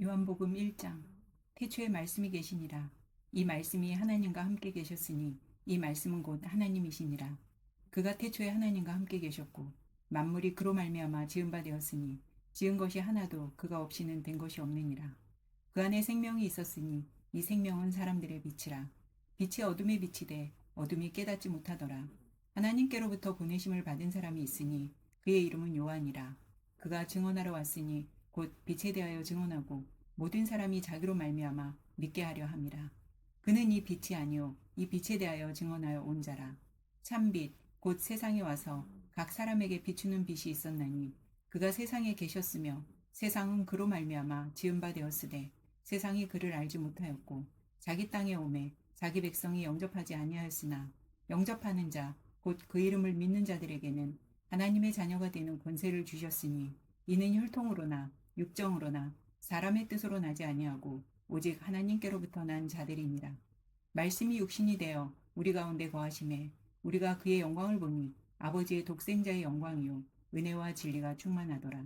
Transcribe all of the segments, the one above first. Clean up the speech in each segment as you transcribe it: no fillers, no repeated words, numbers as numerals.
요한복음 1장. 태초에 말씀이 계시니라. 이 말씀이 하나님과 함께 계셨으니 이 말씀은 곧 하나님이시니라. 그가 태초에 하나님과 함께 계셨고 만물이 그로 말미암아 지은 바 되었으니 지은 것이 하나도 그가 없이는 된 것이 없느니라. 그 안에 생명이 있었으니 이 생명은 사람들의 빛이라. 빛이 어둠에 비치되 어둠이 깨닫지 못하더라. 하나님께로부터 보내심을 받은 사람이 있으니 그의 이름은 요한이라. 그가 증언하러 왔으니 곧 빛에 대하여 증언하고 모든 사람이 자기로 말미암아 믿게 하려 함이라. 그는 이 빛이 아니요 이 빛에 대하여 증언하여 온 자라. 참빛 곧 세상에 와서 각 사람에게 비추는 빛이 있었나니 그가 세상에 계셨으며 세상은 그로 말미암아 지은 바 되었으되 세상이 그를 알지 못하였고 자기 땅에 오매 자기 백성이 영접하지 아니하였으나 영접하는 자 곧 그 이름을 믿는 자들에게는 하나님의 자녀가 되는 권세를 주셨으니 이는 혈통으로나 육정으로나 사람의 뜻으로 나지 아니하고 오직 하나님께로부터 난 자들이니라. 말씀이 육신이 되어 우리 가운데 거하심에 우리가 그의 영광을 보니 아버지의 독생자의 영광이요 은혜와 진리가 충만하더라.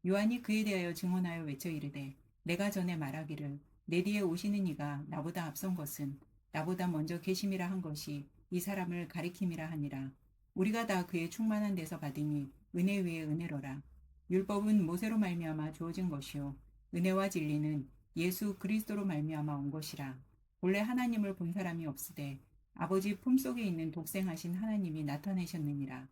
요한이 그에 대하여 증언하여 외쳐 이르되 내가 전에 말하기를 내 뒤에 오시는 이가 나보다 앞선 것은 나보다 먼저 계심이라 한 것이 이 사람을 가리킴이라 하니라. 우리가 다 그의 충만한 데서 받으니 은혜 위에 은혜로라. 율법은 모세로 말미암아 주어진 것이요 은혜와 진리는 예수 그리스도로 말미암아 온 것이라. 본래 하나님을 본 사람이 없으되 아버지 품속에 있는 독생하신 하나님이 나타내셨느니라.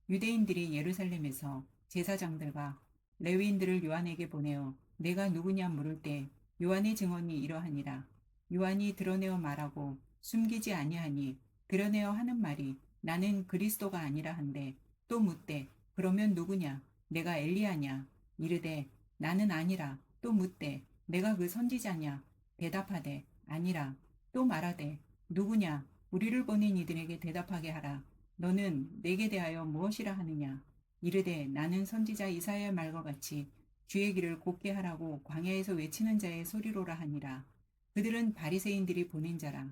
유대인들이 예루살렘에서 제사장들과 레위인들을 요한에게 보내어 내가 누구냐 물을 때 요한의 증언이 이러하니라. 요한이 드러내어 말하고 숨기지 아니하니 드러내어 하는 말이 나는 그리스도가 아니라 한데 또 묻되 그러면 누구냐 내가 엘리야냐 이르되 나는 아니라 또 묻되 내가 그 선지자냐 대답하되 아니라 또 말하되 누구냐 우리를 보낸 이들에게 대답하게 하라. 너는 내게 대하여 무엇이라 하느냐 이르되 나는 선지자 이사야의 말과 같이 주의 길을 곱게 하라고 광야에서 외치는 자의 소리로라 하니라. 그들은 바리새인들이 보낸 자라.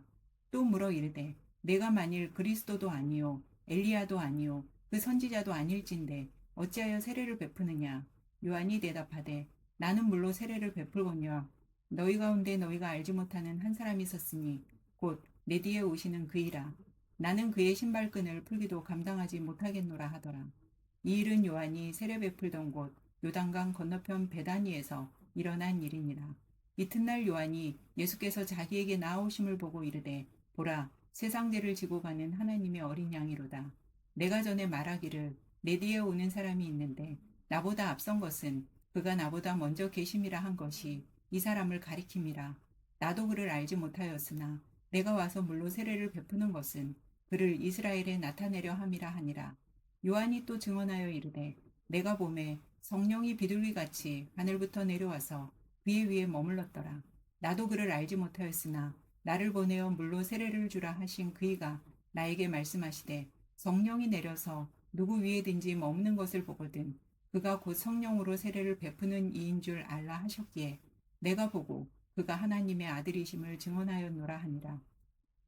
또 물어 이르되 내가 만일 그리스도도 아니요 엘리야도 아니요 그 선지자도 아닐진데 어찌하여 세례를 베푸느냐. 요한이 대답하되 나는 물로 세례를 베풀거니와 너희 가운데 너희가 알지 못하는 한 사람이 있었으니 곧 내 뒤에 오시는 그이라. 나는 그의 신발끈을 풀기도 감당하지 못하겠노라 하더라. 이 일은 요한이 세례 베풀던 곳 요단강 건너편 베다니에서 일어난 일이니라. 이튿날 요한이 예수께서 자기에게 나아오심을 보고 이르되 보라 세상죄를 지고 가는 하나님의 어린 양이로다. 내가 전에 말하기를 내 뒤에 오는 사람이 있는데 나보다 앞선 것은 그가 나보다 먼저 계심이라 한 것이 이 사람을 가리킴이라. 나도 그를 알지 못하였으나 내가 와서 물로 세례를 베푸는 것은 그를 이스라엘에 나타내려 함이라 하니라. 요한이 또 증언하여 이르되 내가 보매 성령이 비둘기같이 하늘부터 내려와서 그의 위에 머물렀더라. 나도 그를 알지 못하였으나 나를 보내어 물로 세례를 주라 하신 그이가 나에게 말씀하시되 성령이 내려서 누구 위에든지 머무는 것을 보거든 그가 곧 성령으로 세례를 베푸는 이인 줄 알라 하셨기에 내가 보고 그가 하나님의 아들이심을 증언하였노라 하니라.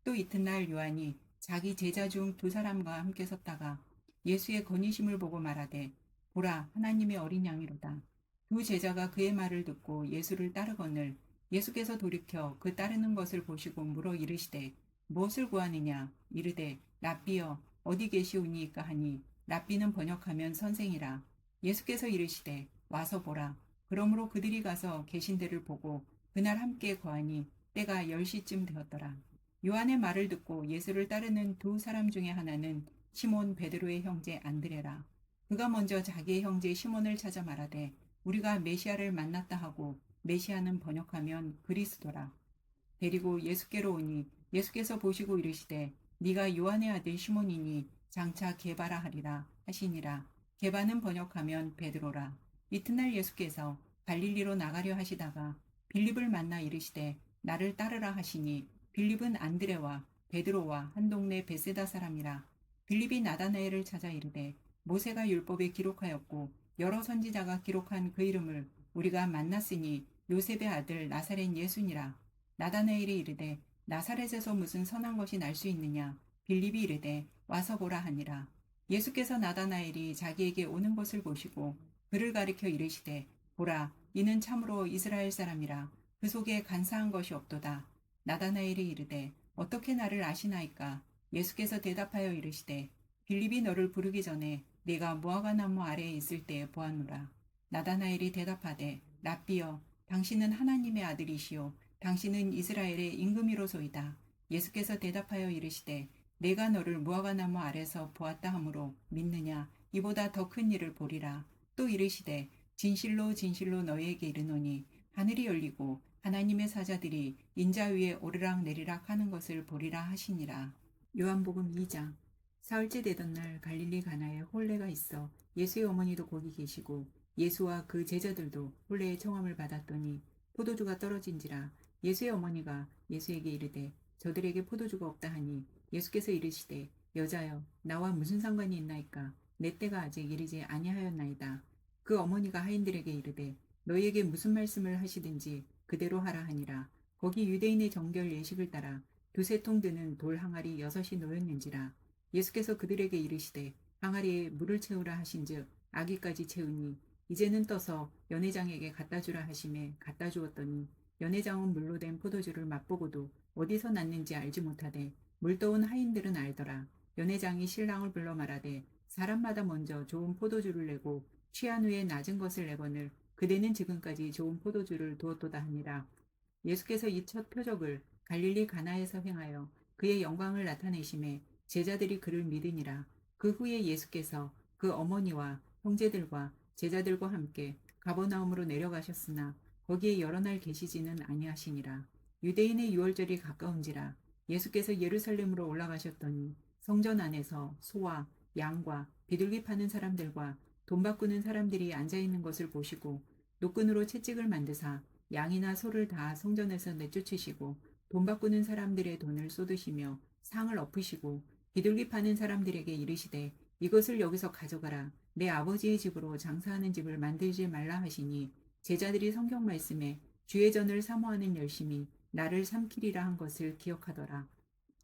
또 이튿날 요한이 자기 제자 중 두 사람과 함께 섰다가 예수의 건의심을 보고 말하되 보라 하나님의 어린 양이로다. 두 제자가 그의 말을 듣고 예수를 따르거늘 예수께서 돌이켜 그 따르는 것을 보시고 물어 이르시되 무엇을 구하느냐 이르되 랍비여 어디 계시오니이까 하니 랍비는 번역하면 선생이라. 예수께서 이르시되 와서 보라. 그러므로 그들이 가서 계신 데를 보고 그날 함께 거하니 때가 10시쯤 되었더라. 요한의 말을 듣고 예수를 따르는 두 사람 중에 하나는 시몬 베드로의 형제 안드레라. 그가 먼저 자기의 형제 시몬을 찾아 말하되 우리가 메시아를 만났다 하고 메시아는 번역하면 그리스도라. 데리고 예수께로 오니 예수께서 보시고 이르시되 네가 요한의 아들 시몬이니 장차 게바라 하리라 하시니라. 게바는 번역하면 베드로라. 이튿날 예수께서 갈릴리로 나가려 하시다가 빌립을 만나 이르시되 나를 따르라 하시니 빌립은 안드레와 베드로와 한 동네 베세다 사람이라. 빌립이 나다나엘을 찾아 이르되 모세가 율법에 기록하였고 여러 선지자가 기록한 그 이름을 우리가 만났으니 요셉의 아들 나사렛 예수니라. 나다나엘이 이르되 나사렛에서 무슨 선한 것이 날 수 있느냐. 빌립이 이르되 와서 보라 하니라. 예수께서 나다나엘이 자기에게 오는 것을 보시고 그를 가리켜 이르시되 보라 이는 참으로 이스라엘 사람이라 그 속에 간사한 것이 없도다. 나다나엘이 이르되 어떻게 나를 아시나이까? 예수께서 대답하여 이르시되 빌립이 너를 부르기 전에 내가 무화과 나무 아래에 있을 때에 보았노라. 나다나엘이 대답하되 랍비여 당신은 하나님의 아들이시요 당신은 이스라엘의 임금이로소이다. 예수께서 대답하여 이르시되 내가 너를 무화과 나무 아래서 보았다 하므로 믿느냐? 이보다 더 큰 일을 보리라. 또 이르시되 진실로 진실로 너희에게 이르노니 하늘이 열리고 하나님의 사자들이 인자 위에 오르락 내리락 하는 것을 보리라 하시니라. 요한복음 2장. 사흘째 되던 날 갈릴리 가나에 혼례가 있어 예수의 어머니도 거기 계시고 예수와 그 제자들도 혼례의 청함을 받았더니 포도주가 떨어진지라. 예수의 어머니가 예수에게 이르되 저들에게 포도주가 없다 하니 예수께서 이르시되 여자여 나와 무슨 상관이 있나이까? 내 때가 아직 이르지 아니하였나이다. 그 어머니가 하인들에게 이르되 너희에게 무슨 말씀을 하시든지 그대로 하라 하니라. 거기 유대인의 정결 예식을 따라 두세 통 드는 돌 항아리 6이 놓였는지라. 예수께서 그들에게 이르시되 항아리에 물을 채우라 하신즉 아기까지 채우니 이제는 떠서 연회장에게 갖다 주라 하심에 갖다 주었더니 연회장은 물로 된 포도주를 맛보고도 어디서 났는지 알지 못하되 물떠온 하인들은 알더라. 연회장이 신랑을 불러 말하되 사람마다 먼저 좋은 포도주를 내고 취한 후에 낮은 것을 내거늘 그대는 지금까지 좋은 포도주를 두었도다 하니라. 예수께서 이 첫 표적을 갈릴리 가나에서 행하여 그의 영광을 나타내심에 제자들이 그를 믿으니라. 그 후에 예수께서 그 어머니와 형제들과 제자들과 함께 가버나움으로 내려가셨으나 거기에 여러 날 계시지는 아니하시니라. 유대인의 유월절이 가까운지라. 예수께서 예루살렘으로 올라가셨더니 성전 안에서 소와 양과 비둘기 파는 사람들과 돈 바꾸는 사람들이 앉아있는 것을 보시고 노끈으로 채찍을 만드사 양이나 소를 다 성전에서 내쫓으시고 돈 바꾸는 사람들의 돈을 쏟으시며 상을 엎으시고 비둘기 파는 사람들에게 이르시되 이것을 여기서 가져가라. 내 아버지의 집으로 장사하는 집을 만들지 말라 하시니 제자들이 성경 말씀에 주의 전을 사모하는 열심이 나를 삼키리라 한 것을 기억하더라.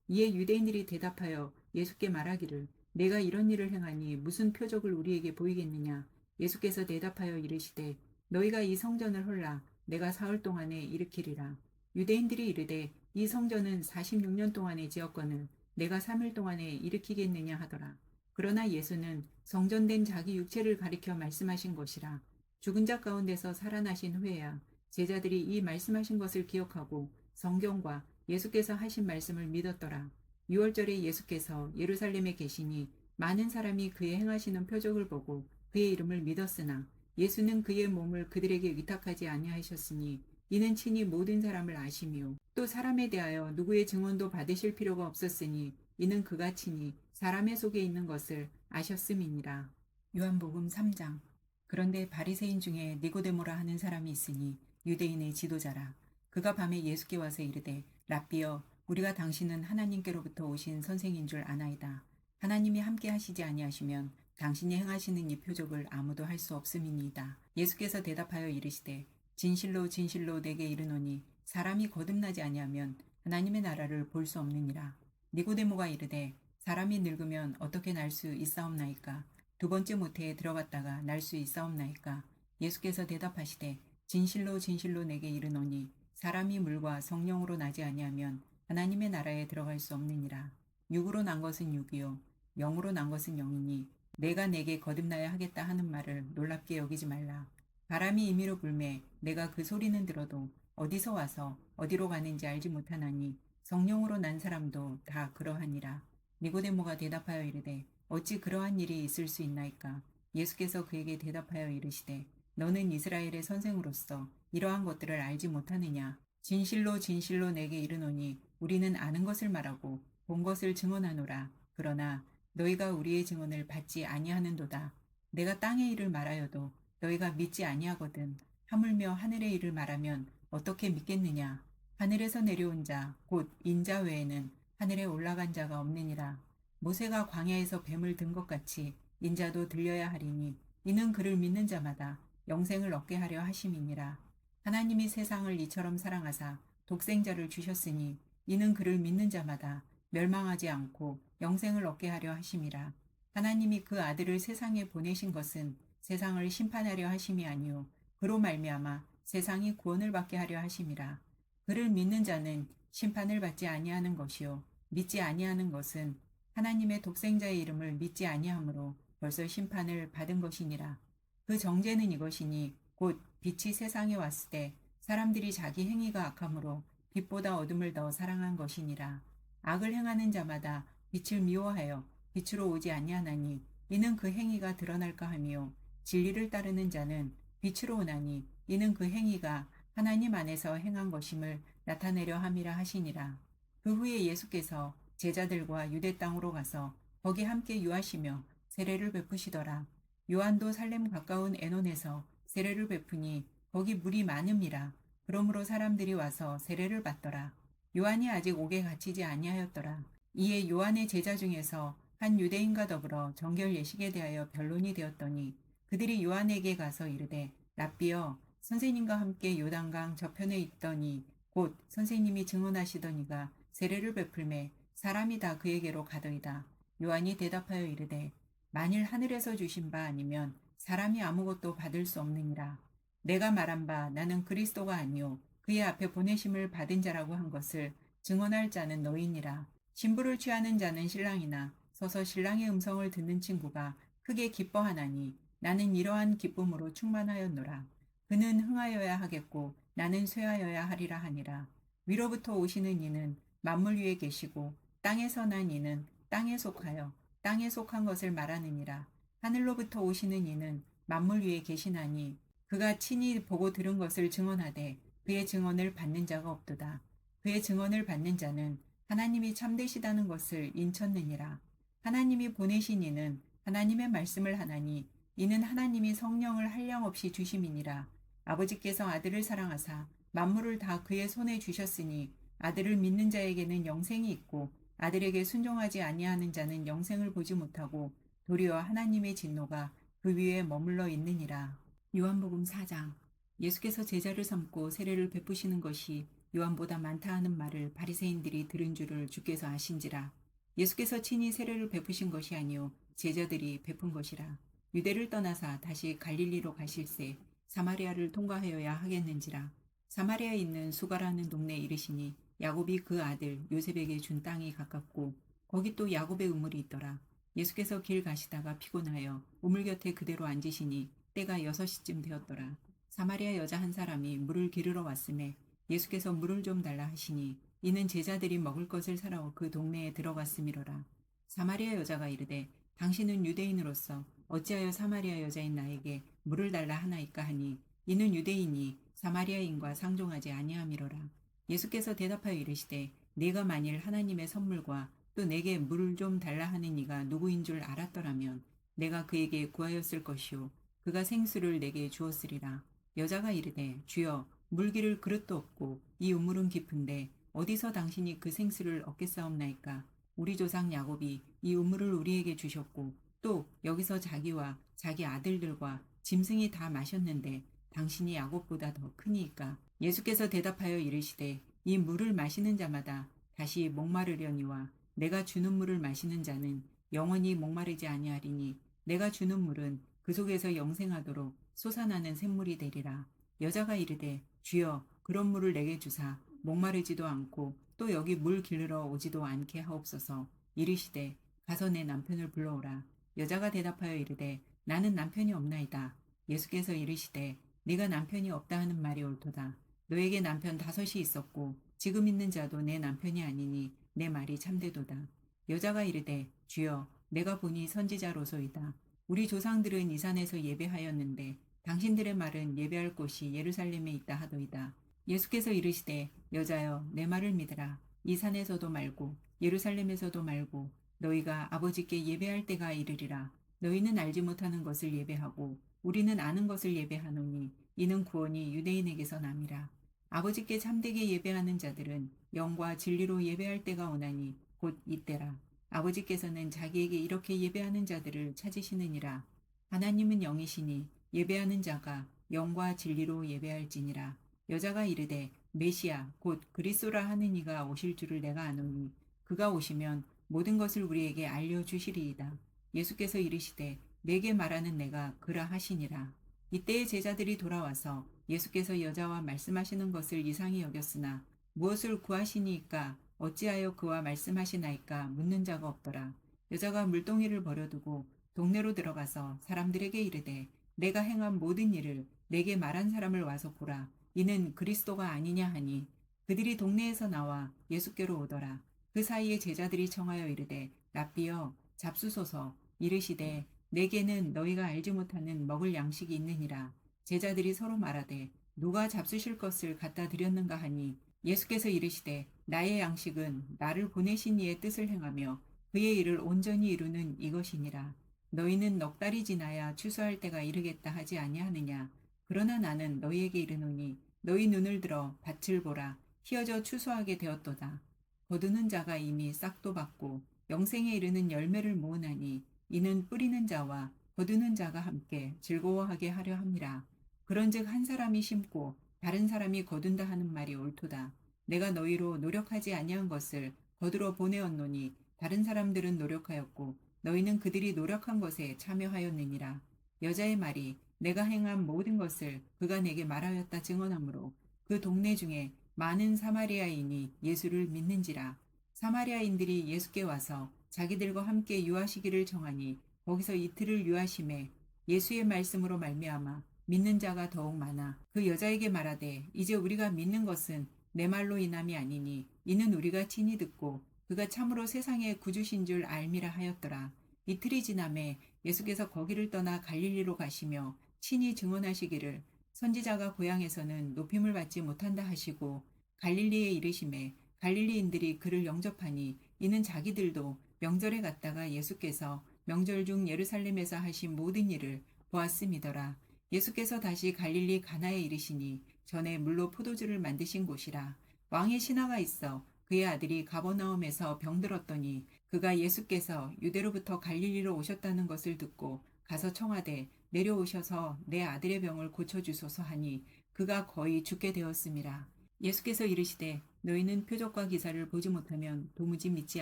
이에 유대인들이 대답하여 예수께 말하기를 내가 이런 일을 행하니 무슨 표적을 우리에게 보이겠느냐. 예수께서 대답하여 이르시되 너희가 이 성전을 헐라 내가 사흘 동안에 일으키리라. 유대인들이 이르되 이 성전은 46년 동안에 지었거늘 내가 3일 동안에 일으키겠느냐 하더라. 그러나 예수는 성전된 자기 육체를 가리켜 말씀하신 것이라. 죽은 자 가운데서 살아나신 후에야 제자들이 이 말씀하신 것을 기억하고 성경과 예수께서 하신 말씀을 믿었더라. 6월절에 예수께서 예루살렘에 계시니 많은 사람이 그의 행하시는 표적을 보고 그의 이름을 믿었으나 예수는 그의 몸을 그들에게 위탁하지 아니하셨으니 이는 친히 모든 사람을 아심이요 또 사람에 대하여 누구의 증언도 받으실 필요가 없었으니 이는 그가 친히 사람의 속에 있는 것을 아셨음이니라. 요한복음 3장. 그런데 바리새인 중에 니고데모라 하는 사람이 있으니 유대인의 지도자라. 그가 밤에 예수께 와서 이르되 랍비여 우리가 당신은 하나님께로부터 오신 선생인 줄 아나이다. 하나님이 함께 하시지 아니하시면 당신이 행하시는 이 표적을 아무도 할 수 없음이니이다. 예수께서 대답하여 이르시되 진실로 진실로 내게 이르노니 사람이 거듭나지 아니하면 하나님의 나라를 볼 수 없느니라. 니고데모가 이르되 사람이 늙으면 어떻게 날 수 있사옵나이까? 두 번째 모태에 들어갔다가 날 수 있사옵나이까? 예수께서 대답하시되 진실로 진실로 내게 이르노니 사람이 물과 성령으로 나지 아니하면 하나님의 나라에 들어갈 수 없느니라. 육으로 난 것은 육이요 영으로 난 것은 영이니 내가 내게 거듭나야 하겠다 하는 말을 놀랍게 여기지 말라. 바람이 임의로 불매 내가 그 소리는 들어도 어디서 와서 어디로 가는지 알지 못하나니 성령으로 난 사람도 다 그러하니라. 니고데모가 대답하여 이르되 어찌 그러한 일이 있을 수 있나이까? 예수께서 그에게 대답하여 이르시되 너는 이스라엘의 선생으로서 이러한 것들을 알지 못하느냐? 진실로 진실로 내게 이르노니 우리는 아는 것을 말하고 본 것을 증언하노라. 그러나 너희가 우리의 증언을 받지 아니하는도다. 내가 땅의 일을 말하여도 너희가 믿지 아니하거든. 하물며 하늘의 일을 말하면 어떻게 믿겠느냐? 하늘에서 내려온 자 곧 인자 외에는 하늘에 올라간 자가 없느니라. 모세가 광야에서 뱀을 든 것 같이 인자도 들려야 하리니 이는 그를 믿는 자마다 영생을 얻게 하려 하심이니라. 하나님이 세상을 이처럼 사랑하사 독생자를 주셨으니 이는 그를 믿는 자마다 멸망하지 않고 영생을 얻게 하려 하심이라. 하나님이 그 아들을 세상에 보내신 것은 세상을 심판하려 하심이 아니요 그로 말미암아 세상이 구원을 받게 하려 하심이라. 그를 믿는 자는 심판을 받지 아니하는 것이요 믿지 아니하는 것은 하나님의 독생자의 이름을 믿지 아니하므로 벌써 심판을 받은 것이니라. 그 정죄는 이것이니 곧 빛이 세상에 왔을 때 사람들이 자기 행위가 악함으로 빛보다 어둠을 더 사랑한 것이니라. 악을 행하는 자마다 빛을 미워하여 빛으로 오지 아니하나니 이는 그 행위가 드러날까 하며 진리를 따르는 자는 빛으로 오나니 이는 그 행위가 하나님 안에서 행한 것임을 나타내려 함이라 하시니라. 그 후에 예수께서 제자들과 유대 땅으로 가서 거기 함께 유하시며 세례를 베푸시더라. 요한도 살렘 가까운 에논에서 세례를 베푸니 거기 물이 많음이라. 그러므로 사람들이 와서 세례를 받더라. 요한이 아직 옥에 갇히지 아니하였더라. 이에 요한의 제자 중에서 한 유대인과 더불어 정결 예식에 대하여 변론이 되었더니 그들이 요한에게 가서 이르되 랍비여 선생님과 함께 요단강 저편에 있더니 곧 선생님이 증언하시더니가 세례를 베풀매 사람이 다 그에게로 가더이다. 요한이 대답하여 이르되 만일 하늘에서 주신 바 아니면 사람이 아무것도 받을 수 없느니라. 내가 말한 바 나는 그리스도가 아니요 그의 앞에 보내심을 받은 자라고 한 것을 증언할 자는 너희니라. 신부를 취하는 자는 신랑이나 서서 신랑의 음성을 듣는 친구가 크게 기뻐하나니 나는 이러한 기쁨으로 충만하였노라. 그는 흥하여야 하겠고 나는 쇠하여야 하리라 하니라. 위로부터 오시는 이는 만물 위에 계시고 땅에서 난 이는 땅에 속하여 땅에 속한 것을 말하느니라. 하늘로부터 오시는 이는 만물 위에 계시나니 그가 친히 보고 들은 것을 증언하되 그의 증언을 받는 자가 없도다. 그의 증언을 받는 자는 하나님이 참되시다는 것을 인쳤느니라. 하나님이 보내신 이는 하나님의 말씀을 하나니 이는 하나님이 성령을 한량없이 주심이니라. 아버지께서 아들을 사랑하사 만물을 다 그의 손에 주셨으니 아들을 믿는 자에게는 영생이 있고 아들에게 순종하지 아니하는 자는 영생을 보지 못하고 도리어 하나님의 진노가 그 위에 머물러 있느니라. 요한복음 4장. 예수께서 제자를 삼고 세례를 베푸시는 것이 요한보다 많다 하는 말을 바리새인들이 들은 줄을 주께서 아신지라. 예수께서 친히 세례를 베푸신 것이 아니요 제자들이 베푼 것이라. 유대를 떠나사 다시 갈릴리로 가실새 사마리아를 통과하여야 하겠는지라. 사마리아에 있는 수가라는 동네에 이르시니 야곱이 그 아들 요셉에게 준 땅이 가깝고 거기 또 야곱의 우물이 있더라. 예수께서 길 가시다가 피곤하여 우물 곁에 그대로 앉으시니 때가 6시쯤 되었더라. 사마리아 여자 한 사람이 물을 기르러 왔음에 예수께서 물을 좀 달라 하시니 이는 제자들이 먹을 것을 사러 그 동네에 들어갔음이로라. 사마리아 여자가 이르되 당신은 유대인으로서 어찌하여 사마리아 여자인 나에게 물을 달라 하나이까 하니 이는 유대인이 사마리아인과 상종하지 아니함이로라. 예수께서 대답하여 이르시되 네가 만일 하나님의 선물과 또 내게 물을 좀 달라 하는 이가 누구인 줄 알았더라면 내가 그에게 구하였을 것이요 그가 생수를 내게 주었으리라. 여자가 이르되 주여 물 기를 그릇도 없고 이 우물은 깊은데 어디서 당신이 그 생수를 얻겠사옵나이까. 우리 조상 야곱이 이 우물을 우리에게 주셨고 또 여기서 자기와 자기 아들들과 짐승이 다 마셨는데 당신이 야곱보다 더 크니이까. 예수께서 대답하여 이르시되 이 물을 마시는 자마다 다시 목마르려니와 내가 주는 물을 마시는 자는 영원히 목마르지 아니하리니 내가 주는 물은 그 속에서 영생하도록 솟아나는 샘물이 되리라. 여자가 이르되 주여 그런 물을 내게 주사 목마르지도 않고 또 여기 물 기르러 오지도 않게 하옵소서. 이르시되 가서 내 남편을 불러오라. 여자가 대답하여 이르되 나는 남편이 없나이다. 예수께서 이르시되 네가 남편이 없다 하는 말이 옳도다. 너에게 남편 5이 있었고 지금 있는 자도 내 남편이 아니니 내 말이 참되도다. 여자가 이르되 주여 내가 보니 선지자로소이다. 우리 조상들은 이 산에서 예배하였는데 당신들의 말은 예배할 곳이 예루살렘에 있다 하도이다. 예수께서 이르시되 여자여 내 말을 믿으라. 이 산에서도 말고 예루살렘에서도 말고 너희가 아버지께 예배할 때가 이르리라. 너희는 알지 못하는 것을 예배하고 우리는 아는 것을 예배하노니 이는 구원이 유대인에게서 남이라. 아버지께 참되게 예배하는 자들은 영과 진리로 예배할 때가 오나니 곧 이때라. 아버지께서는 자기에게 이렇게 예배하는 자들을 찾으시느니라. 하나님은 영이시니 예배하는 자가 영과 진리로 예배할지니라. 여자가 이르되 메시아 곧 그리스도라 하는 이가 오실 줄을 내가 아노니 그가 오시면 모든 것을 우리에게 알려주시리이다. 예수께서 이르시되 내게 말하는 내가 그라 하시니라. 이때의 제자들이 돌아와서 예수께서 여자와 말씀하시는 것을 이상히 여겼으나 무엇을 구하시니까 어찌하여 그와 말씀하시나이까 묻는 자가 없더라. 여자가 물동이를 버려두고 동네로 들어가서 사람들에게 이르되 내가 행한 모든 일을 내게 말한 사람을 와서 보라. 이는 그리스도가 아니냐 하니 그들이 동네에서 나와 예수께로 오더라. 그 사이에 제자들이 청하여 이르되 랍비여 잡수소서. 이르시되 내게는 너희가 알지 못하는 먹을 양식이 있느니라. 제자들이 서로 말하되 누가 잡수실 것을 갖다 드렸는가 하니 예수께서 이르시되 나의 양식은 나를 보내신 이의 뜻을 행하며 그의 일을 온전히 이루는 이것이니라. 너희는 넉 달이 지나야 추수할 때가 이르겠다 하지 아니하느냐. 그러나 나는 너희에게 이르노니 너희 눈을 들어 밭을 보라. 휘어져 추수하게 되었도다. 거두는 자가 이미 싹도 받고 영생에 이르는 열매를 모으나니 이는 뿌리는 자와 거두는 자가 함께 즐거워하게 하려 함이라. 그런즉 한 사람이 심고 다른 사람이 거둔다 하는 말이 옳도다. 내가 너희로 노력하지 아니한 것을 거두러 보내었노니 다른 사람들은 노력하였고 너희는 그들이 노력한 것에 참여하였느니라. 여자의 말이 내가 행한 모든 것을 그가 내게 말하였다 증언하므로 그 동네 중에 많은 사마리아인이 예수를 믿는지라. 사마리아인들이 예수께 와서 자기들과 함께 유하시기를 정하니 거기서 이틀을 유하심에 예수의 말씀으로 말미암아 믿는 자가 더욱 많아. 그 여자에게 말하되 이제 우리가 믿는 것은 내 말로 인함이 아니니 이는 우리가 친히 듣고 그가 참으로 세상의 구주신 줄 알미라 하였더라. 이틀이 지남에 예수께서 거기를 떠나 갈릴리로 가시며 친히 증언하시기를 선지자가 고향에서는 높임을 받지 못한다 하시고 갈릴리에 이르심에 갈릴리인들이 그를 영접하니 이는 자기들도 명절에 갔다가 예수께서 명절 중 예루살렘에서 하신 모든 일을 보았음이더라. 예수께서 다시 갈릴리 가나에 이르시니 전에 물로 포도주를 만드신 곳이라. 왕의 신하가 있어 그의 아들이 가버나움에서 병들었더니 그가 예수께서 유대로부터 갈릴리로 오셨다는 것을 듣고 가서 청하되 내려오셔서 내 아들의 병을 고쳐주소서 하니 그가 거의 죽게 되었음이라. 예수께서 이르시되 너희는 표적과 기사를 보지 못하면 도무지 믿지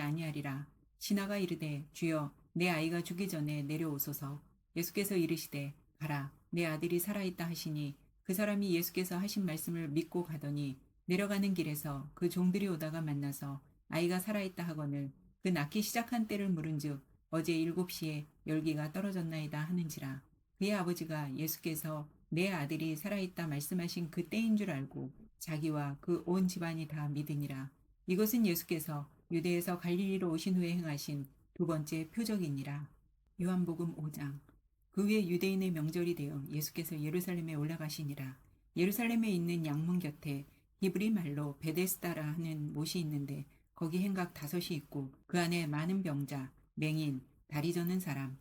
아니하리라. 신하가 이르되 주여 내 아이가 죽기 전에 내려오소서. 예수께서 이르시되 가라 내 아들이 살아있다 하시니 그 사람이 예수께서 하신 말씀을 믿고 가더니 내려가는 길에서 그 종들이 오다가 만나서 아이가 살아있다 하거늘 그 낳기 시작한 때를 물은즉 어제 7시에 열기가 떨어졌나이다 하는지라. 그의 아버지가 예수께서 내 아들이 살아있다 말씀하신 그 때인 줄 알고 자기와 그 온 집안이 다 믿으니라. 이것은 예수께서 유대에서 갈릴리로 오신 후에 행하신 두 번째 표적이니라. 요한복음 5장. 그 후에 유대인의 명절이 되어 예수께서 예루살렘에 올라가시니라. 예루살렘에 있는 양문 곁에 히브리 말로 베데스다라 하는 못이 있는데 거기 행각 5이 있고 그 안에 많은 병자, 맹인, 다리 저는 사람,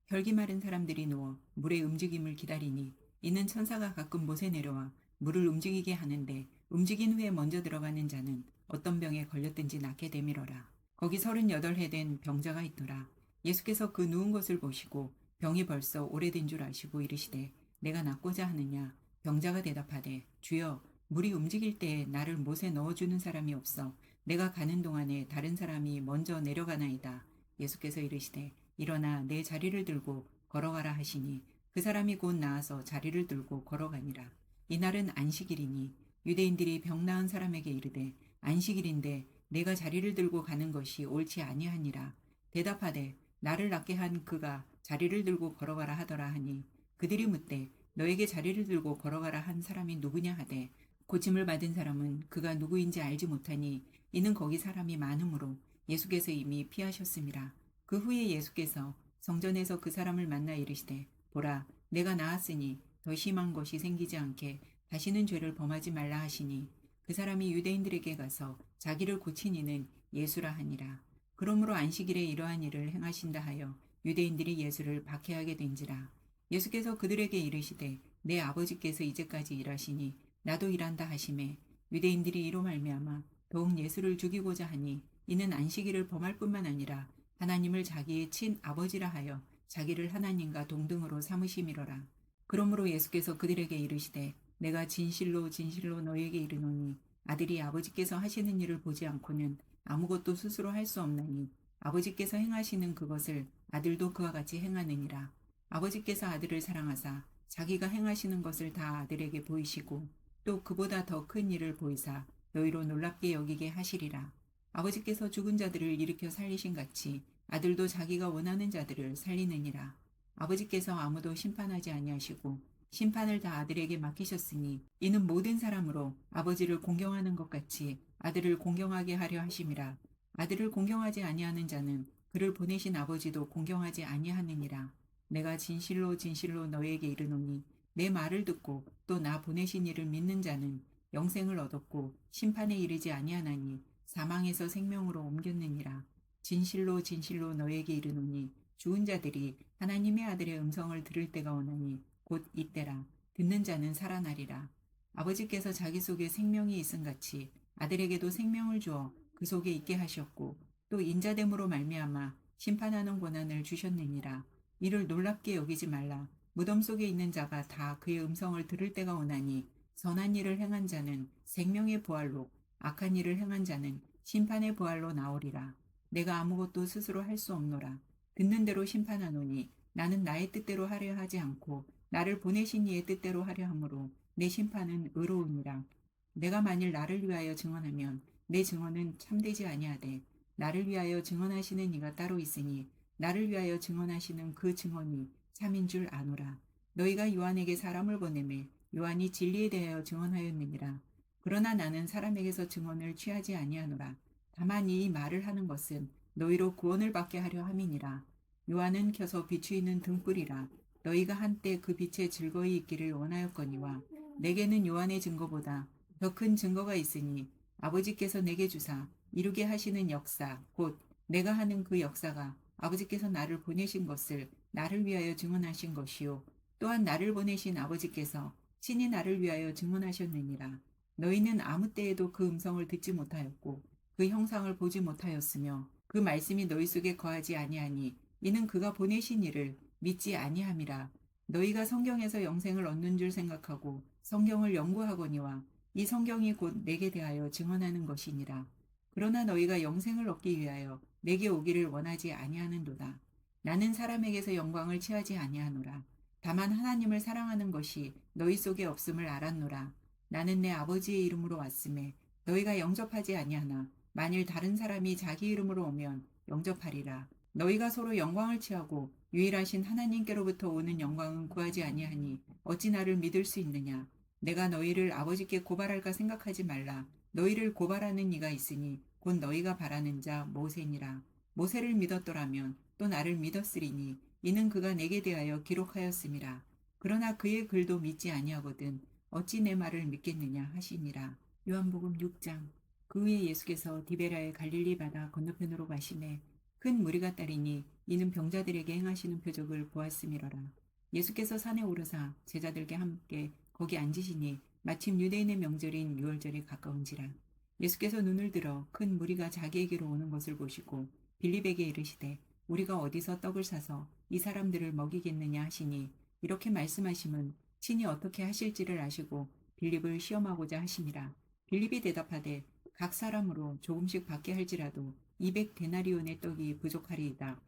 혈기 마른 사람들이 누워 물의 움직임을 기다리니 이는 천사가 가끔 못에 내려와 물을 움직이게 하는데 움직인 후에 먼저 들어가는 자는 어떤 병에 걸렸든지 낫게 되밀어라. 거기 38해 된 병자가 있더라. 예수께서 그 누운 것을 보시고 병이 벌써 오래된 줄 아시고 이르시되 내가 낫고자 하느냐. 병자가 대답하되 주여 물이 움직일 때에 나를 못에 넣어주는 사람이 없어 내가 가는 동안에 다른 사람이 먼저 내려가나이다. 예수께서 이르시되 일어나 내 자리를 들고 걸어가라 하시니 그 사람이 곧 나아서 자리를 들고 걸어가니라. 이날은 안식일이니 유대인들이 병 나은 사람에게 이르되 안식일인데 내가 자리를 들고 가는 것이 옳지 아니하니라. 대답하되 나를 낫게 한 그가 자리를 들고 걸어가라 하더라 하니 그들이 묻되 너에게 자리를 들고 걸어가라 한 사람이 누구냐 하되 고침을 받은 사람은 그가 누구인지 알지 못하니 이는 거기 사람이 많으므로 예수께서 이미 피하셨음이라. 그 후에 예수께서 성전에서 그 사람을 만나 이르시되 보라 내가 나았으니 더 심한 것이 생기지 않게 다시는 죄를 범하지 말라 하시니 그 사람이 유대인들에게 가서 자기를 고친 이는 예수라 하니라. 그러므로 안식일에 이러한 일을 행하신다 하여 유대인들이 예수를 박해하게 된지라. 예수께서 그들에게 이르시되 내 아버지께서 이제까지 일하시니 나도 일한다 하시매 유대인들이 이로 말미암아 더욱 예수를 죽이고자 하니 이는 안식일을 범할 뿐만 아니라 하나님을 자기의 친 아버지라 하여 자기를 하나님과 동등으로 삼으심이로라. 그러므로 예수께서 그들에게 이르시되 내가 진실로 진실로 너희에게 이르노니 아들이 아버지께서 하시는 일을 보지 않고는 아무것도 스스로 할 수 없나니 아버지께서 행하시는 그것을 아들도 그와 같이 행하느니라. 아버지께서 아들을 사랑하사 자기가 행하시는 것을 다 아들에게 보이시고 또 그보다 더 큰 일을 보이사 너희로 놀랍게 여기게 하시리라. 아버지께서 죽은 자들을 일으켜 살리신 같이 아들도 자기가 원하는 자들을 살리느니라. 아버지께서 아무도 심판하지 아니하시고 심판을 다 아들에게 맡기셨으니 이는 모든 사람으로 아버지를 공경하는 것 같이 아들을 공경하게 하려 하심이라. 아들을 공경하지 아니하는 자는 그를 보내신 아버지도 공경하지 아니하느니라. 내가 진실로 진실로 너희에게 이르노니 내 말을 듣고 또 나 보내신 이를 믿는 자는 영생을 얻었고 심판에 이르지 아니하나니 사망에서 생명으로 옮겼느니라. 진실로 진실로 너희에게 이르노니 죽은 자들이 하나님의 아들의 음성을 들을 때가 오나니 곧 이때라. 듣는 자는 살아나리라. 아버지께서 자기 속에 생명이 있음 같이 아들에게도 생명을 주어 그 속에 있게 하셨고 또 인자됨으로 말미암아 심판하는 권한을 주셨느니라. 이를 놀랍게 여기지 말라. 무덤 속에 있는 자가 다 그의 음성을 들을 때가 오나니 선한 일을 행한 자는 생명의 부활로 악한 일을 행한 자는 심판의 부활로 나오리라. 내가 아무것도 스스로 할 수 없노라. 듣는 대로 심판하노니 나는 나의 뜻대로 하려 하지 않고 나를 보내신 이의 뜻대로 하려 함으로 내 심판은 의로우니라. 내가 만일 나를 위하여 증언하면 내 증언은 참되지 아니하되 나를 위하여 증언하시는 이가 따로 있으니 나를 위하여 증언하시는 그 증언이 참인 줄 아노라. 너희가 요한에게 사람을 보내매 요한이 진리에 대하여 증언하였느니라. 그러나 나는 사람에게서 증언을 취하지 아니하노라. 다만 이 말을 하는 것은 너희로 구원을 받게 하려 함이니라. 요한은 켜서 비추이는 등불이라. 너희가 한때 그 빛에 즐거이 있기를 원하였거니와 내게는 요한의 증거보다 더 큰 증거가 있으니 아버지께서 내게 주사 이루게 하시는 역사 곧 내가 하는 그 역사가 아버지께서 나를 보내신 것을 나를 위하여 증언하신 것이요 또한 나를 보내신 아버지께서 친히 나를 위하여 증언하셨느니라. 너희는 아무 때에도 그 음성을 듣지 못하였고 그 형상을 보지 못하였으며 그 말씀이 너희 속에 거하지 아니하니 이는 그가 보내신 이를 믿지 아니함이라. 너희가 성경에서 영생을 얻는 줄 생각하고 성경을 연구하거니와 이 성경이 곧 내게 대하여 증언하는 것이니라. 그러나 너희가 영생을 얻기 위하여 내게 오기를 원하지 아니하는도다. 나는 사람에게서 영광을 취하지 아니하노라. 다만 하나님을 사랑하는 것이 너희 속에 없음을 알았노라. 나는 내 아버지의 이름으로 왔음에 너희가 영접하지 아니하나 만일 다른 사람이 자기 이름으로 오면 영접하리라. 너희가 서로 영광을 취하고 유일하신 하나님께로부터 오는 영광은 구하지 아니하니 어찌 나를 믿을 수 있느냐. 내가 너희를 아버지께 고발할까 생각하지 말라. 너희를 고발하는 이가 있으니 곧 너희가 바라는 자 모세니라. 모세를 믿었더라면 또 나를 믿었으리니 이는 그가 내게 대하여 기록하였음이라. 그러나 그의 글도 믿지 아니하거든 어찌 내 말을 믿겠느냐 하시니라. 요한복음 6장. 그 후에 예수께서 디베라의 갈릴리 바다 건너편으로 가시매 큰 무리가 따리니 이는 병자들에게 행하시는 표적을 보았음이로라. 예수께서 산에 오르사 제자들과 함께 거기 앉으시니 마침 유대인의 명절인 유월절이 가까운지라. 예수께서 눈을 들어 큰 무리가 자기에게로 오는 것을 보시고 빌립에게 이르시되 우리가 어디서 떡을 사서 이 사람들을 먹이겠느냐 하시니 이렇게 말씀하심은 친히 어떻게 하실지를 아시고 빌립을 시험하고자 하심이라. 빌립이 대답하되 각 사람으로 조금씩 받게 할지라도 200데나리온의 떡이 부족하리이다.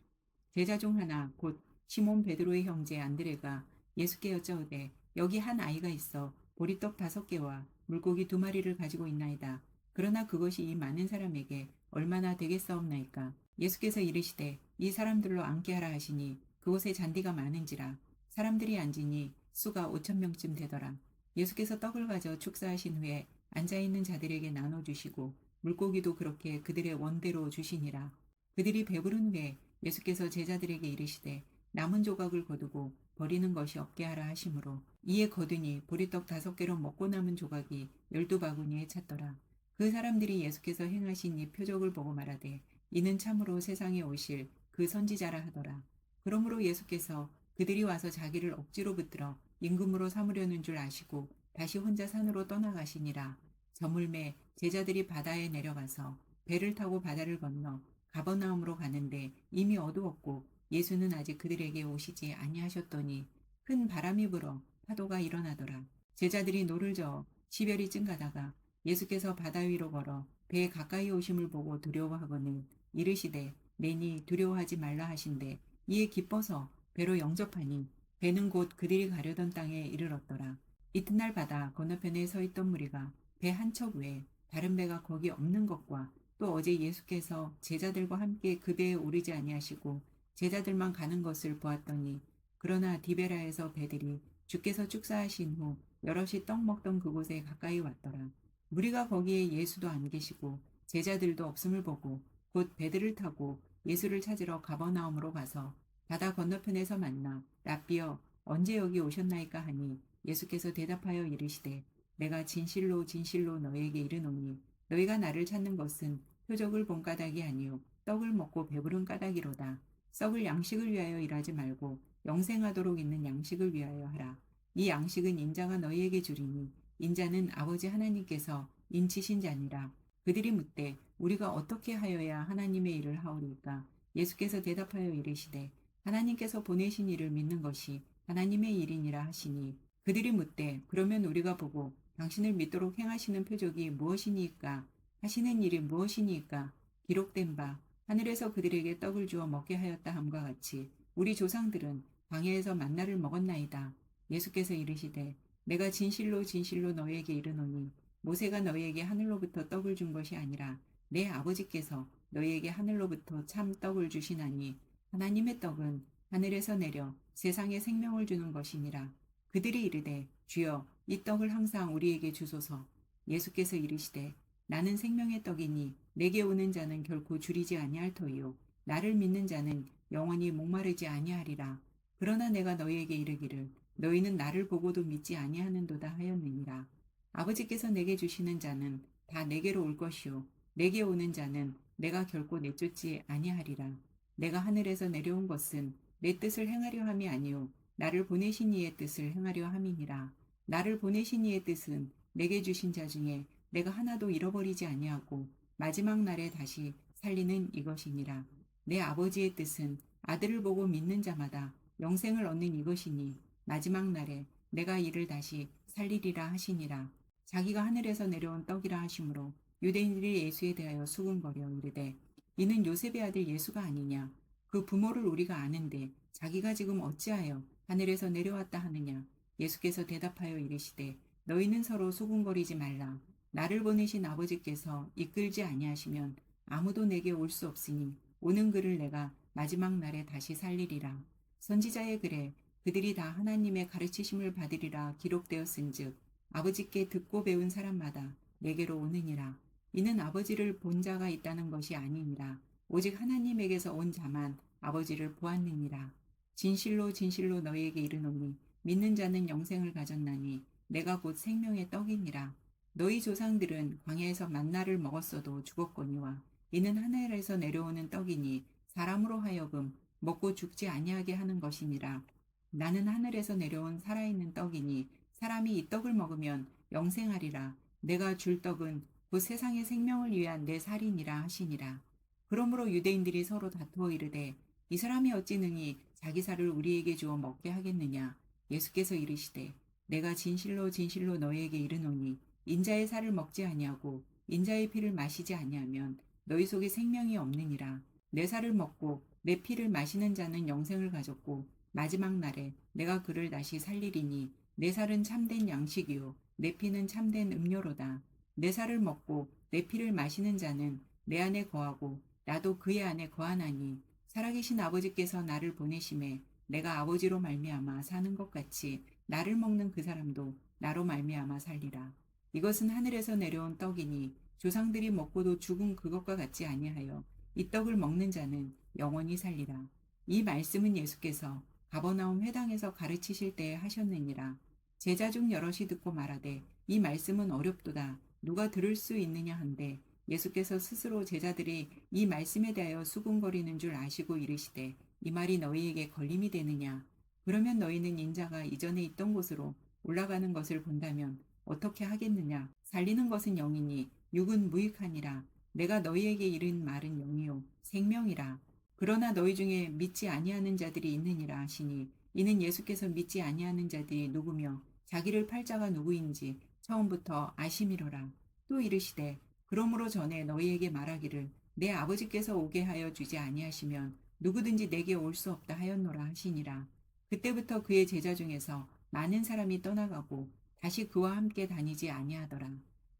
제자 중 하나 곧 시몬 베드로의 형제 안드레가 예수께 여짜오되 여기 한 아이가 있어 보리떡 5개와 물고기 2마리를 가지고 있나이다. 그러나 그것이 이 많은 사람에게 얼마나 되겠사옵나이까. 예수께서 이르시되 이 사람들로 앉게 하라 하시니 그곳에 잔디가 많은지라 사람들이 앉으니 수가 5,000명쯤 되더라. 예수께서 떡을 가져 축사하신 후에 앉아있는 자들에게 나눠주시고 물고기도 그렇게 그들의 원대로 주시니라. 그들이 배부른 후에 예수께서 제자들에게 이르시되 남은 조각을 거두고 버리는 것이 없게 하라 하시므로 이에 거두니 보리떡 5개로 먹고 남은 조각이 12바구니에 찼더라. 그 사람들이 예수께서 행하신 이 표적을 보고 말하되 이는 참으로 세상에 오실 그 선지자라 하더라. 그러므로 예수께서 그들이 와서 자기를 억지로 붙들어 임금으로 삼으려는 줄 아시고 다시 혼자 산으로 떠나가시니라. 저물매 제자들이 바다에 내려가서 배를 타고 바다를 건너 가버나움으로 가는데 이미 어두웠고 예수는 아직 그들에게 오시지 아니하셨더니 큰 바람이 불어 파도가 일어나더라. 제자들이 노를 저어 시별이 찡가다가 예수께서 바다 위로 걸어 배에 가까이 오심을 보고 두려워하거늘 이르시되 내니 두려워하지 말라 하신대 이에 기뻐서 배로 영접하니 배는 곧 그들이 가려던 땅에 이르렀더라. 이튿날 바다 건너편에 서 있던 무리가 배 한 척 외에 다른 배가 거기 없는 것과 또 어제 예수께서 제자들과 함께 그 배에 오르지 아니하시고 제자들만 가는 것을 보았더니, 그러나 디베라에서 배들이 주께서 축사하신 후 여럿이 떡 먹던 그곳에 가까이 왔더라. 무리가 거기에 예수도 안 계시고 제자들도 없음을 보고 곧 배들을 타고 예수를 찾으러 가버나움으로 가서 바다 건너편에서 만나 랍비여 언제 여기 오셨나이까 하니, 예수께서 대답하여 이르시되 내가 진실로 진실로 너희에게 이르노니 너희가 나를 찾는 것은 표적을 본 까닭이 아니요 떡을 먹고 배부른 까닭이로다. 썩을 양식을 위하여 일하지 말고 영생하도록 있는 양식을 위하여 하라. 이 양식은 인자가 너희에게 주리니 인자는 아버지 하나님께서 인치신 자니라. 그들이 묻되 우리가 어떻게 하여야 하나님의 일을 하오리까? 예수께서 대답하여 이르시되 하나님께서 보내신 이를 믿는 것이 하나님의 일이니라 하시니, 그들이 묻되 그러면 우리가 보고 당신을 믿도록 행하시는 표적이 무엇이니까? 하시는 일이 무엇이니까? 기록된 바 하늘에서 그들에게 떡을 주어 먹게 하였다 함과 같이 우리 조상들은 광야에서 만나를 먹었나이다. 예수께서 이르시되 내가 진실로 진실로 너희에게 이르노니 모세가 너희에게 하늘로부터 떡을 준 것이 아니라 내 아버지께서 너희에게 하늘로부터 참 떡을 주시나니, 하나님의 떡은 하늘에서 내려 세상에 생명을 주는 것이니라. 그들이 이르되 주여 이 떡을 항상 우리에게 주소서. 예수께서 이르시되 나는 생명의 떡이니 내게 오는 자는 결코 줄이지 아니할 터이요 나를 믿는 자는 영원히 목마르지 아니하리라. 그러나 내가 너희에게 이르기를 너희는 나를 보고도 믿지 아니하는도다 하였느니라. 아버지께서 내게 주시는 자는 다 내게로 올 것이요 내게 오는 자는 내가 결코 내쫓지 아니하리라. 내가 하늘에서 내려온 것은 내 뜻을 행하려 함이 아니요 나를 보내신 이의 뜻을 행하려 함이니라. 나를 보내신 이의 뜻은 내게 주신 자 중에 내가 하나도 잃어버리지 아니하고 마지막 날에 다시 살리는 이것이니라. 내 아버지의 뜻은 아들을 보고 믿는 자마다 영생을 얻는 이것이니 마지막 날에 내가 이를 다시 살리리라 하시니라. 자기가 하늘에서 내려온 떡이라 하시므로 유대인들이 예수에 대하여 수군거려 이르되 이는 요셉의 아들 예수가 아니냐? 그 부모를 우리가 아는데 자기가 지금 어찌하여 하늘에서 내려왔다 하느냐? 예수께서 대답하여 이르시되 너희는 서로 수군거리지 말라. 나를 보내신 아버지께서 이끌지 아니하시면 아무도 내게 올 수 없으니 오는 그를 내가 마지막 날에 다시 살리리라. 선지자의 글에 그들이 다 하나님의 가르치심을 받으리라 기록되었은즉 아버지께 듣고 배운 사람마다 내게로 오느니라. 이는 아버지를 본 자가 있다는 것이 아니니라. 오직 하나님에게서 온 자만 아버지를 보았느니라. 진실로 진실로 너희에게 이르노니 믿는 자는 영생을 가졌나니 내가 곧 생명의 떡이니라. 너희 조상들은 광야에서 만나를 먹었어도 죽었거니와 이는 하늘에서 내려오는 떡이니 사람으로 하여금 먹고 죽지 아니하게 하는 것이니라. 나는 하늘에서 내려온 살아있는 떡이니 사람이 이 떡을 먹으면 영생하리라. 내가 줄 떡은 곧 세상의 생명을 위한 내 살이니라 하시니라. 그러므로 유대인들이 서로 다투어 이르되 이 사람이 어찌 능히 자기 살을 우리에게 주어 먹게 하겠느냐? 예수께서 이르시되 내가 진실로 진실로 너희에게 이르노니 인자의 살을 먹지 아니하고 인자의 피를 마시지 아니하면 너희 속에 생명이 없느니라. 내 살을 먹고 내 피를 마시는 자는 영생을 가졌고 마지막 날에 내가 그를 다시 살리리니 내 살은 참된 양식이요 내 피는 참된 음료로다. 내 살을 먹고 내 피를 마시는 자는 내 안에 거하고 나도 그의 안에 거하나니 살아계신 아버지께서 나를 보내심에 내가 아버지로 말미암아 사는 것 같이 나를 먹는 그 사람도 나로 말미암아 살리라. 이것은 하늘에서 내려온 떡이니 조상들이 먹고도 죽은 그것과 같지 아니하여 이 떡을 먹는 자는 영원히 살리라. 이 말씀은 예수께서 가버나움 회당에서 가르치실 때에 하셨느니라. 제자 중 여럿이 듣고 말하되 이 말씀은 어렵도다. 누가 들을 수 있느냐 한데 예수께서 스스로 제자들이 이 말씀에 대하여 수군거리는 줄 아시고 이르시되 이 말이 너희에게 걸림이 되느냐? 그러면 너희는 인자가 이전에 있던 곳으로 올라가는 것을 본다면 어떻게 하겠느냐? 살리는 것은 영이니 육은 무익하니라. 내가 너희에게 이른 말은 영이요 생명이라. 그러나 너희 중에 믿지 아니하는 자들이 있느니라 하시니 이는 예수께서 믿지 아니하는 자들이 누구며 자기를 팔 자가 누구인지 처음부터 아심이로라. 또 이르시되 그러므로 전에 너희에게 말하기를 내 아버지께서 오게 하여 주지 아니하시면 누구든지 내게 올 수 없다 하였노라 하시니라. 그때부터 그의 제자 중에서 많은 사람이 떠나가고 다시 그와 함께 다니지 아니하더라.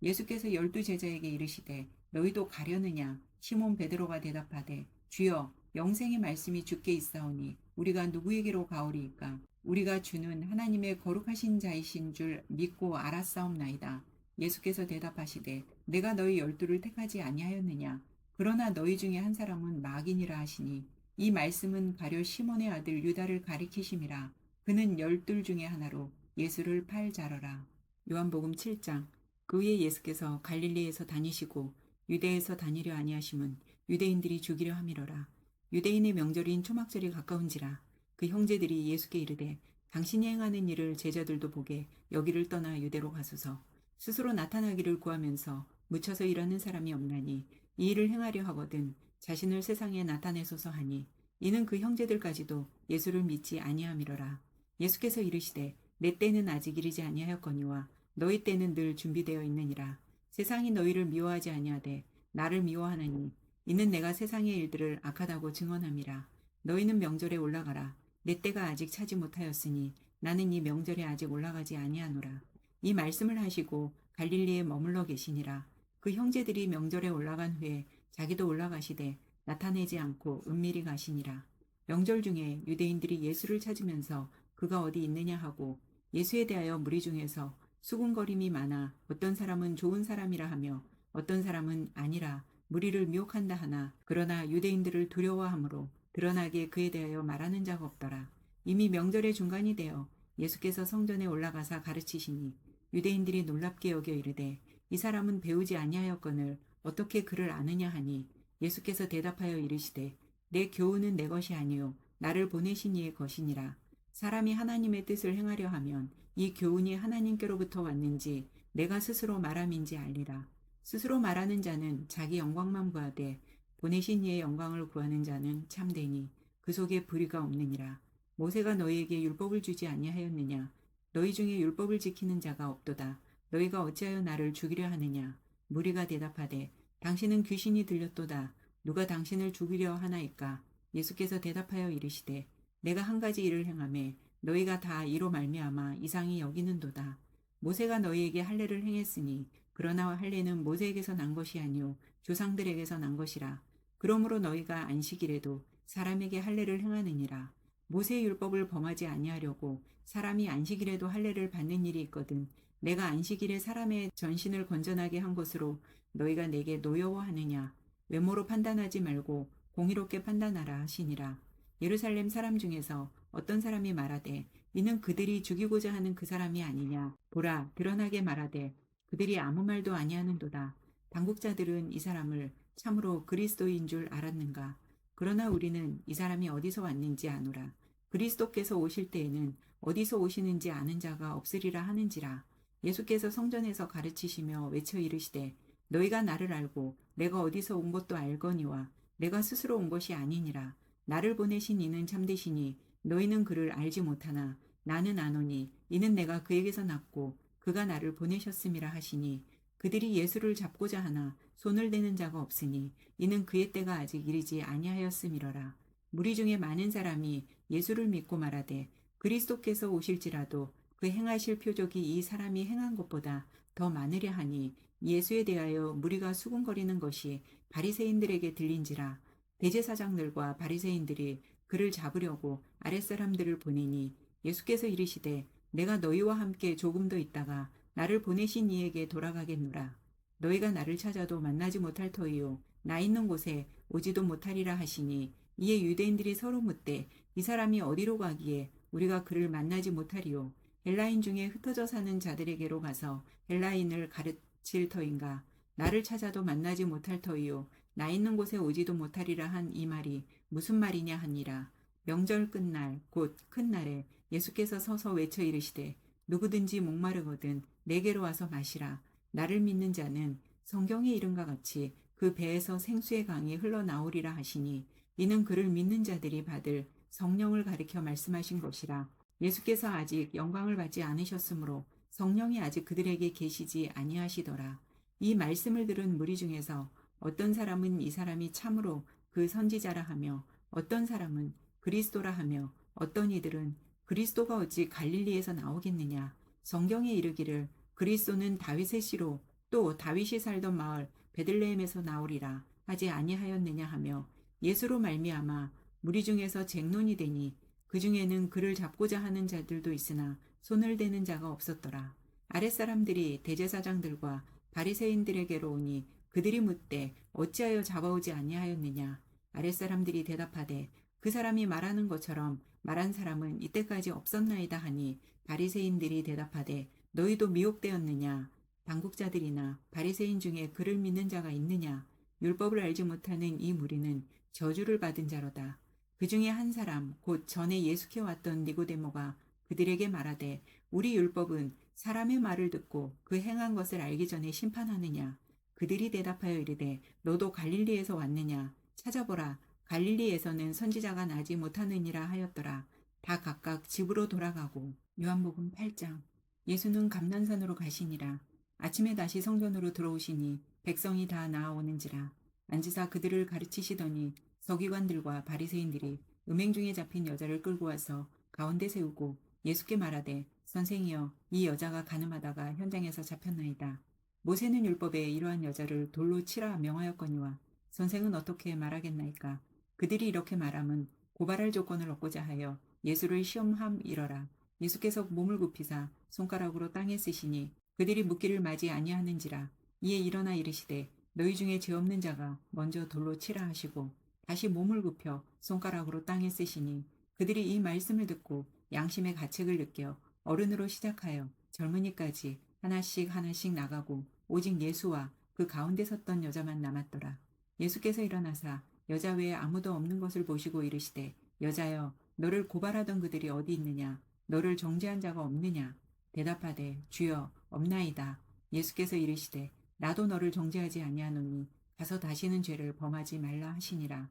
예수께서 12 제자에게 이르시되 너희도 가려느냐? 시몬 베드로가 대답하되 주여 영생의 말씀이 주께 있사오니 우리가 누구에게로 가오리이까? 우리가 주는 하나님의 거룩하신 자이신 줄 믿고 알았사옵나이다. 예수께서 대답하시되 내가 너희 12를 택하지 아니하였느냐? 그러나 너희 중에 한 사람은 마귀니라 하시니 이 말씀은 가룟 시몬의 아들 유다를 가리키심이라. 그는 12 중에 하나로 예수를 팔 자러라. 요한복음 7장. 그 후에 예수께서 갈릴리에서 다니시고 유대에서 다니려 아니하심은 유대인들이 죽이려 함이러라. 유대인의 명절인 초막절이 가까운지라. 그 형제들이 예수께 이르되 당신이 행하는 일을 제자들도 보게 여기를 떠나 유대로 가소서. 스스로 나타나기를 구하면서 묻혀서 일하는 사람이 없나니 이 일을 행하려 하거든 자신을 세상에 나타내소서 하니 이는 그 형제들까지도 예수를 믿지 아니함이러라. 예수께서 이르시되 내 때는 아직 이르지 아니하였거니와 너희 때는 늘 준비되어 있느니라. 세상이 너희를 미워하지 아니하되 나를 미워하나니 이는 내가 세상의 일들을 악하다고 증언함이라. 너희는 명절에 올라가라. 내 때가 아직 차지 못하였으니 나는 이 명절에 아직 올라가지 아니하노라. 이 말씀을 하시고 갈릴리에 머물러 계시니라. 그 형제들이 명절에 올라간 후에 자기도 올라가시되 나타내지 않고 은밀히 가시니라. 명절 중에 유대인들이 예수를 찾으면서 그가 어디 있느냐 하고 예수에 대하여 무리 중에서 수군거림이 많아 어떤 사람은 좋은 사람이라 하며 어떤 사람은 아니라 무리를 미혹한다 하나 그러나 유대인들을 두려워하므로 드러나게 그에 대하여 말하는 자가 없더라. 이미 명절의 중간이 되어 예수께서 성전에 올라가사 가르치시니 유대인들이 놀랍게 여겨 이르되 이 사람은 배우지 아니하였거늘 어떻게 그를 아느냐 하니 예수께서 대답하여 이르시되 내 교훈은 내 것이 아니요 나를 보내신 이의 것이니라. 사람이 하나님의 뜻을 행하려 하면 이 교훈이 하나님께로부터 왔는지 내가 스스로 말함인지 알리라. 스스로 말하는 자는 자기 영광만 구하되 보내신 이의 영광을 구하는 자는 참되니 그 속에 불의가 없느니라. 모세가 너희에게 율법을 주지 아니하였느냐? 너희 중에 율법을 지키는 자가 없도다. 너희가 어찌하여 나를 죽이려 하느냐? 무리가 대답하되 당신은 귀신이 들렸도다. 누가 당신을 죽이려 하나이까? 예수께서 대답하여 이르시되 내가 한 가지 일을 행하매 너희가 다 이로 말미암아 이상히 여기는도다. 모세가 너희에게 할례를 행했으니 그러나 할례는 모세에게서 난 것이 아니요 조상들에게서 난 것이라. 그러므로 너희가 안식일에도 사람에게 할례를 행하느니라. 모세의 율법을 범하지 아니하려고 사람이 안식일에도 할례를 받는 일이 있거든 내가 안식일에 사람의 전신을 건전하게 한 것으로 너희가 내게 노여워하느냐. 외모로 판단하지 말고 공의롭게 판단하라 하시니라. 예루살렘 사람 중에서 어떤 사람이 말하되 이는 그들이 죽이고자 하는 그 사람이 아니냐. 보라 드러나게 말하되 그들이 아무 말도 아니하는도다. 당국자들은 이 사람을 참으로 그리스도인 줄 알았는가. 그러나 우리는 이 사람이 어디서 왔는지 아노라. 그리스도께서 오실 때에는 어디서 오시는지 아는 자가 없으리라 하는지라. 예수께서 성전에서 가르치시며 외쳐 이르시되 너희가 나를 알고 내가 어디서 온 것도 알거니와 내가 스스로 온 것이 아니니라. 나를 보내신 이는 참되시니 너희는 그를 알지 못하나 나는 아노니 이는 내가 그에게서 났고 그가 나를 보내셨음이라 하시니 그들이 예수를 잡고자 하나 손을 대는 자가 없으니 이는 그의 때가 아직 이르지 아니하였음이러라. 무리 중에 많은 사람이 예수를 믿고 말하되 그리스도께서 오실지라도 그 행하실 표적이 이 사람이 행한 것보다 더 많으려 하니 예수에 대하여 무리가 수군거리는 것이 바리새인들에게 들린지라. 대제사장들과 바리새인들이 그를 잡으려고 아랫사람들을 보내니 예수께서 이르시되 내가 너희와 함께 조금 더 있다가 나를 보내신 이에게 돌아가겠노라. 너희가 나를 찾아도 만나지 못할 터이요 나 있는 곳에 오지도 못하리라 하시니 이에 유대인들이 서로 묻되 이 사람이 어디로 가기에 우리가 그를 만나지 못하리요. 헬라인 중에 흩어져 사는 자들에게로 가서 헬라인을 가르칠 터인가. 나를 찾아도 만나지 못할 터이요 나 있는 곳에 오지도 못하리라 한 이 말이 무슨 말이냐 하니라. 명절 끝날 곧 큰 날에 예수께서 서서 외쳐 이르시되 누구든지 목마르거든 내게로 와서 마시라. 나를 믿는 자는 성경에 이른과 같이 그 배에서 생수의 강이 흘러나오리라 하시니 이는 그를 믿는 자들이 받을 성령을 가리켜 말씀하신 것이라. 예수께서 아직 영광을 받지 않으셨으므로 성령이 아직 그들에게 계시지 아니하시더라. 이 말씀을 들은 무리 중에서 어떤 사람은 이 사람이 참으로 그 선지자라 하며 어떤 사람은 그리스도라 하며 어떤 이들은 그리스도가 어찌 갈릴리에서 나오겠느냐. 성경에 이르기를 그리스도는 다윗의 씨로 또 다윗이 살던 마을 베들레헴에서 나오리라 하지 아니하였느냐 하며 예수로 말미암아 무리 중에서 쟁론이 되니 그 중에는 그를 잡고자 하는 자들도 있으나 손을 대는 자가 없었더라. 아랫사람들이 대제사장들과 바리새인들에게로 오니 그들이 묻되 어찌하여 잡아오지 아니하였느냐. 아랫사람들이 대답하되 그 사람이 말하는 것처럼 말한 사람은 이때까지 없었나이다 하니 바리새인들이 대답하되 너희도 미혹되었느냐. 당국자들이나 바리새인 중에 그를 믿는 자가 있느냐. 율법을 알지 못하는 이 무리는 저주를 받은 자로다. 그 중에 한 사람 곧 전에 예수께 왔던 니고데모가 그들에게 말하되 우리 율법은 사람의 말을 듣고 그 행한 것을 알기 전에 심판하느냐. 그들이 대답하여 이르되 너도 갈릴리에서 왔느냐. 찾아보라. 갈릴리에서는 선지자가 나지 못하느니라 하였더라. 다 각각 집으로 돌아가고. 요한복음 8장. 예수는 감난산으로 가시니라. 아침에 다시 성전으로 들어오시니 백성이 다 나아오는지라. 앉으사 그들을 가르치시더니 서기관들과 바리새인들이 음행 중에 잡힌 여자를 끌고 와서 가운데 세우고 예수께 말하되 선생이여 이 여자가 간음하다가 현장에서 잡혔나이다. 모세는 율법에 이러한 여자를 돌로 치라 명하였거니와 선생은 어떻게 말하겠나이까. 그들이 이렇게 말함은 고발할 조건을 얻고자 하여 예수를 시험함이러라. 예수께서 몸을 굽히사 손가락으로 땅에 쓰시니 그들이 묻기를 맞이 아니하는지라. 이에 일어나 이르시되 너희 중에 죄 없는 자가 먼저 돌로 치라 하시고 다시 몸을 굽혀 손가락으로 땅에 쓰시니 그들이 이 말씀을 듣고 양심의 가책을 느껴 어른으로 시작하여 젊은이까지 하나씩 하나씩 나가고 오직 예수와 그 가운데 섰던 여자만 남았더라. 예수께서 일어나사 여자 외에 아무도 없는 것을 보시고 이르시되 여자여 너를 고발하던 그들이 어디 있느냐. 너를 정죄한 자가 없느냐. 대답하되 주여 없나이다. 예수께서 이르시되 나도 너를 정죄하지 아니하노니 가서 다시는 죄를 범하지 말라 하시니라.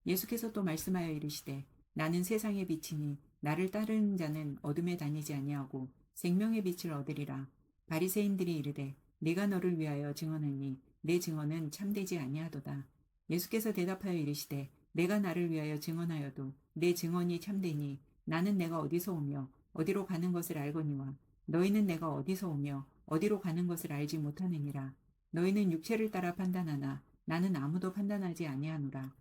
예수께서 또 말씀하여 이르시되 나는 세상의 빛이니 나를 따르는 자는 어둠에 다니지 아니하고 생명의 빛을 얻으리라. 바리새인들이 이르되 내가 너를 위하여 증언하니 내 증언은 참되지 아니하도다. 예수께서 대답하여 이르시되 내가 나를 위하여 증언하여도 내 증언이 참되니 나는 내가 어디서 오며 어디로 가는 것을 알거니와 너희는 내가 어디서 오며 어디로 가는 것을 알지 못하느니라. 너희는 육체를 따라 판단하나 나는 아무도 판단하지 아니하노라.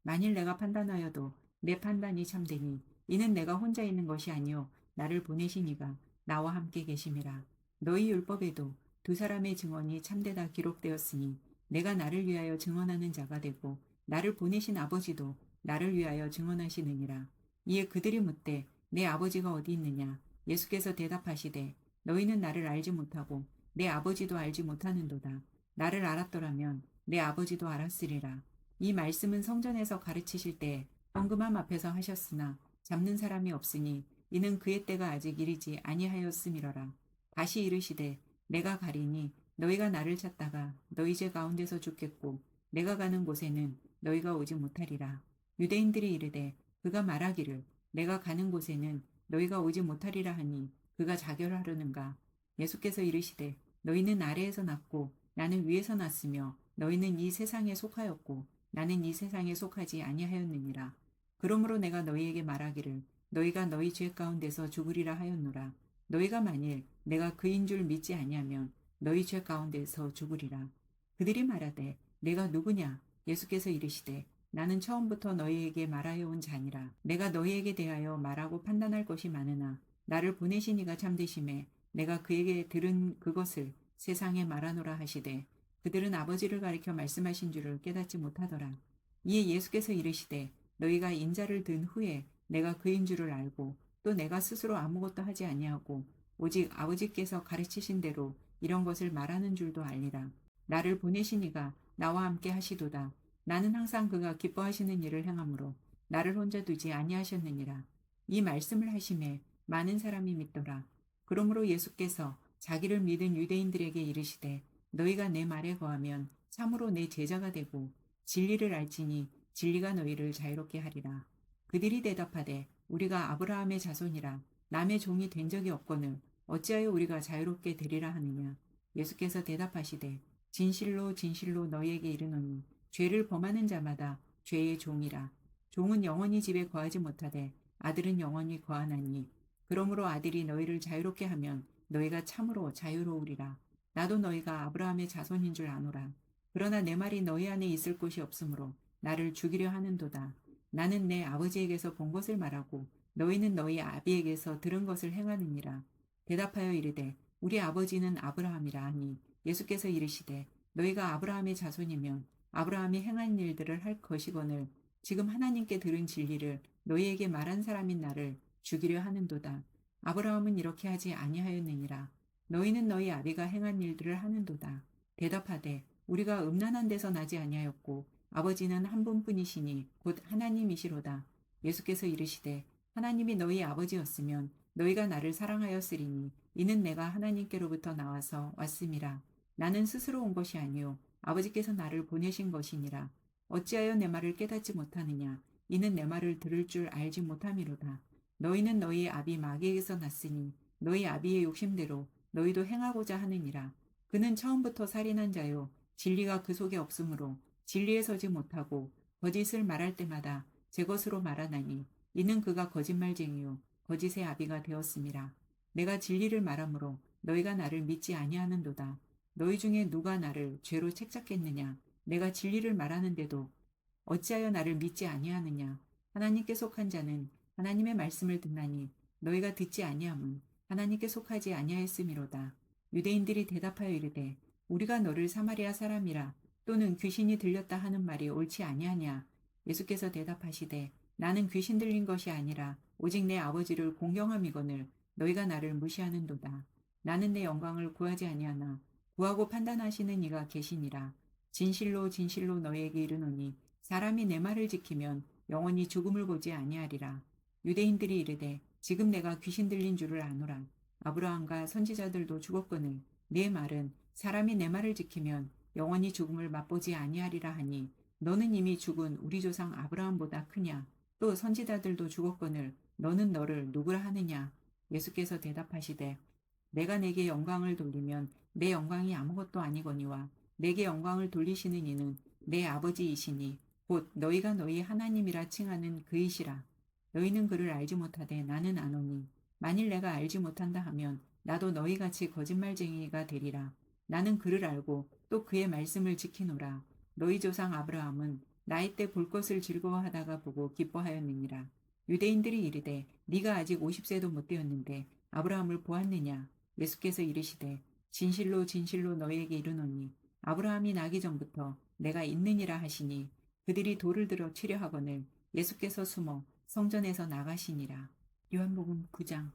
만일 내가 판단하여도 내 판단이 참되니 이는 내가 혼자 있는 것이 아니요 나를 보내신 이가 나와 함께 계심이라. 너희 율법에도 두 사람의 증언이 참되다 기록되었으니 내가 나를 위하여 증언하는 자가 되고 나를 보내신 아버지도 나를 위하여 증언하시느니라. 이에 그들이 묻되 내 아버지가 어디 있느냐. 예수께서 대답하시되 너희는 나를 알지 못하고 내 아버지도 알지 못하는도다. 나를 알았더라면 내 아버지도 알았으리라. 이 말씀은 성전에서 가르치실 때 헌금함 앞에서 하셨으나 잡는 사람이 없으니 이는 그의 때가 아직 이르지 아니하였음이러라. 다시 이르시되 내가 가리니 너희가 나를 찾다가 너희 제 가운데서 죽겠고 내가 가는 곳에는 너희가 오지 못하리라. 유대인들이 이르되 그가 말하기를 내가 가는 곳에는 너희가 오지 못하리라 하니 그가 자결하려는가. 예수께서 이르시되 너희는 아래에서 났고 나는 위에서 났으며 너희는 이 세상에 속하였고 나는 이 세상에 속하지 아니하였느니라. 그러므로 내가 너희에게 말하기를 너희가 너희 죄 가운데서 죽으리라 하였노라. 너희가 만일 내가 그인 줄 믿지 아니하면 너희 죄 가운데서 죽으리라. 그들이 말하되 내가 누구냐. 예수께서 이르시되 나는 처음부터 너희에게 말하여 온 자니라. 내가 너희에게 대하여 말하고 판단할 것이 많으나 나를 보내신 이가 참되심에 내가 그에게 들은 그것을 세상에 말하노라 하시되 그들은 아버지를 가리켜 말씀하신 줄을 깨닫지 못하더라. 이에 예수께서 이르시되 너희가 인자를 든 후에 내가 그인 줄을 알고 또 내가 스스로 아무것도 하지 아니하고 오직 아버지께서 가르치신 대로 이런 것을 말하는 줄도 알리라. 나를 보내신 이가 나와 함께 하시도다. 나는 항상 그가 기뻐하시는 일을 행하므로 나를 혼자 두지 아니하셨느니라. 이 말씀을 하심에 많은 사람이 믿더라. 그러므로 예수께서 자기를 믿은 유대인들에게 이르시되 너희가 내 말에 거하면 참으로 내 제자가 되고 진리를 알지니 진리가 너희를 자유롭게 하리라. 그들이 대답하되 우리가 아브라함의 자손이라 남의 종이 된 적이 없거늘 어찌하여 우리가 자유롭게 되리라 하느냐. 예수께서 대답하시되 진실로 진실로 너희에게 이르노니 죄를 범하는 자마다 죄의 종이라. 종은 영원히 집에 거하지 못하되 아들은 영원히 거하나니 그러므로 아들이 너희를 자유롭게 하면 너희가 참으로 자유로우리라. 나도 너희가 아브라함의 자손인 줄 아노라. 그러나 내 말이 너희 안에 있을 곳이 없으므로 나를 죽이려 하는도다. 나는 내 아버지에게서 본 것을 말하고 너희는 너희 아비에게서 들은 것을 행하느니라. 대답하여 이르되 우리 아버지는 아브라함이라 하니 예수께서 이르시되 너희가 아브라함의 자손이면 아브라함이 행한 일들을 할 것이거늘 지금 하나님께 들은 진리를 너희에게 말한 사람인 나를 죽이려 하는도다. 아브라함은 이렇게 하지 아니하였느니라. 너희는 너희 아비가 행한 일들을 하는도다. 대답하되 우리가 음란한 데서 나지 아니하였고 아버지는 한 분뿐이시니 곧 하나님이시로다. 예수께서 이르시되 하나님이 너희 아버지였으면 너희가 나를 사랑하였으리니 이는 내가 하나님께로부터 나와서 왔음이라. 나는 스스로 온 것이 아니요 아버지께서 나를 보내신 것이니라. 어찌하여 내 말을 깨닫지 못하느냐. 이는 내 말을 들을 줄 알지 못함이로다. 너희는 너희 아비 마귀에게서 났으니 너희 아비의 욕심대로 너희도 행하고자 하느니라. 그는 처음부터 살인한 자요 진리가 그 속에 없으므로 진리에 서지 못하고 거짓을 말할 때마다 제 것으로 말하나니 이는 그가 거짓말쟁이요 거짓의 아비가 되었음이라. 내가 진리를 말하므로 너희가 나를 믿지 아니하는도다. 너희 중에 누가 나를 죄로 책잡겠느냐. 내가 진리를 말하는데도 어찌하여 나를 믿지 아니하느냐. 하나님께 속한 자는 하나님의 말씀을 듣나니 너희가 듣지 아니함은 하나님께 속하지 아니하였음이로다. 유대인들이 대답하여 이르되 우리가 너를 사마리아 사람이라 또는 귀신이 들렸다 하는 말이 옳지 아니하냐. 예수께서 대답하시되 나는 귀신 들린 것이 아니라 오직 내 아버지를 공경함이거늘 너희가 나를 무시하는도다. 나는 내 영광을 구하지 아니하나 구하고 판단하시는 이가 계시니라. 진실로 진실로 너희에게 이르노니 사람이 내 말을 지키면 영원히 죽음을 보지 아니하리라. 유대인들이 이르되 지금 내가 귀신 들린 줄을 아노라. 아브라함과 선지자들도 죽었거늘 내 말은 사람이 내 말을 지키면 영원히 죽음을 맛보지 아니하리라 하니 너는 이미 죽은 우리 조상 아브라함보다 크냐. 또 선지자들도 죽었거늘 너는 너를 누구라 하느냐. 예수께서 대답하시되 내가 내게 영광을 돌리면 내 영광이 아무것도 아니거니와 내게 영광을 돌리시는 이는 내 아버지이시니 곧 너희가 너희 하나님이라 칭하는 그이시라. 너희는 그를 알지 못하되 나는 아노니 만일 내가 알지 못한다 하면 나도 너희같이 거짓말쟁이가 되리라. 나는 그를 알고 또 그의 말씀을 지키노라. 너희 조상 아브라함은 나이 때 볼 것을 즐거워하다가 보고 기뻐하였느니라. 유대인들이 이르되 네가 아직 50세도 못 되었는데 아브라함을 보았느냐. 예수께서 이르시되 진실로 진실로 너희에게 이르노니 아브라함이 나기 전부터 내가 있느니라 하시니 그들이 돌을 들어 치려 하거늘 예수께서 숨어 성전에서 나가시니라. 요한복음 9장.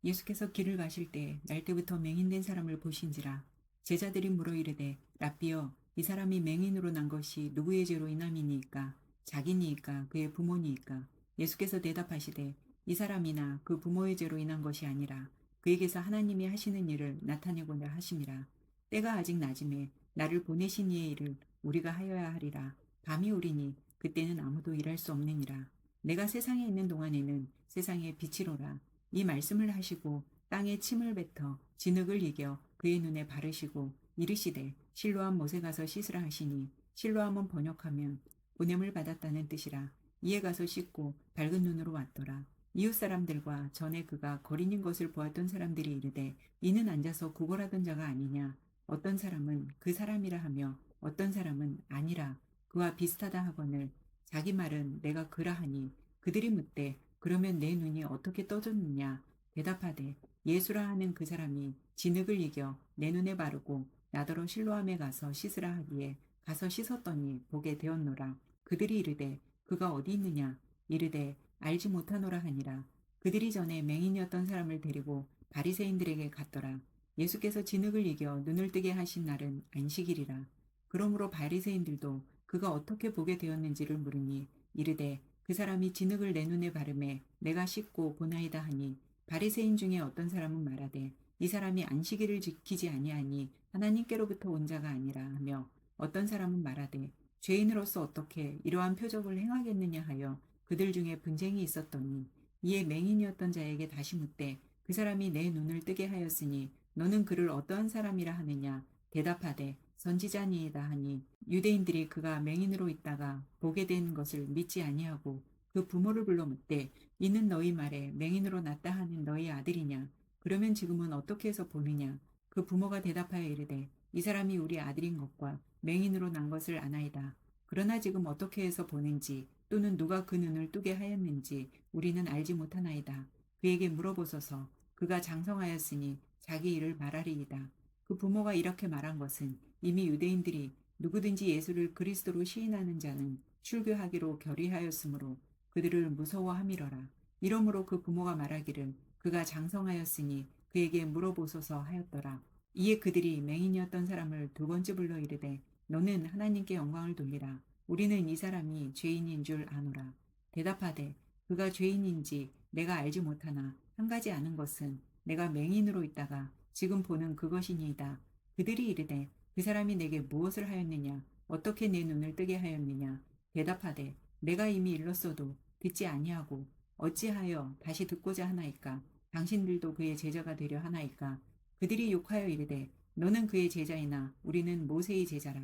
예수께서 길을 가실 때 날때부터 맹인된 사람을 보신지라. 제자들이 물어 이르되 랍비여 이 사람이 맹인으로 난 것이 누구의 죄로 인함이니이까 자기니이까 그의 부모니이까. 예수께서 대답하시되 이 사람이나 그 부모의 죄로 인한 것이 아니라 그에게서 하나님이 하시는 일을 나타내고자 하심이라. 때가 아직 낮음에 나를 보내신 이의 일을 우리가 하여야 하리라. 밤이 오리니 그때는 아무도 일할 수 없느니라. 내가 세상에 있는 동안에는 세상의 빛이로라. 이 말씀을 하시고 땅에 침을 뱉어 진흙을 이겨 그의 눈에 바르시고 이르시되 실로암 못에 가서 씻으라 하시니 실로암은 번역하면 보냄을 받았다는 뜻이라. 이에 가서 씻고 밝은 눈으로 왔더라. 이웃 사람들과 전에 그가 거린인 것을 보았던 사람들이 이르되 이는 앉아서 구걸하던 자가 아니냐. 어떤 사람은 그 사람이라 하며 어떤 사람은 아니라 그와 비슷하다 하거늘 자기 말은 내가 그라 하니 그들이 묻되 그러면 내 눈이 어떻게 떠졌느냐. 대답하되 예수라 하는 그 사람이 진흙을 이겨 내 눈에 바르고 나더러 실로암에 가서 씻으라 하기에 가서 씻었더니 보게 되었노라. 그들이 이르되 그가 어디 있느냐. 이르되 알지 못하노라 하니라. 그들이 전에 맹인이었던 사람을 데리고 바리새인들에게 갔더라. 예수께서 진흙을 이겨 눈을 뜨게 하신 날은 안식일이라. 그러므로 바리새인들도 그가 어떻게 보게 되었는지를 물으니 이르되 그 사람이 진흙을 내 눈에 바르매 내가 씻고 보나이다 하니 바리새인 중에 어떤 사람은 말하되 이 사람이 안식일을 지키지 아니하니 하나님께로부터 온 자가 아니라 하며 어떤 사람은 말하되 죄인으로서 어떻게 이러한 표적을 행하겠느냐 하여 그들 중에 분쟁이 있었더니 이에 맹인이었던 자에게 다시 묻되 그 사람이 내 눈을 뜨게 하였으니 너는 그를 어떠한 사람이라 하느냐. 대답하되 선지자니이다 하니 유대인들이 그가 맹인으로 있다가 보게 된 것을 믿지 아니하고 그 부모를 불러 묻되 이는 너희 말에 맹인으로 났다 하는 너희 아들이냐? 그러면 지금은 어떻게 해서 보느냐? 그 부모가 대답하여 이르되 이 사람이 우리 아들인 것과 맹인으로 난 것을 아나이다. 그러나 지금 어떻게 해서 보는지 또는 누가 그 눈을 뜨게 하였는지 우리는 알지 못하나이다. 그에게 물어보소서. 그가 장성하였으니 자기 일을 말하리이다. 그 부모가 이렇게 말한 것은 이미 유대인들이 누구든지 예수를 그리스도로 시인하는 자는 출교하기로 결의하였으므로 그들을 무서워함이러라. 이러므로 그 부모가 말하기를 그가 장성하였으니 그에게 물어보소서 하였더라. 이에 그들이 맹인이었던 사람을 두 번째 불러 이르되 너는 하나님께 영광을 돌리라. 우리는 이 사람이 죄인인 줄 아노라. 대답하되 그가 죄인인지 내가 알지 못하나 한 가지 아는 것은 내가 맹인으로 있다가 지금 보는 그것이니이다. 그들이 이르되 그 사람이 내게 무엇을 하였느냐? 어떻게 내 눈을 뜨게 하였느냐? 대답하되 내가 이미 일렀어도 듣지 아니하고 어찌하여 다시 듣고자 하나이까? 당신들도 그의 제자가 되려 하나이까? 그들이 욕하여 이르되 너는 그의 제자이나 우리는 모세의 제자라.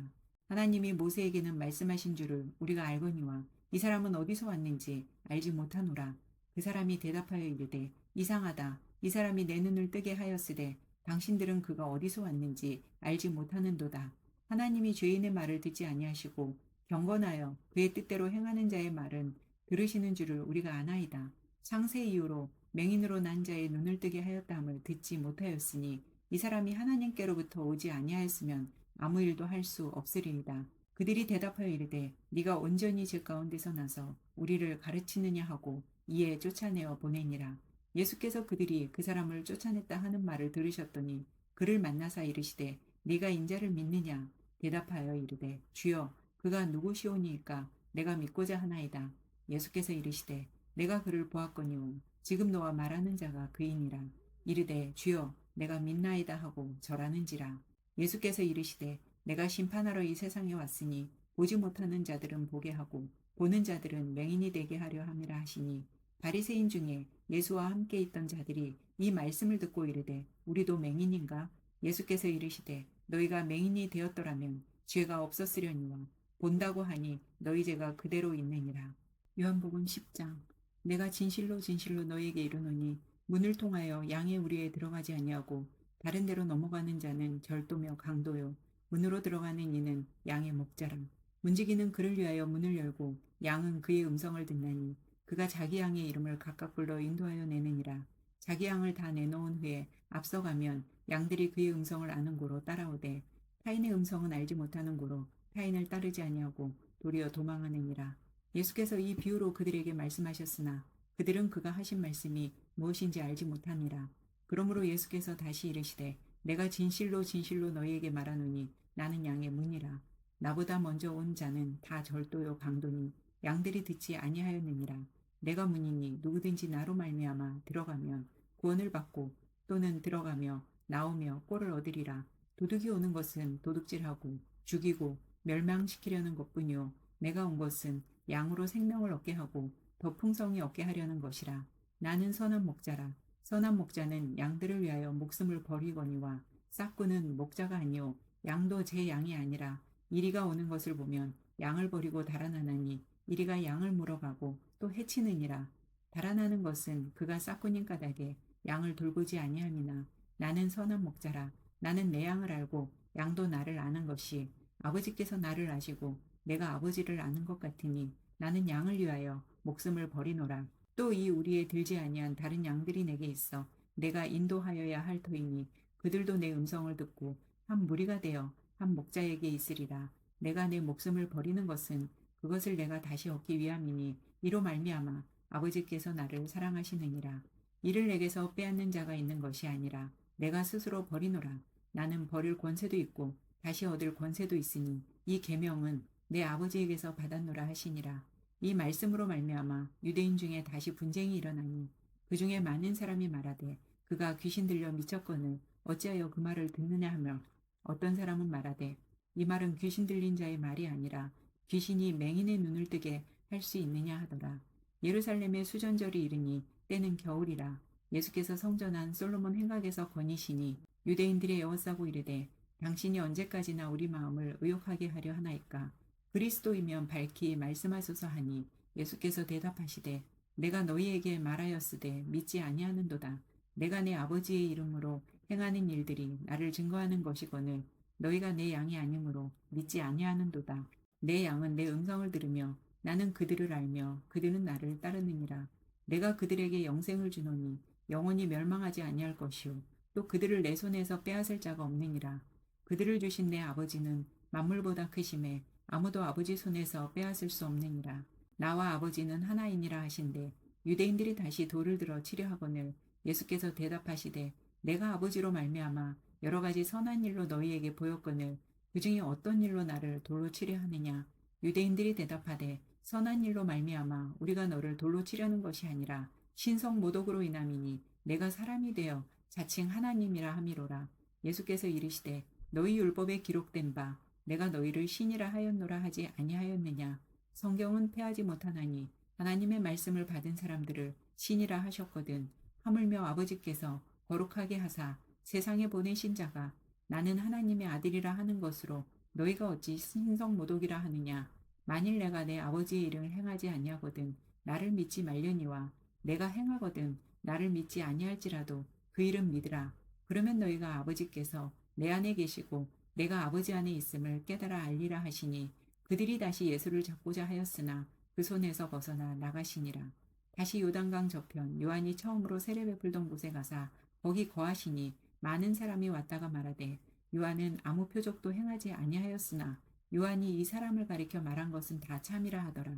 하나님이 모세에게는 말씀하신 줄을 우리가 알거니와 이 사람은 어디서 왔는지 알지 못하노라. 그 사람이 대답하여 이르되 이상하다. 이 사람이 내 눈을 뜨게 하였으되 당신들은 그가 어디서 왔는지 알지 못하는도다. 하나님이 죄인의 말을 듣지 아니하시고 경건하여 그의 뜻대로 행하는 자의 말은 들으시는 줄을 우리가 아나이다. 창세 이후로 맹인으로 난 자의 눈을 뜨게 하였다함을 듣지 못하였으니 이 사람이 하나님께로부터 오지 아니하였으면 아무 일도 할 수 없으리이다. 그들이 대답하여 이르되 네가 온전히 제 가운데서 나서 우리를 가르치느냐 하고 이에 쫓아내어 보내니라. 예수께서 그들이 그 사람을 쫓아냈다 하는 말을 들으셨더니 그를 만나사 이르시되 네가 인자를 믿느냐? 대답하여 이르되 주여 그가 누구시오니이까 내가 믿고자 하나이다. 예수께서 이르시되 내가 그를 보았거니와 지금 너와 말하는 자가 그이니라. 이르되 주여 내가 믿나이다 하고 절하는지라. 예수께서 이르시되 내가 심판하러 이 세상에 왔으니 보지 못하는 자들은 보게 하고 보는 자들은 맹인이 되게 하려 함이라 하시니 바리새인 중에 예수와 함께 있던 자들이 이 말씀을 듣고 이르되 우리도 맹인인가? 예수께서 이르시되 너희가 맹인이 되었더라면 죄가 없었으려니와 본다고 하니 너희 죄가 그대로 있느니라. 요한복음 10장. 내가 진실로 진실로 너희에게 이르노니 문을 통하여 양의 우리에 들어가지 아니하고 다른 데로 넘어가는 자는 절도며 강도요 문으로 들어가는 이는 양의 목자라. 문지기는 그를 위하여 문을 열고 양은 그의 음성을 듣나니 그가 자기 양의 이름을 각각 불러 인도하여 내느니라. 자기 양을 다 내놓은 후에 앞서가면 양들이 그의 음성을 아는 고로 따라오되 타인의 음성은 알지 못하는 고로 타인을 따르지 아니하고 도리어 도망하느니라. 예수께서 이 비유로 그들에게 말씀하셨으나 그들은 그가 하신 말씀이 무엇인지 알지 못하니라. 그러므로 예수께서 다시 이르시되 내가 진실로 진실로 너희에게 말하노니 나는 양의 문이라. 나보다 먼저 온 자는 다 절도요 강도니 양들이 듣지 아니하였느니라. 내가 문이니 누구든지 나로 말미암아 들어가면 구원을 받고 또는 들어가며 나오며 꼴을 얻으리라. 도둑이 오는 것은 도둑질하고 죽이고 멸망시키려는 것뿐이요 내가 온 것은 양으로 생명을 얻게 하고 더 풍성히 얻게 하려는 것이라. 나는 선한 목자라. 선한 목자는 양들을 위하여 목숨을 버리거니와 싹구는 목자가 아니요 양도 제 양이 아니라 이리가 오는 것을 보면 양을 버리고 달아나나니 이리가 양을 물어가고 또 해치느니라. 달아나는 것은 그가 싹구님 까닭에 양을 돌보지 아니함이나 나는 선한 목자라. 나는 내 양을 알고 양도 나를 아는 것이 아버지께서 나를 아시고 내가 아버지를 아는 것 같으니 나는 양을 위하여 목숨을 버리노라. 또 이 우리에 들지 아니한 다른 양들이 내게 있어 내가 인도하여야 할 터이니 그들도 내 음성을 듣고 한 무리가 되어 한 목자에게 있으리라. 내가 내 목숨을 버리는 것은 그것을 내가 다시 얻기 위함이니 이로 말미암아 아버지께서 나를 사랑하시느니라. 이를 내게서 빼앗는 자가 있는 것이 아니라 내가 스스로 버리노라. 나는 버릴 권세도 있고 다시 얻을 권세도 있으니 이 계명은 내 아버지에게서 받았노라 하시니라. 이 말씀으로 말미암아 유대인 중에 다시 분쟁이 일어나니 그 중에 많은 사람이 말하되 그가 귀신 들려 미쳤거늘 어찌하여 그 말을 듣느냐 하며 어떤 사람은 말하되 이 말은 귀신 들린 자의 말이 아니라 귀신이 맹인의 눈을 뜨게 할 수 있느냐 하더라. 예루살렘의 수전절이 이르니 때는 겨울이라. 예수께서 성전한 솔로몬 행각에서 거니시니 유대인들이 에워싸고 이르되 당신이 언제까지나 우리 마음을 의욕하게 하려 하나이까. 그리스도이면 밝히 말씀하소서 하니 예수께서 대답하시되 내가 너희에게 말하였으되 믿지 아니하는도다. 내가 내 아버지의 이름으로 행하는 일들이 나를 증거하는 것이거늘 너희가 내 양이 아니므로 믿지 아니하는도다. 내 양은 내 음성을 들으며 나는 그들을 알며 그들은 나를 따르느니라. 내가 그들에게 영생을 주노니 영원히 멸망하지 아니할 것이요 또 그들을 내 손에서 빼앗을 자가 없느니라. 그들을 주신 내 아버지는 만물보다 크심에 아무도 아버지 손에서 빼앗을 수 없느니라. 나와 아버지는 하나이니라 하신대 유대인들이 다시 돌을 들어 치려 하거늘 예수께서 대답하시되 내가 아버지로 말미암아 여러 가지 선한 일로 너희에게 보였거늘 그 중에 어떤 일로 나를 돌로 치려 하느냐. 유대인들이 대답하되 선한 일로 말미암아 우리가 너를 돌로 치려는 것이 아니라 신성 모독으로 인함이니 내가 사람이 되어 자칭 하나님이라 함이로라. 예수께서 이르시되 너희 율법에 기록된 바 내가 너희를 신이라 하였노라 하지 아니하였느냐. 성경은 패하지 못하나니 하나님의 말씀을 받은 사람들을 신이라 하셨거든. 하물며 아버지께서 거룩하게 하사 세상에 보내신 자가 나는 하나님의 아들이라 하는 것으로 너희가 어찌 신성 모독이라 하느냐. 만일 내가 내 아버지의 일을 행하지 아니하거든 나를 믿지 말려니와 내가 행하거든 나를 믿지 아니할지라도 그 일은 믿으라. 그러면 너희가 아버지께서 내 안에 계시고 내가 아버지 안에 있음을 깨달아 알리라 하시니 그들이 다시 예수를 잡고자 하였으나 그 손에서 벗어나 나가시니라. 다시 요단강 저편 요한이 처음으로 세례 베풀던 곳에 가사 거기 거하시니 많은 사람이 왔다가 말하되 요한은 아무 표적도 행하지 아니하였으나 요한이 이 사람을 가리켜 말한 것은 다 참이라 하더라.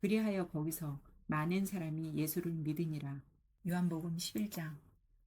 그리하여 거기서 많은 사람이 예수를 믿으니라. 요한복음 11장.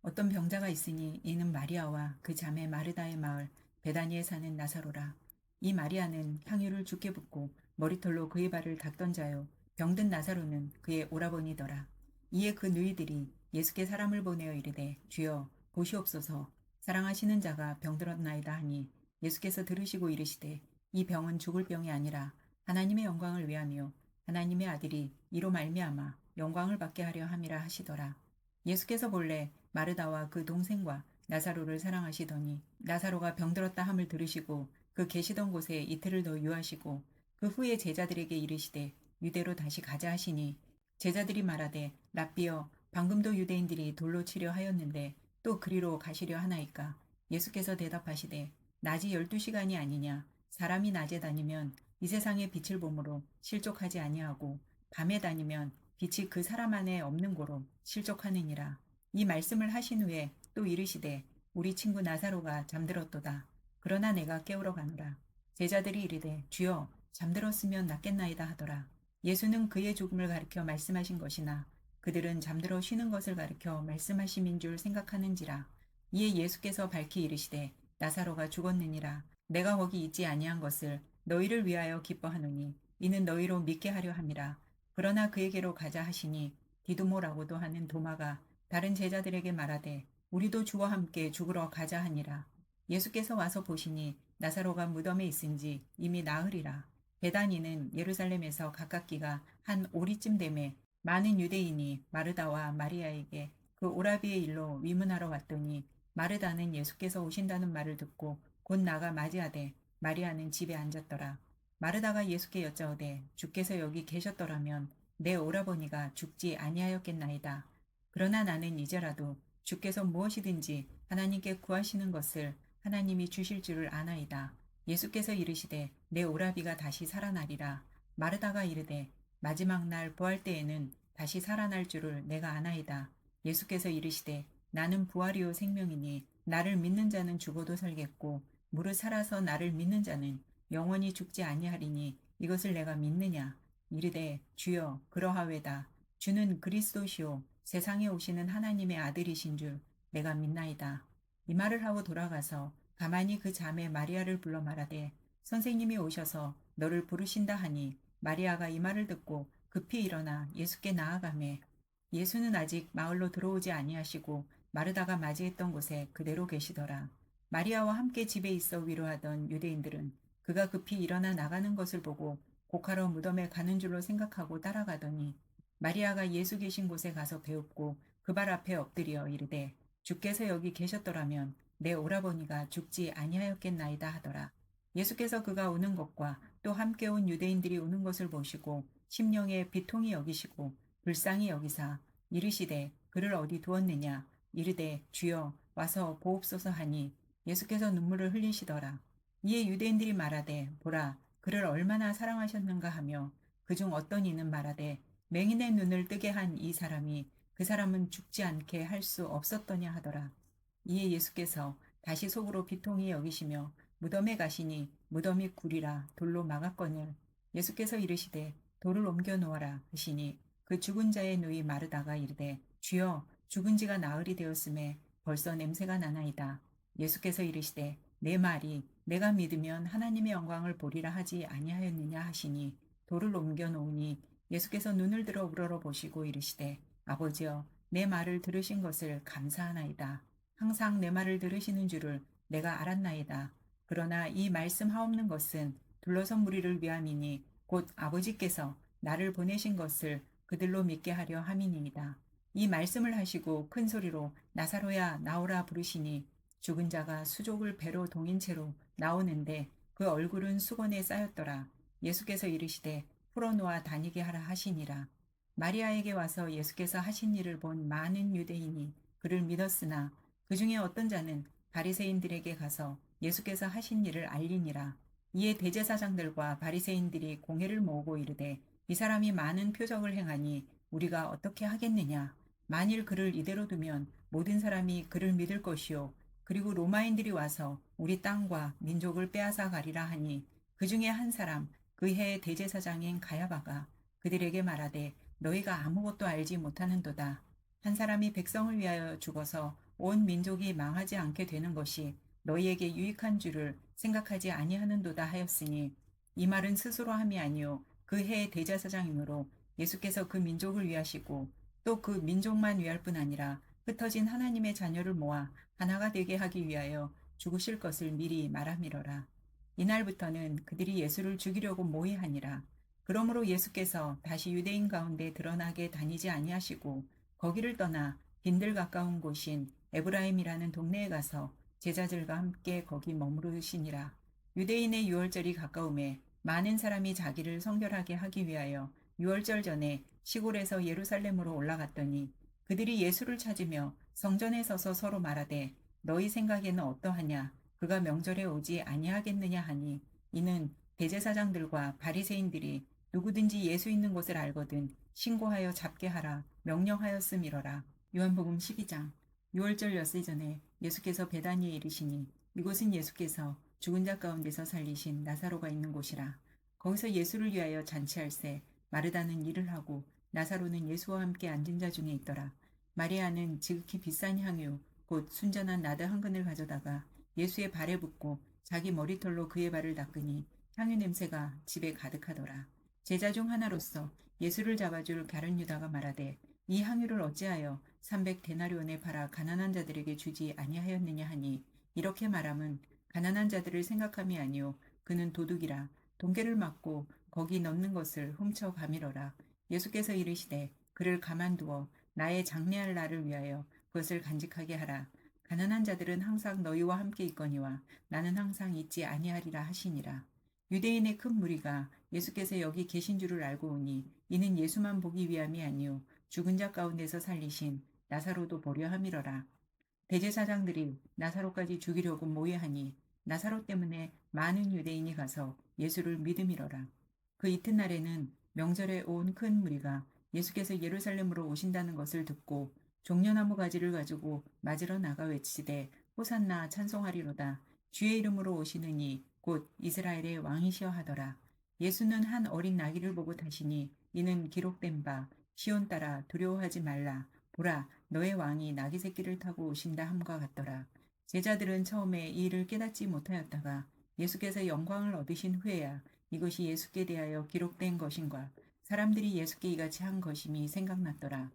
어떤 병자가 있으니 이는 마리아와 그 자매 마르다의 마을 베다니에 사는 나사로라. 이 마리아는 향유를 주께 붓고 머리털로 그의 발을 닦던 자요 병든 나사로는 그의 오라버니더라. 이에 그 누이들이 예수께 사람을 보내어 이르되 주여 보시옵소서 사랑하시는 자가 병들었나이다 하니 예수께서 들으시고 이르시되 이 병은 죽을 병이 아니라 하나님의 영광을 위하며 하나님의 아들이 이로 말미암아 영광을 받게 하려 함이라 하시더라. 예수께서 본래 마르다와 그 동생과 나사로를 사랑하시더니 나사로가 병들었다 함을 들으시고 그 계시던 곳에 이틀을 더 유하시고 그 후에 제자들에게 이르시되 유대로 다시 가자 하시니 제자들이 말하되 랍비여 방금도 유대인들이 돌로 치려 하였는데 또 그리로 가시려 하나이까. 예수께서 대답하시되 낮이 12시간이 아니냐. 사람이 낮에 다니면 이 세상의 빛을 보므로 실족하지 아니하고 밤에 다니면 빛이 그 사람 안에 없는 고로 실족하느니라. 이 말씀을 하신 후에 또 이르시되 우리 친구 나사로가 잠들었도다. 그러나 내가 깨우러 가노라. 제자들이 이르되 주여 잠들었으면 낫겠나이다 하더라. 예수는 그의 죽음을 가리켜 말씀하신 것이나 그들은 잠들어 쉬는 것을 가리켜 말씀하심인 줄 생각하는지라. 이에 예수께서 밝히 이르시되 나사로가 죽었느니라. 내가 거기 있지 아니한 것을 너희를 위하여 기뻐하노니 이는 너희로 믿게 하려 함이라. 그러나 그에게로 가자 하시니 디두모라고도 하는 도마가 다른 제자들에게 말하되 우리도 주와 함께 죽으러 가자 하니라. 예수께서 와서 보시니 나사로가 무덤에 있은지 이미 나흘이라. 베다니는 예루살렘에서 가깝기가 한 오리쯤 되매 많은 유대인이 마르다와 마리아에게 그 오라비의 일로 위문하러 왔더니 마르다는 예수께서 오신다는 말을 듣고 곧 나가 맞이하되 마리아는 집에 앉았더라. 마르다가 예수께 여짜오되 주께서 여기 계셨더라면 내 오라버니가 죽지 아니하였겠나이다. 그러나 나는 이제라도 주께서 무엇이든지 하나님께 구하시는 것을 하나님이 주실 줄을 아나이다. 예수께서 이르시되 내 오라비가 다시 살아나리라. 마르다가 이르되 마지막 날 부활 때에는 다시 살아날 줄을 내가 아나이다. 예수께서 이르시되 나는 부활이요 생명이니 나를 믿는 자는 죽어도 살겠고 무릇 살아서 나를 믿는 자는 영원히 죽지 아니하리니 이것을 내가 믿느냐. 이르되 주여 그러하외다. 주는 그리스도시요 세상에 오시는 하나님의 아들이신 줄 내가 믿나이다. 이 말을 하고 돌아가서 가만히 그 자매 마리아를 불러 말하되 선생님이 오셔서 너를 부르신다 하니 마리아가 이 말을 듣고 급히 일어나 예수께 나아가매 예수는 아직 마을로 들어오지 아니하시고 마르다가 맞이했던 곳에 그대로 계시더라. 마리아와 함께 집에 있어 위로하던 유대인들은 그가 급히 일어나 나가는 것을 보고 곡하러 무덤에 가는 줄로 생각하고 따라가더니 마리아가 예수 계신 곳에 가서 배웁고 그 발 앞에 엎드려 이르되 주께서 여기 계셨더라면 내 오라버니가 죽지 아니하였겠나이다 하더라. 예수께서 그가 오는 것과 또 함께 온 유대인들이 오는 것을 보시고 심령에 비통히 여기시고 불쌍히 여기사 이르시되 그를 어디 두었느냐 이르되 주여 와서 보옵소서 하니 예수께서 눈물을 흘리시더라. 이에 유대인들이 말하되 보라 그를 얼마나 사랑하셨는가 하며 그중 어떤 이는 말하되 맹인의 눈을 뜨게 한 이 사람이 그 사람은 죽지 않게 할 수 없었더냐 하더라. 이에 예수께서 다시 속으로 비통히 여기시며 무덤에 가시니 무덤이 굴이라 돌로 막았거늘 예수께서 이르시되 돌을 옮겨 놓아라 하시니 그 죽은 자의 누이 마르다가 이르되 주여 죽은 지가 나흘이 되었음에 벌써 냄새가 나나이다. 예수께서 이르시되 내 말이 내가 믿으면 하나님의 영광을 보리라 하지 아니하였느냐 하시니 돌을 옮겨 놓으니 예수께서 눈을 들어 우러러 보시고 이르시되 아버지여 내 말을 들으신 것을 감사하나이다. 항상 내 말을 들으시는 줄을 내가 알았나이다. 그러나 이 말씀 하옵는 것은 둘러선 무리를 위함이니 곧 아버지께서 나를 보내신 것을 그들로 믿게 하려 함이니이다. 이 말씀을 하시고 큰 소리로 나사로야 나오라 부르시니 죽은 자가 수족을 배로 동인 채로 나오는데 그 얼굴은 수건에 쌓였더라. 예수께서 이르시되 풀어놓아 다니게 하라 하시니라. 마리아에게 와서 예수께서 하신 일을 본 많은 유대인이 그를 믿었으나 그 중에 어떤 자는 바리새인들에게 가서 예수께서 하신 일을 알리니라. 이에 대제사장들과 바리새인들이 공회를 모으고 이르되 이 사람이 많은 표적을 행하니 우리가 어떻게 하겠느냐. 만일 그를 이대로 두면 모든 사람이 그를 믿을 것이요. 그리고 로마인들이 와서 우리 땅과 민족을 빼앗아 가리라 하니 그 중에 한 사람 그 해의 대제사장인 가야바가 그들에게 말하되 너희가 아무것도 알지 못하는도다. 한 사람이 백성을 위하여 죽어서 온 민족이 망하지 않게 되는 것이 너희에게 유익한 줄을 생각하지 아니하는도다 하였으니 이 말은 스스로 함이 아니요 그 해의 대제사장이므로 예수께서 그 민족을 위하시고 또 그 민족만 위할 뿐 아니라 흩어진 하나님의 자녀를 모아 하나가 되게 하기 위하여 죽으실 것을 미리 말함이러라. 이날부터는 그들이 예수를 죽이려고 모의하니라. 그러므로 예수께서 다시 유대인 가운데 드러나게 다니지 아니하시고 거기를 떠나 빈들 가까운 곳인 에브라임이라는 동네에 가서 제자들과 함께 거기 머무르시니라. 유대인의 유월절이 가까움에 많은 사람이 자기를 성결하게 하기 위하여 유월절 전에 시골에서 예루살렘으로 올라갔더니 그들이 예수를 찾으며 성전에 서서 서로 말하되 너희 생각에는 어떠하냐 그가 명절에 오지 아니하겠느냐 하니 이는 대제사장들과 바리새인들이 누구든지 예수 있는 곳을 알거든 신고하여 잡게 하라 명령하였음이러라. 요한복음 12장. 유월절 엿새 전에 예수께서 베다니에 이르시니 이곳은 예수께서 죽은 자 가운데서 살리신 나사로가 있는 곳이라. 거기서 예수를 위하여 잔치할세 마르다는 일을 하고 나사로는 예수와 함께 앉은 자 중에 있더라. 마리아는 지극히 비싼 향유 곧 순전한 나드 한 근을 가져다가 예수의 발에 붓고 자기 머리털로 그의 발을 닦으니 향유 냄새가 집에 가득하더라. 제자 중 하나로서 예수를 잡아줄 가룟 유다가 말하되 이 향유를 어찌하여 300데나리온에 팔아 가난한 자들에게 주지 아니하였느냐 하니 이렇게 말함은 가난한 자들을 생각함이 아니요 그는 도둑이라 동계를 맞고 거기 넣는 것을 훔쳐 가미러라. 예수께서 이르시되 그를 가만두어 나의 장례할 날을 위하여 그것을 간직하게 하라. 가난한 자들은 항상 너희와 함께 있거니와 나는 항상 있지 아니하리라 하시니라. 유대인의 큰 무리가 예수께서 여기 계신 줄을 알고 오니 이는 예수만 보기 위함이 아니요 죽은 자 가운데서 살리신 나사로도 보려 함이러라. 대제사장들이 나사로까지 죽이려고 모의하니 나사로 때문에 많은 유대인이 가서 예수를 믿음이러라. 그 이튿날에는 명절에 온 큰 무리가 예수께서 예루살렘으로 오신다는 것을 듣고 종려나무 가지를 가지고 맞으러 나가 외치되 호산나 찬송하리로다. 주의 이름으로 오시는 이 곧 이스라엘의 왕이시여 하더라. 예수는 한 어린 나귀를 보고 타시니 이는 기록된 바 시온 따라 두려워하지 말라. 보라 너의 왕이 나귀 새끼를 타고 오신다 함과 같더라. 제자들은 처음에 이 일을 깨닫지 못하였다가 예수께서 영광을 얻으신 후에야 이것이 예수께 대하여 기록된 것인가 사람들이 예수께 이같이 한 것임이 생각났더라.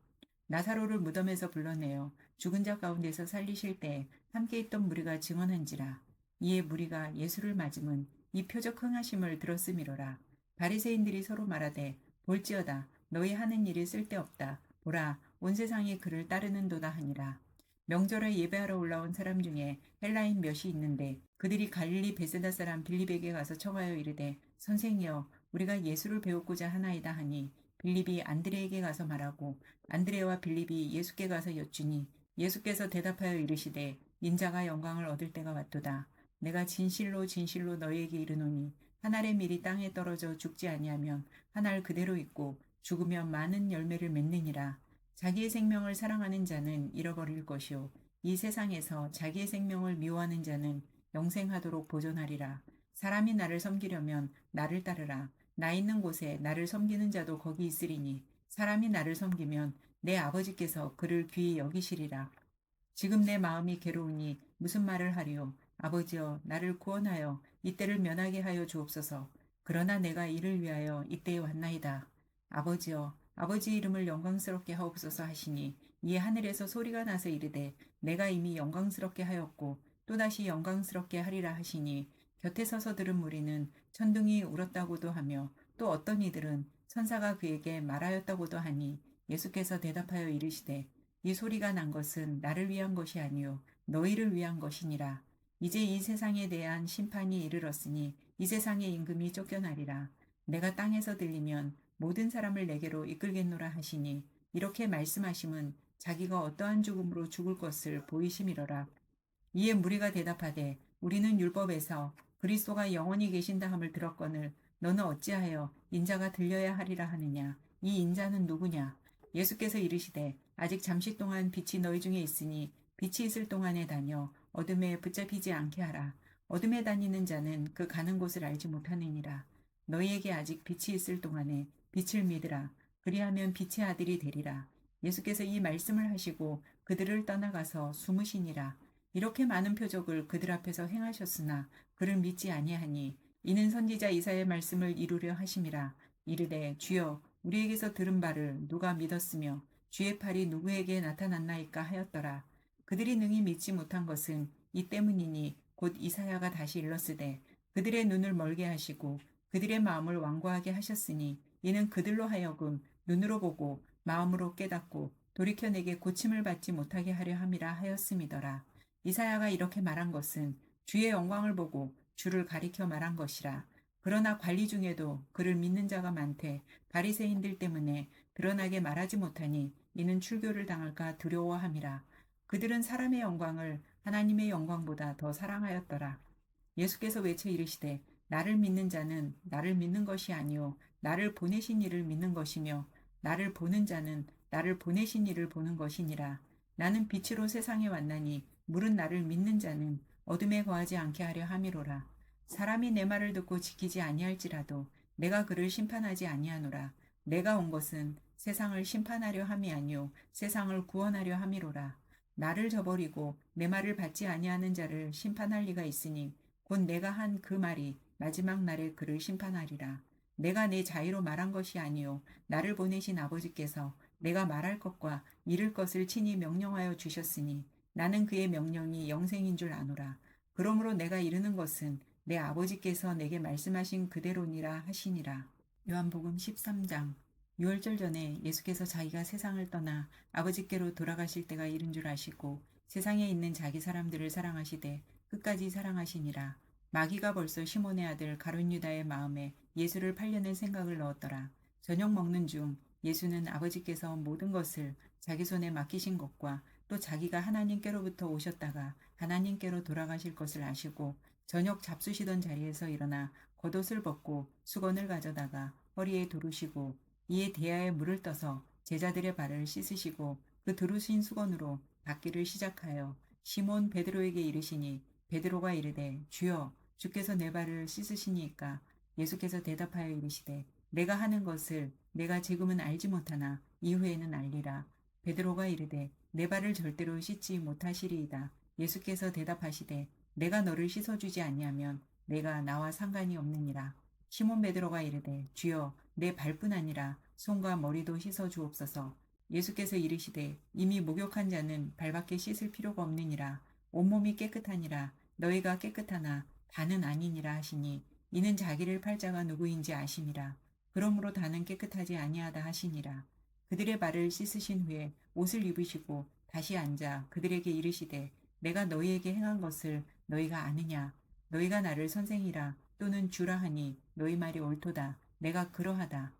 나사로를 무덤에서 불러내어 죽은 자 가운데서 살리실 때 함께 있던 무리가 증언한지라. 이에 무리가 예수를 맞음은 이 표적 흥하심을 들었음이로라. 바리새인들이 서로 말하되 볼지어다 너희 하는 일이 쓸데없다. 보라 온 세상이 그를 따르는도다 하니라. 명절에 예배하러 올라온 사람 중에 헬라인 몇이 있는데 그들이 갈릴리 베세다 사람 빌립에게 가서 청하여 이르되 선생이여 우리가 예수를 배우고자 하나이다 하니 빌립이 안드레에게 가서 말하고 안드레와 빌립이 예수께 가서 여쭈니 예수께서 대답하여 이르시되 인자가 영광을 얻을 때가 왔도다. 내가 진실로 진실로 너희에게 이르노니 한 알의 밀이 땅에 떨어져 죽지 아니하면 한 알 그대로 있고 죽으면 많은 열매를 맺느니라. 자기의 생명을 사랑하는 자는 잃어버릴 것이요 이 세상에서 자기의 생명을 미워하는 자는 영생하도록 보존하리라. 사람이 나를 섬기려면 나를 따르라. 나 있는 곳에 나를 섬기는 자도 거기 있으리니 사람이 나를 섬기면 내 아버지께서 그를 귀히 여기시리라. 지금 내 마음이 괴로우니 무슨 말을 하리요. 아버지여 나를 구원하여 이때를 면하게 하여 주옵소서. 그러나 내가 이를 위하여 이때에 왔나이다. 아버지여 아버지 이름을 영광스럽게 하옵소서 하시니 이에 하늘에서 소리가 나서 이르되 내가 이미 영광스럽게 하였고 또다시 영광스럽게 하리라 하시니 곁에 서서 들은 무리는 천둥이 울었다고도 하며 또 어떤 이들은 천사가 그에게 말하였다고도 하니 예수께서 대답하여 이르시되 이 소리가 난 것은 나를 위한 것이 아니요 너희를 위한 것이니라. 이제 이 세상에 대한 심판이 이르렀으니 이 세상의 임금이 쫓겨나리라. 내가 땅에서 들리면 모든 사람을 내게로 이끌겠노라 하시니 이렇게 말씀하심은 자기가 어떠한 죽음으로 죽을 것을 보이심이로라. 이에 무리가 대답하되 우리는 율법에서 그리스도가 영원히 계신다 함을 들었거늘 너는 어찌하여 인자가 들려야 하리라 하느냐. 이 인자는 누구냐. 예수께서 이르시되 아직 잠시 동안 빛이 너희 중에 있으니 빛이 있을 동안에 다녀 어둠에 붙잡히지 않게 하라. 어둠에 다니는 자는 그 가는 곳을 알지 못하느니라. 너희에게 아직 빛이 있을 동안에 빛을 믿으라. 그리하면 빛의 아들이 되리라. 예수께서 이 말씀을 하시고 그들을 떠나가서 숨으시니라. 이렇게 많은 표적을 그들 앞에서 행하셨으나 그를 믿지 아니하니 이는 선지자 이사야의 말씀을 이루려 하심이라. 이르되 주여 우리에게서 들은 바를 누가 믿었으며 주의 팔이 누구에게 나타났나이까 하였더라. 그들이 능히 믿지 못한 것은 이 때문이니 곧 이사야가 다시 일렀으되 그들의 눈을 멀게 하시고 그들의 마음을 완고하게 하셨으니 이는 그들로 하여금 눈으로 보고 마음으로 깨닫고 돌이켜 내게 고침을 받지 못하게 하려 함이라 하였음이더라. 이사야가 이렇게 말한 것은 주의 영광을 보고 주를 가리켜 말한 것이라. 그러나 관리 중에도 그를 믿는 자가 많되 바리새인들 때문에 드러나게 말하지 못하니 이는 출교를 당할까 두려워함이라. 그들은 사람의 영광을 하나님의 영광보다 더 사랑하였더라. 예수께서 외쳐 이르시되 나를 믿는 자는 나를 믿는 것이 아니요 나를 보내신 이를 믿는 것이며 나를 보는 자는 나를 보내신 이를 보는 것이니라. 나는 빛으로 세상에 왔나니 물은 나를 믿는 자는 어둠에 거하지 않게 하려 함이로라. 사람이 내 말을 듣고 지키지 아니할지라도 내가 그를 심판하지 아니하노라. 내가 온 것은 세상을 심판하려 함이 아니요 세상을 구원하려 함이로라. 나를 저버리고 내 말을 받지 아니하는 자를 심판할 리가 있으니 곧 내가 한 그 말이 마지막 날에 그를 심판하리라. 내가 내 자의로 말한 것이 아니요 나를 보내신 아버지께서 내가 말할 것과 이를 것을 친히 명령하여 주셨으니 나는 그의 명령이 영생인 줄 아노라. 그러므로 내가 이르는 것은 내 아버지께서 내게 말씀하신 그대로니라 하시니라. 요한복음 13장. 유월절 전에 예수께서 자기가 세상을 떠나 아버지께로 돌아가실 때가 이른 줄 아시고 세상에 있는 자기 사람들을 사랑하시되 끝까지 사랑하시니라. 마귀가 벌써 시몬의 아들 가룟 유다의 마음에 예수를 팔려는 생각을 넣었더라. 저녁 먹는 중 예수는 아버지께서 모든 것을 자기 손에 맡기신 것과 또 자기가 하나님께로부터 오셨다가 하나님께로 돌아가실 것을 아시고 저녁 잡수시던 자리에서 일어나 겉옷을 벗고 수건을 가져다가 허리에 두르시고 이에 대야에 물을 떠서 제자들의 발을 씻으시고 그 두르신 수건으로 닦기를 시작하여 시몬 베드로에게 이르시니 베드로가 이르되 주여 주께서 내 발을 씻으시니까 예수께서 대답하여 이르시되 내가 하는 것을 내가 지금은 알지 못하나 이후에는 알리라. 베드로가 이르되 내 발을 절대로 씻지 못하시리이다. 예수께서 대답하시되 내가 너를 씻어주지 아니하면 내가 나와 상관이 없느니라. 시몬 베드로가 이르되 주여 내 발뿐 아니라 손과 머리도 씻어 주옵소서. 예수께서 이르시되 이미 목욕한 자는 발밖에 씻을 필요가 없느니라. 온몸이 깨끗하니라. 너희가 깨끗하나 다는 아니니라 하시니 이는 자기를 팔 자가 누구인지 아심이라. 그러므로 다는 깨끗하지 아니하다 하시니라. 그들의 발을 씻으신 후에 옷을 입으시고 다시 앉아 그들에게 이르시되 내가 너희에게 행한 것을 너희가 아느냐. 너희가 나를 선생이라 또는 주라 하니 너희 말이 옳도다. 내가 그러하다.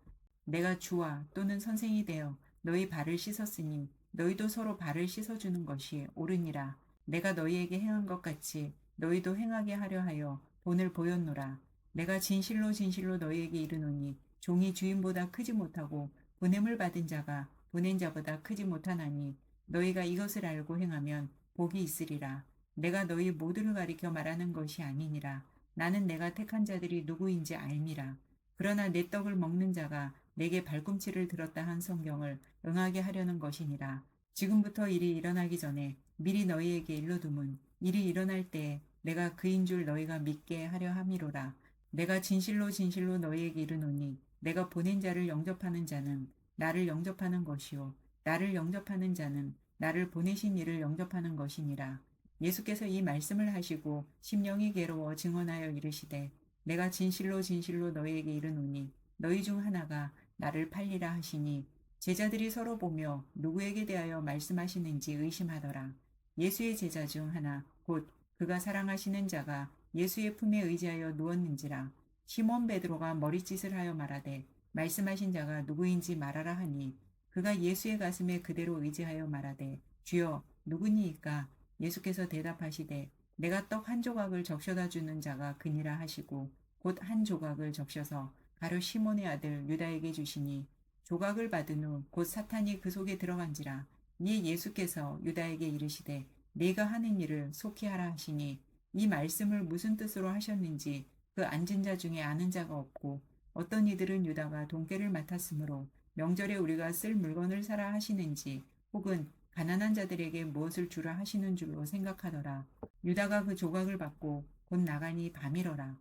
내가 주와 또는 선생이 되어 너희 발을 씻었으니 너희도 서로 발을 씻어주는 것이 옳으니라. 내가 너희에게 행한 것 같이 너희도 행하게 하려 하여 본을 보였노라. 내가 진실로 진실로 너희에게 이르노니 종이 주인보다 크지 못하고 보냄을 받은 자가 보낸 자보다 크지 못하나니 너희가 이것을 알고 행하면 복이 있으리라. 내가 너희 모두를 가리켜 말하는 것이 아니니라. 나는 내가 택한 자들이 누구인지 알미라. 그러나 내 떡을 먹는 자가 내게 발꿈치를 들었다 한 성경을 응하게 하려는 것이니라. 지금부터 일이 일어나기 전에 미리 너희에게 일러두문 일이 일어날 때에 내가 그인 줄 너희가 믿게 하려 함이로라. 내가 진실로 진실로 너희에게 이르노니 내가 보낸 자를 영접하는 자는 나를 영접하는 것이요 나를 영접하는 자는 나를 보내신 이를 영접하는 것이니라. 예수께서 이 말씀을 하시고 심령이 괴로워 증언하여 이르시되 내가 진실로 진실로 너희에게 이르노니 너희 중 하나가 나를 팔리라 하시니 제자들이 서로 보며 누구에게 대하여 말씀하시는지 의심하더라. 예수의 제자 중 하나 곧 그가 사랑하시는 자가 예수의 품에 의지하여 누웠는지라. 시몬 베드로가 머리짓을 하여 말하되 말씀하신 자가 누구인지 말하라 하니 그가 예수의 가슴에 그대로 의지하여 말하되 주여 누구니이까. 예수께서 대답하시되 내가 떡 한 조각을 적셔다 주는 자가 그니라 하시고 곧 한 조각을 적셔서 가룟 시몬의 아들 유다에게 주시니 조각을 받은 후 곧 사탄이 그 속에 들어간지라. 이에 예수께서 유다에게 이르시되 네가 하는 일을 속히 하라 하시니 이 말씀을 무슨 뜻으로 하셨는지 그 앉은 자 중에 아는 자가 없고 어떤 이들은 유다가 돈깨를 맡았으므로 명절에 우리가 쓸 물건을 사라 하시는지 혹은 가난한 자들에게 무엇을 주라 하시는 줄로 생각하더라. 유다가 그 조각을 받고 곧 나가니 밤이러라.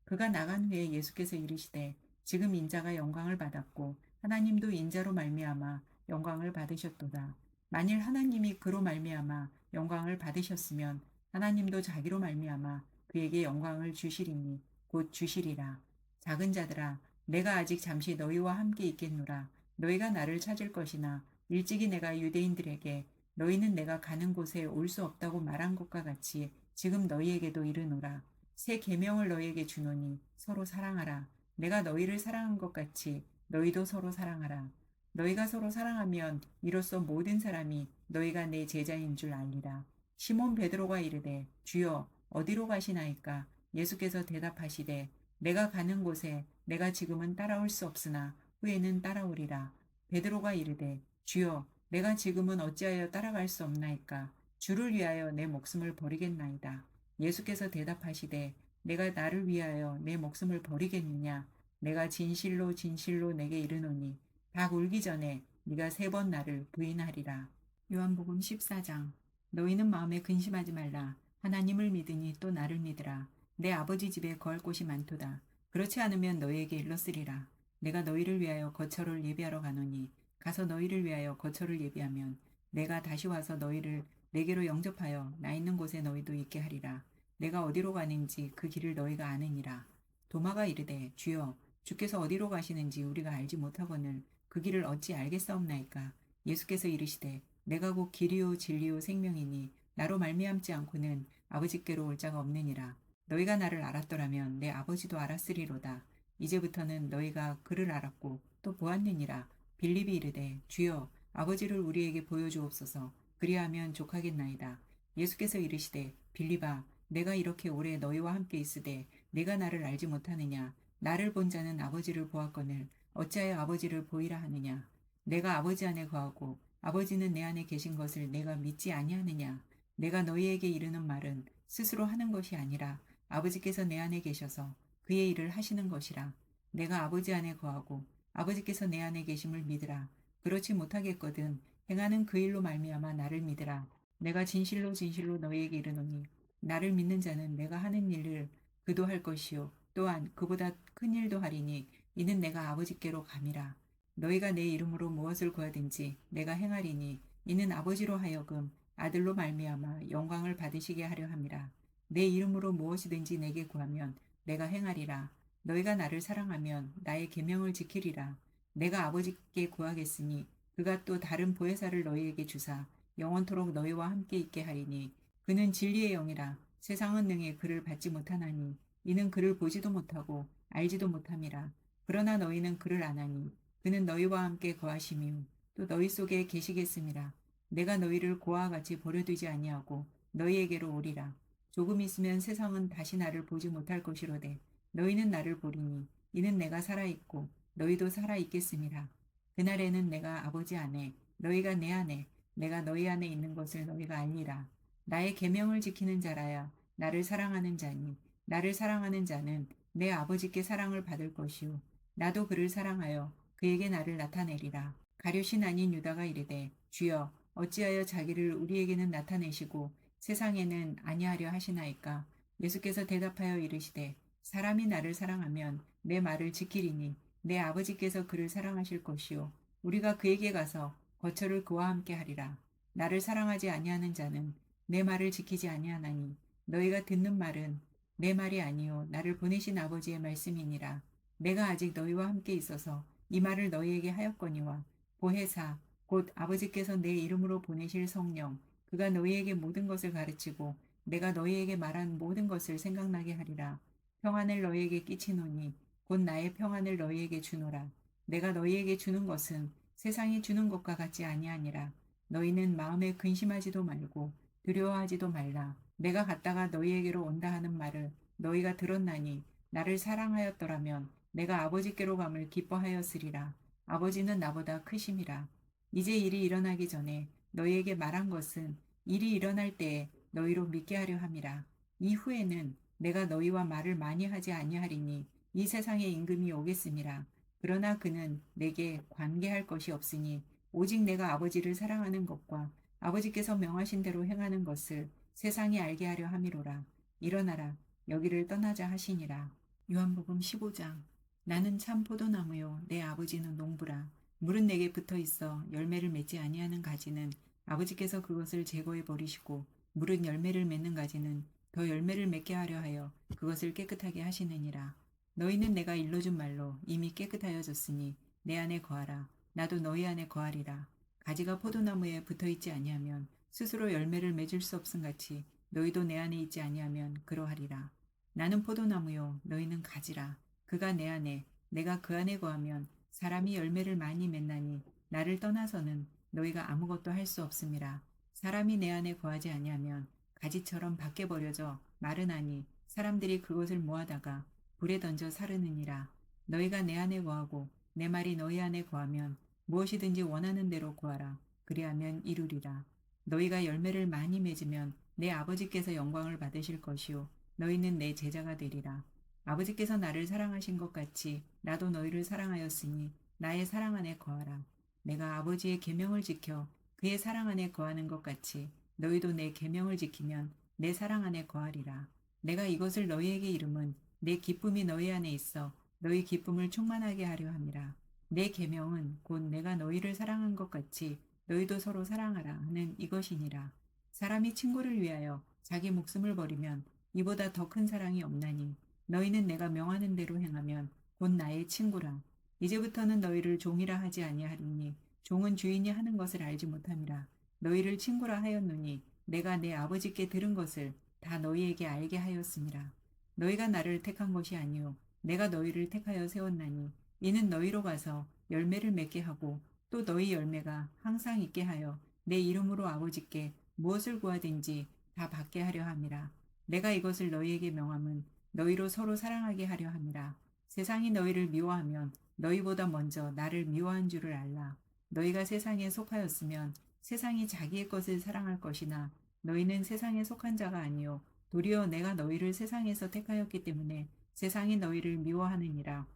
그가 나간 후에 예수께서 이르시되 지금 인자가 영광을 받았고 하나님도 인자로 말미암아 영광을 받으셨도다. 만일 하나님이 그로 말미암아 영광을 받으셨으면 하나님도 자기로 말미암아 그에게 영광을 주시리니 곧 주시리라. 작은 자들아 내가 아직 잠시 너희와 함께 있겠노라. 너희가 나를 찾을 것이나 일찍이 내가 유대인들에게 너희는 내가 가는 곳에 올 수 없다고 말한 것과 같이 지금 너희에게도 이르노라. 새 계명을 너희에게 주노니 서로 사랑하라. 내가 너희를 사랑한 것 같이 너희도 서로 사랑하라. 너희가 서로 사랑하면 이로써 모든 사람이 너희가 내 제자인 줄 알리라. 시몬 베드로가 이르되 주여 어디로 가시나이까. 예수께서 대답하시되 내가 가는 곳에 내가 지금은 따라올 수 없으나 후에는 따라오리라. 베드로가 이르되 주여 내가 지금은 어찌하여 따라갈 수 없나이까. 주를 위하여 내 목숨을 버리겠나이다. 예수께서 대답하시되 내가 나를 위하여 내 목숨을 버리겠느냐. 내가 진실로 진실로 내게 이르노니 닭 울기 전에 네가 3번 나를 부인하리라. 요한복음 14장. 너희는 마음에 근심하지 말라. 하나님을 믿으니 또 나를 믿으라. 내 아버지 집에 거할 곳이 많도다. 그렇지 않으면 너희에게 일렀으리라. 내가 너희를 위하여 거처를 예비하러 가노니 가서 너희를 위하여 거처를 예비하면 내가 다시 와서 너희를 내게로 영접하여 나 있는 곳에 너희도 있게 하리라. 내가 어디로 가는지 그 길을 너희가 아느니라. 도마가 이르되 주여 주께서 어디로 가시는지 우리가 알지 못하거늘 그 길을 어찌 알겠사옵나이까. 예수께서 이르시되 내가 곧 길이요 진리요 생명이니 나로 말미암지 않고는 아버지께로 올 자가 없느니라. 너희가 나를 알았더라면 내 아버지도 알았으리로다. 이제부터는 너희가 그를 알았고 또 보았느니라. 빌립이 이르되 주여 아버지를 우리에게 보여주옵소서. 그리하면 족하겠나이다. 예수께서 이르시되 빌립아 내가 이렇게 오래 너희와 함께 있으되 내가 나를 알지 못하느냐. 나를 본 자는 아버지를 보았거늘 어찌하여 아버지를 보이라 하느냐. 내가 아버지 안에 거하고 아버지는 내 안에 계신 것을 내가 믿지 아니하느냐. 내가 너희에게 이르는 말은 스스로 하는 것이 아니라 아버지께서 내 안에 계셔서 그의 일을 하시는 것이라. 내가 아버지 안에 거하고 아버지께서 내 안에 계심을 믿으라. 그렇지 못하겠거든 행하는 그 일로 말미암아 나를 믿으라. 내가 진실로 진실로 너희에게 이르노니 나를 믿는 자는 내가 하는 일을 그도 할 것이요 또한 그보다 큰 일도 하리니 이는 내가 아버지께로 감이라. 너희가 내 이름으로 무엇을 구하든지 내가 행하리니 이는 아버지로 하여금 아들로 말미암아 영광을 받으시게 하려 함이라. 내 이름으로 무엇이든지 내게 구하면 내가 행하리라. 너희가 나를 사랑하면 나의 계명을 지키리라. 내가 아버지께 구하겠으니 그가 또 다른 보혜사를 너희에게 주사 영원토록 너희와 함께 있게 하리니 그는 진리의 영이라. 세상은 능히 그를 받지 못하나니 이는 그를 보지도 못하고 알지도 못함이라. 그러나 너희는 그를 안하니 그는 너희와 함께 거하시며 또 너희 속에 계시겠음이라. 내가 너희를 고아와 같이 버려두지 아니하고 너희에게로 오리라. 조금 있으면 세상은 다시 나를 보지 못할 것이로되 너희는 나를 보리니 이는 내가 살아있고 너희도 살아있겠음이라. 그날에는 내가 아버지 안에 너희가 내 안에 내가 너희 안에 있는 것을 너희가 알리라. 나의 계명을 지키는 자라야 나를 사랑하는 자니 나를 사랑하는 자는 내 아버지께 사랑을 받을 것이요 나도 그를 사랑하여 그에게 나를 나타내리라. 가룟이 아닌 유다가 이르되 주여 어찌하여 자기를 우리에게는 나타내시고 세상에는 아니하려 하시나이까. 예수께서 대답하여 이르시되 사람이 나를 사랑하면 내 말을 지키리니 내 아버지께서 그를 사랑하실 것이요 우리가 그에게 가서 거처를 그와 함께 하리라. 나를 사랑하지 아니하는 자는 내 말을 지키지 아니하나니 너희가 듣는 말은 내 말이 아니요 나를 보내신 아버지의 말씀이니라. 내가 아직 너희와 함께 있어서 이 말을 너희에게 하였거니와 보혜사 곧 아버지께서 내 이름으로 보내실 성령 그가 너희에게 모든 것을 가르치고 내가 너희에게 말한 모든 것을 생각나게 하리라. 평안을 너희에게 끼치노니 곧 나의 평안을 너희에게 주노라. 내가 너희에게 주는 것은 세상이 주는 것과 같지 아니하니라. 너희는 마음에 근심하지도 말고 두려워하지도 말라. 내가 갔다가 너희에게로 온다 하는 말을 너희가 들었나니 나를 사랑하였더라면 내가 아버지께로 감을 기뻐하였으리라. 아버지는 나보다 크심이라. 이제 일이 일어나기 전에 너희에게 말한 것은 일이 일어날 때에 너희로 믿게 하려 함이라. 이후에는 내가 너희와 말을 많이 하지 아니하리니 이 세상의 임금이 오겠음이라. 그러나 그는 내게 관계할 것이 없으니 오직 내가 아버지를 사랑하는 것과 아버지께서 명하신 대로 행하는 것을 세상이 알게 하려 함이로라. 일어나라 여기를 떠나자 하시니라. 요한복음 15장. 나는 참 포도나무요 내 아버지는 농부라. 물은 내게 붙어 있어 열매를 맺지 아니하는 가지는 아버지께서 그것을 제거해 버리시고 물은 열매를 맺는 가지는 더 열매를 맺게 하려 하여 그것을 깨끗하게 하시느니라. 너희는 내가 일러준 말로 이미 깨끗하여졌으니 내 안에 거하라. 나도 너희 안에 거하리라. 가지가 포도나무에 붙어 있지 아니하면 스스로 열매를 맺을 수 없음 같이 너희도 내 안에 있지 아니하면 그러하리라. 나는 포도나무요 너희는 가지라. 그가 내 안에 내가 그 안에 거하면 사람이 열매를 많이 맺나니 나를 떠나서는 너희가 아무것도 할 수 없음이라. 사람이 내 안에 거하지 아니하면 가지처럼 밖에 버려져 마르나니 사람들이 그것을 모아다가 불에 던져 사르느니라. 너희가 내 안에 거하고 내 말이 너희 안에 거하면 무엇이든지 원하는 대로 구하라. 그리하면 이루리라. 너희가 열매를 많이 맺으면 내 아버지께서 영광을 받으실 것이요 너희는 내 제자가 되리라. 아버지께서 나를 사랑하신 것 같이 나도 너희를 사랑하였으니 나의 사랑 안에 거하라. 내가 아버지의 계명을 지켜 그의 사랑 안에 거하는 것 같이 너희도 내 계명을 지키면 내 사랑 안에 거하리라. 내가 이것을 너희에게 이름은 내 기쁨이 너희 안에 있어 너희 기쁨을 충만하게 하려 함이라. 내 계명은 곧 내가 너희를 사랑한 것 같이 너희도 서로 사랑하라 하는 이것이니라. 사람이 친구를 위하여 자기 목숨을 버리면 이보다 더 큰 사랑이 없나니 너희는 내가 명하는 대로 행하면 곧 나의 친구라. 이제부터는 너희를 종이라 하지 아니하리니 종은 주인이 하는 것을 알지 못함이라. 너희를 친구라 하였노니 내가 내 아버지께 들은 것을 다 너희에게 알게 하였음이라. 너희가 나를 택한 것이 아니요 내가 너희를 택하여 세웠나니 이는 너희로 가서 열매를 맺게 하고 또 너희 열매가 항상 있게 하여 내 이름으로 아버지께 무엇을 구하든지 다 받게 하려 함이라. 내가 이것을 너희에게 명함은 너희로 서로 사랑하게 하려 함이라. 세상이 너희를 미워하면 너희보다 먼저 나를 미워한 줄을 알라. 너희가 세상에 속하였으면 세상이 자기의 것을 사랑할 것이나 너희는 세상에 속한 자가 아니요 도리어 내가 너희를 세상에서 택하였기 때문에 세상이 너희를 미워하느니라.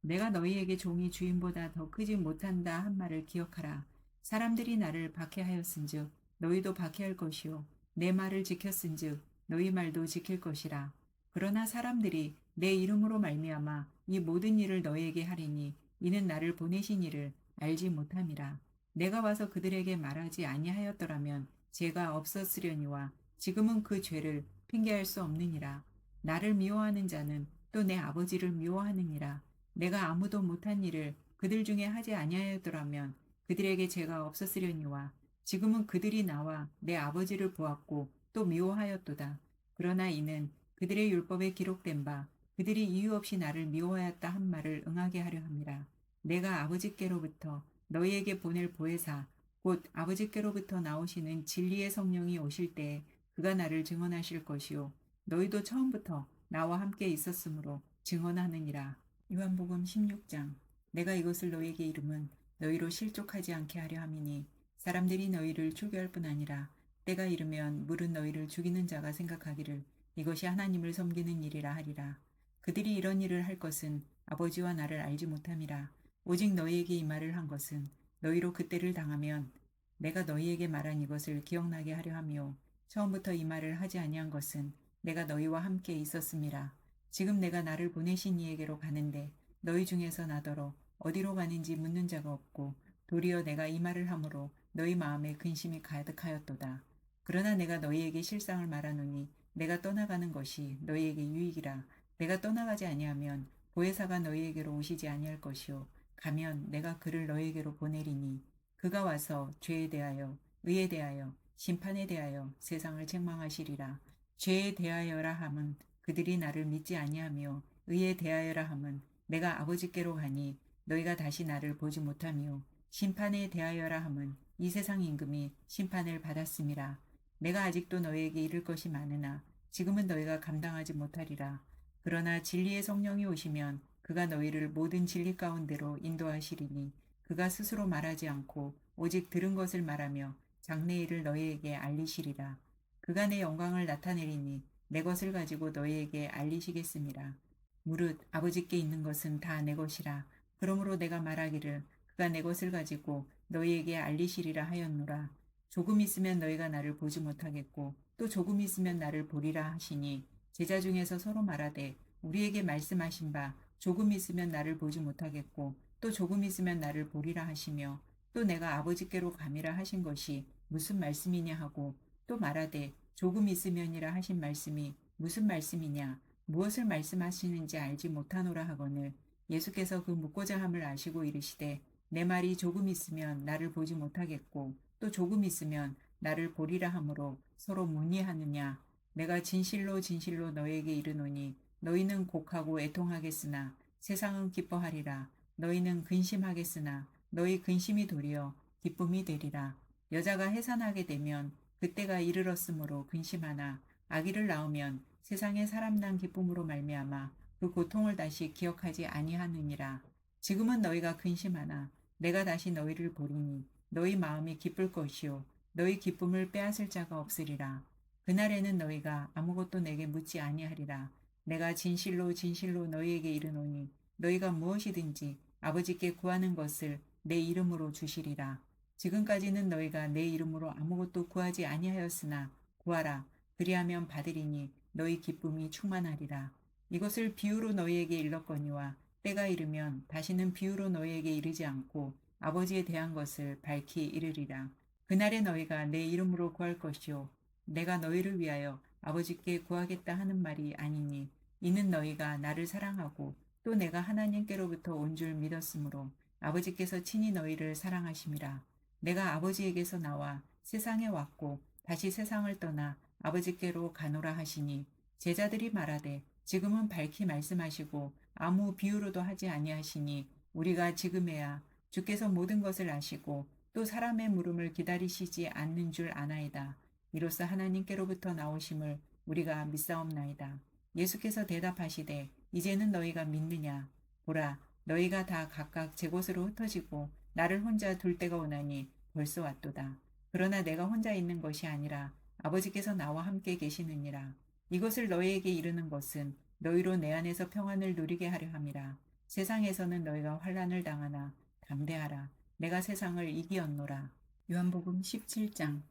내가 너희에게 종이 주인보다 더 크지 못한다 한 말을 기억하라. 사람들이 나를 박해하였은즉 너희도 박해할 것이요 내 말을 지켰은즉 너희 말도 지킬 것이라. 그러나 사람들이 내 이름으로 말미암아 이 모든 일을 너희에게 하리니 이는 나를 보내신 이를 알지 못함이라. 내가 와서 그들에게 말하지 아니하였더라면 죄가 없었으려니와 지금은 그 죄를 핑계할 수 없느니라. 나를 미워하는 자는 또 내 아버지를 미워하느니라. 내가 아무도 못한 일을 그들 중에 하지 아니하였더라면 그들에게 죄가 없었으려니와 지금은 그들이 나와 내 아버지를 보았고 또 미워하였도다. 그러나 이는 그들의 율법에 기록된 바 그들이 이유 없이 나를 미워하였다 한 말을 응하게 하려 함이라. 내가 아버지께로부터 너희에게 보낼 보혜사 곧 아버지께로부터 나오시는 진리의 성령이 오실 때에 그가 나를 증언하실 것이요 너희도 처음부터 나와 함께 있었으므로 증언하느니라. 요한복음 16장. 내가 이것을 너희에게 이름은 너희로 실족하지 않게 하려 함이니 사람들이 너희를 죽여할 뿐 아니라 때가 이르면 물은 너희를 죽이는 자가 생각하기를 이것이 하나님을 섬기는 일이라 하리라. 그들이 이런 일을 할 것은 아버지와 나를 알지 못함이라. 오직 너희에게 이 말을 한 것은 너희로 그때를 당하면 내가 너희에게 말한 이것을 기억나게 하려 함이요 처음부터 이 말을 하지 아니한 것은 내가 너희와 함께 있었음이라. 지금 내가 나를 보내신 이에게로 가는데 너희 중에서 나더러 어디로 가는지 묻는 자가 없고 도리어 내가 이 말을 함으로 너희 마음에 근심이 가득하였도다. 그러나 내가 너희에게 실상을 말하노니 내가 떠나가는 것이 너희에게 유익이라. 내가 떠나가지 아니하면 보혜사가 너희에게로 오시지 아니할 것이요 가면 내가 그를 너희에게로 보내리니 그가 와서 죄에 대하여 의에 대하여 심판에 대하여 세상을 책망하시리라. 죄에 대하여라 함은 그들이 나를 믿지 아니하며 의에 대하여라 함은 내가 아버지께로 가니 너희가 다시 나를 보지 못하며 심판에 대하여라 함은 이 세상 임금이 심판을 받았음이라. 내가 아직도 너희에게 이를 것이 많으나 지금은 너희가 감당하지 못하리라. 그러나 진리의 성령이 오시면 그가 너희를 모든 진리 가운데로 인도하시리니 그가 스스로 말하지 않고 오직 들은 것을 말하며 장래일을 너희에게 알리시리라. 그가 내 영광을 나타내리니 내 것을 가지고 너희에게 알리시겠음이라. 무릇 아버지께 있는 것은 다 내 것이라. 그러므로 내가 말하기를 그가 내 것을 가지고 너희에게 알리시리라 하였노라. 조금 있으면 너희가 나를 보지 못하겠고 또 조금 있으면 나를 보리라 하시니 제자 중에서 서로 말하되 우리에게 말씀하신 바 조금 있으면 나를 보지 못하겠고 또 조금 있으면 나를 보리라 하시며 또 내가 아버지께로 감이라 하신 것이 무슨 말씀이냐 하고 또 말하되 조금 있으면이라 하신 말씀이 무슨 말씀이냐 무엇을 말씀하시는지 알지 못하노라 하거늘 예수께서 그 묻고자 함을 아시고 이르시되 내 말이 조금 있으면 나를 보지 못하겠고 또 조금 있으면 나를 보리라 하므로 서로 문의하느냐. 내가 진실로 진실로 너희에게 이르노니 너희는 곡하고 애통하겠으나 세상은 기뻐하리라. 너희는 근심하겠으나 너희 근심이 도리어 기쁨이 되리라. 여자가 해산하게 되면 그때가 이르렀으므로 근심하나 아기를 낳으면 세상에 사람 난 기쁨으로 말미암아 그 고통을 다시 기억하지 아니하느니라. 지금은 너희가 근심하나 내가 다시 너희를 보리니 너희 마음이 기쁠 것이요 너희 기쁨을 빼앗을 자가 없으리라. 그날에는 너희가 아무것도 내게 묻지 아니하리라. 내가 진실로 진실로 너희에게 이르노니 너희가 무엇이든지 아버지께 구하는 것을 내 이름으로 주시리라. 지금까지는 너희가 내 이름으로 아무것도 구하지 아니하였으나 구하라. 그리하면 받으리니 너희 기쁨이 충만하리라. 이것을 비유로 너희에게 일렀거니와 때가 이르면 다시는 비유로 너희에게 이르지 않고 아버지에 대한 것을 밝히 이르리라. 그날에 너희가 내 이름으로 구할 것이요 내가 너희를 위하여 아버지께 구하겠다 하는 말이 아니니 이는 너희가 나를 사랑하고 또 내가 하나님께로부터 온 줄 믿었으므로 아버지께서 친히 너희를 사랑하심이라. 내가 아버지에게서 나와 세상에 왔고 다시 세상을 떠나 아버지께로 가노라 하시니 제자들이 말하되 지금은 밝히 말씀하시고 아무 비유로도 하지 아니하시니 우리가 지금에야 주께서 모든 것을 아시고 또 사람의 물음을 기다리시지 않는 줄 아나이다. 이로써 하나님께로부터 나오심을 우리가 믿사옵나이다. 예수께서 대답하시되 이제는 너희가 믿느냐. 보라 너희가 다 각각 제 곳으로 흩어지고 나를 혼자 둘 때가 오나니 벌써 왔도다. 그러나 내가 혼자 있는 것이 아니라 아버지께서 나와 함께 계시느니라. 이것을 너희에게 이르는 것은 너희로 내 안에서 평안을 누리게 하려 함이라. 세상에서는 너희가 환난을 당하나 담대하라. 내가 세상을 이기었노라. 요한복음 17장.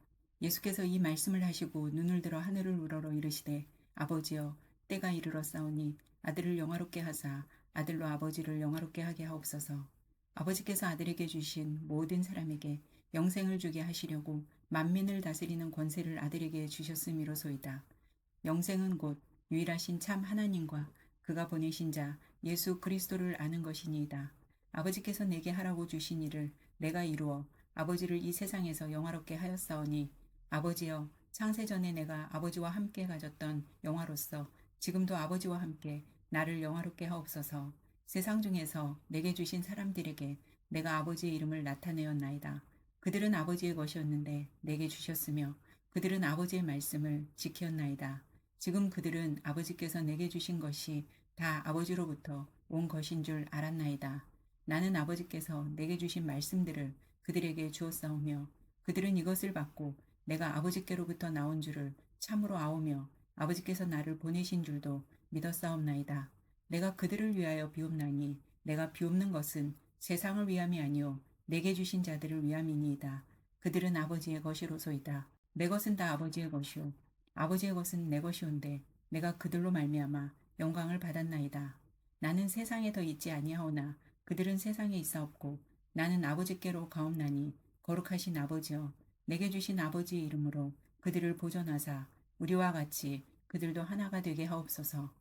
예수께서 이 말씀을 하시고 눈을 들어 하늘을 우러러 이르시되 아버지여 때가 이르렀사오니 아들을 영화롭게 하사 아들로 아버지를 영화롭게 하게 하옵소서. 아버지께서 아들에게 주신 모든 사람에게 영생을 주게 하시려고 만민을 다스리는 권세를 아들에게 주셨음이로소이다. 영생은 곧 유일하신 참 하나님과 그가 보내신 자 예수 그리스도를 아는 것이니이다. 아버지께서 내게 하라고 주신 일을 내가 이루어 아버지를 이 세상에서 영화롭게 하였사오니 아버지여 창세전에 내가 아버지와 함께 가졌던 영화로서 지금도 아버지와 함께 나를 영화롭게 하옵소서. 세상 중에서 내게 주신 사람들에게 내가 아버지의 이름을 나타내었나이다. 그들은 아버지의 것이었는데 내게 주셨으며 그들은 아버지의 말씀을 지켰나이다. 지금 그들은 아버지께서 내게 주신 것이 다 아버지로부터 온 것인 줄 알았나이다. 나는 아버지께서 내게 주신 말씀들을 그들에게 주었사오며 그들은 이것을 받고 내가 아버지께로부터 나온 줄을 참으로 아오며 아버지께서 나를 보내신 줄도 믿었사옵나이다. 내가 그들을 위하여 비옵나니 내가 비옵는 것은 세상을 위함이 아니요 내게 주신 자들을 위함이니이다. 그들은 아버지의 것이로소이다. 내 것은 다 아버지의 것이요 아버지의 것은 내 것이온데 내가 그들로 말미암아 영광을 받았나이다. 나는 세상에 더 있지 아니하오나 그들은 세상에 있사옵고 나는 아버지께로 가옵나니 거룩하신 아버지여 내게 주신 아버지의 이름으로 그들을 보존하사 우리와 같이 그들도 하나가 되게 하옵소서.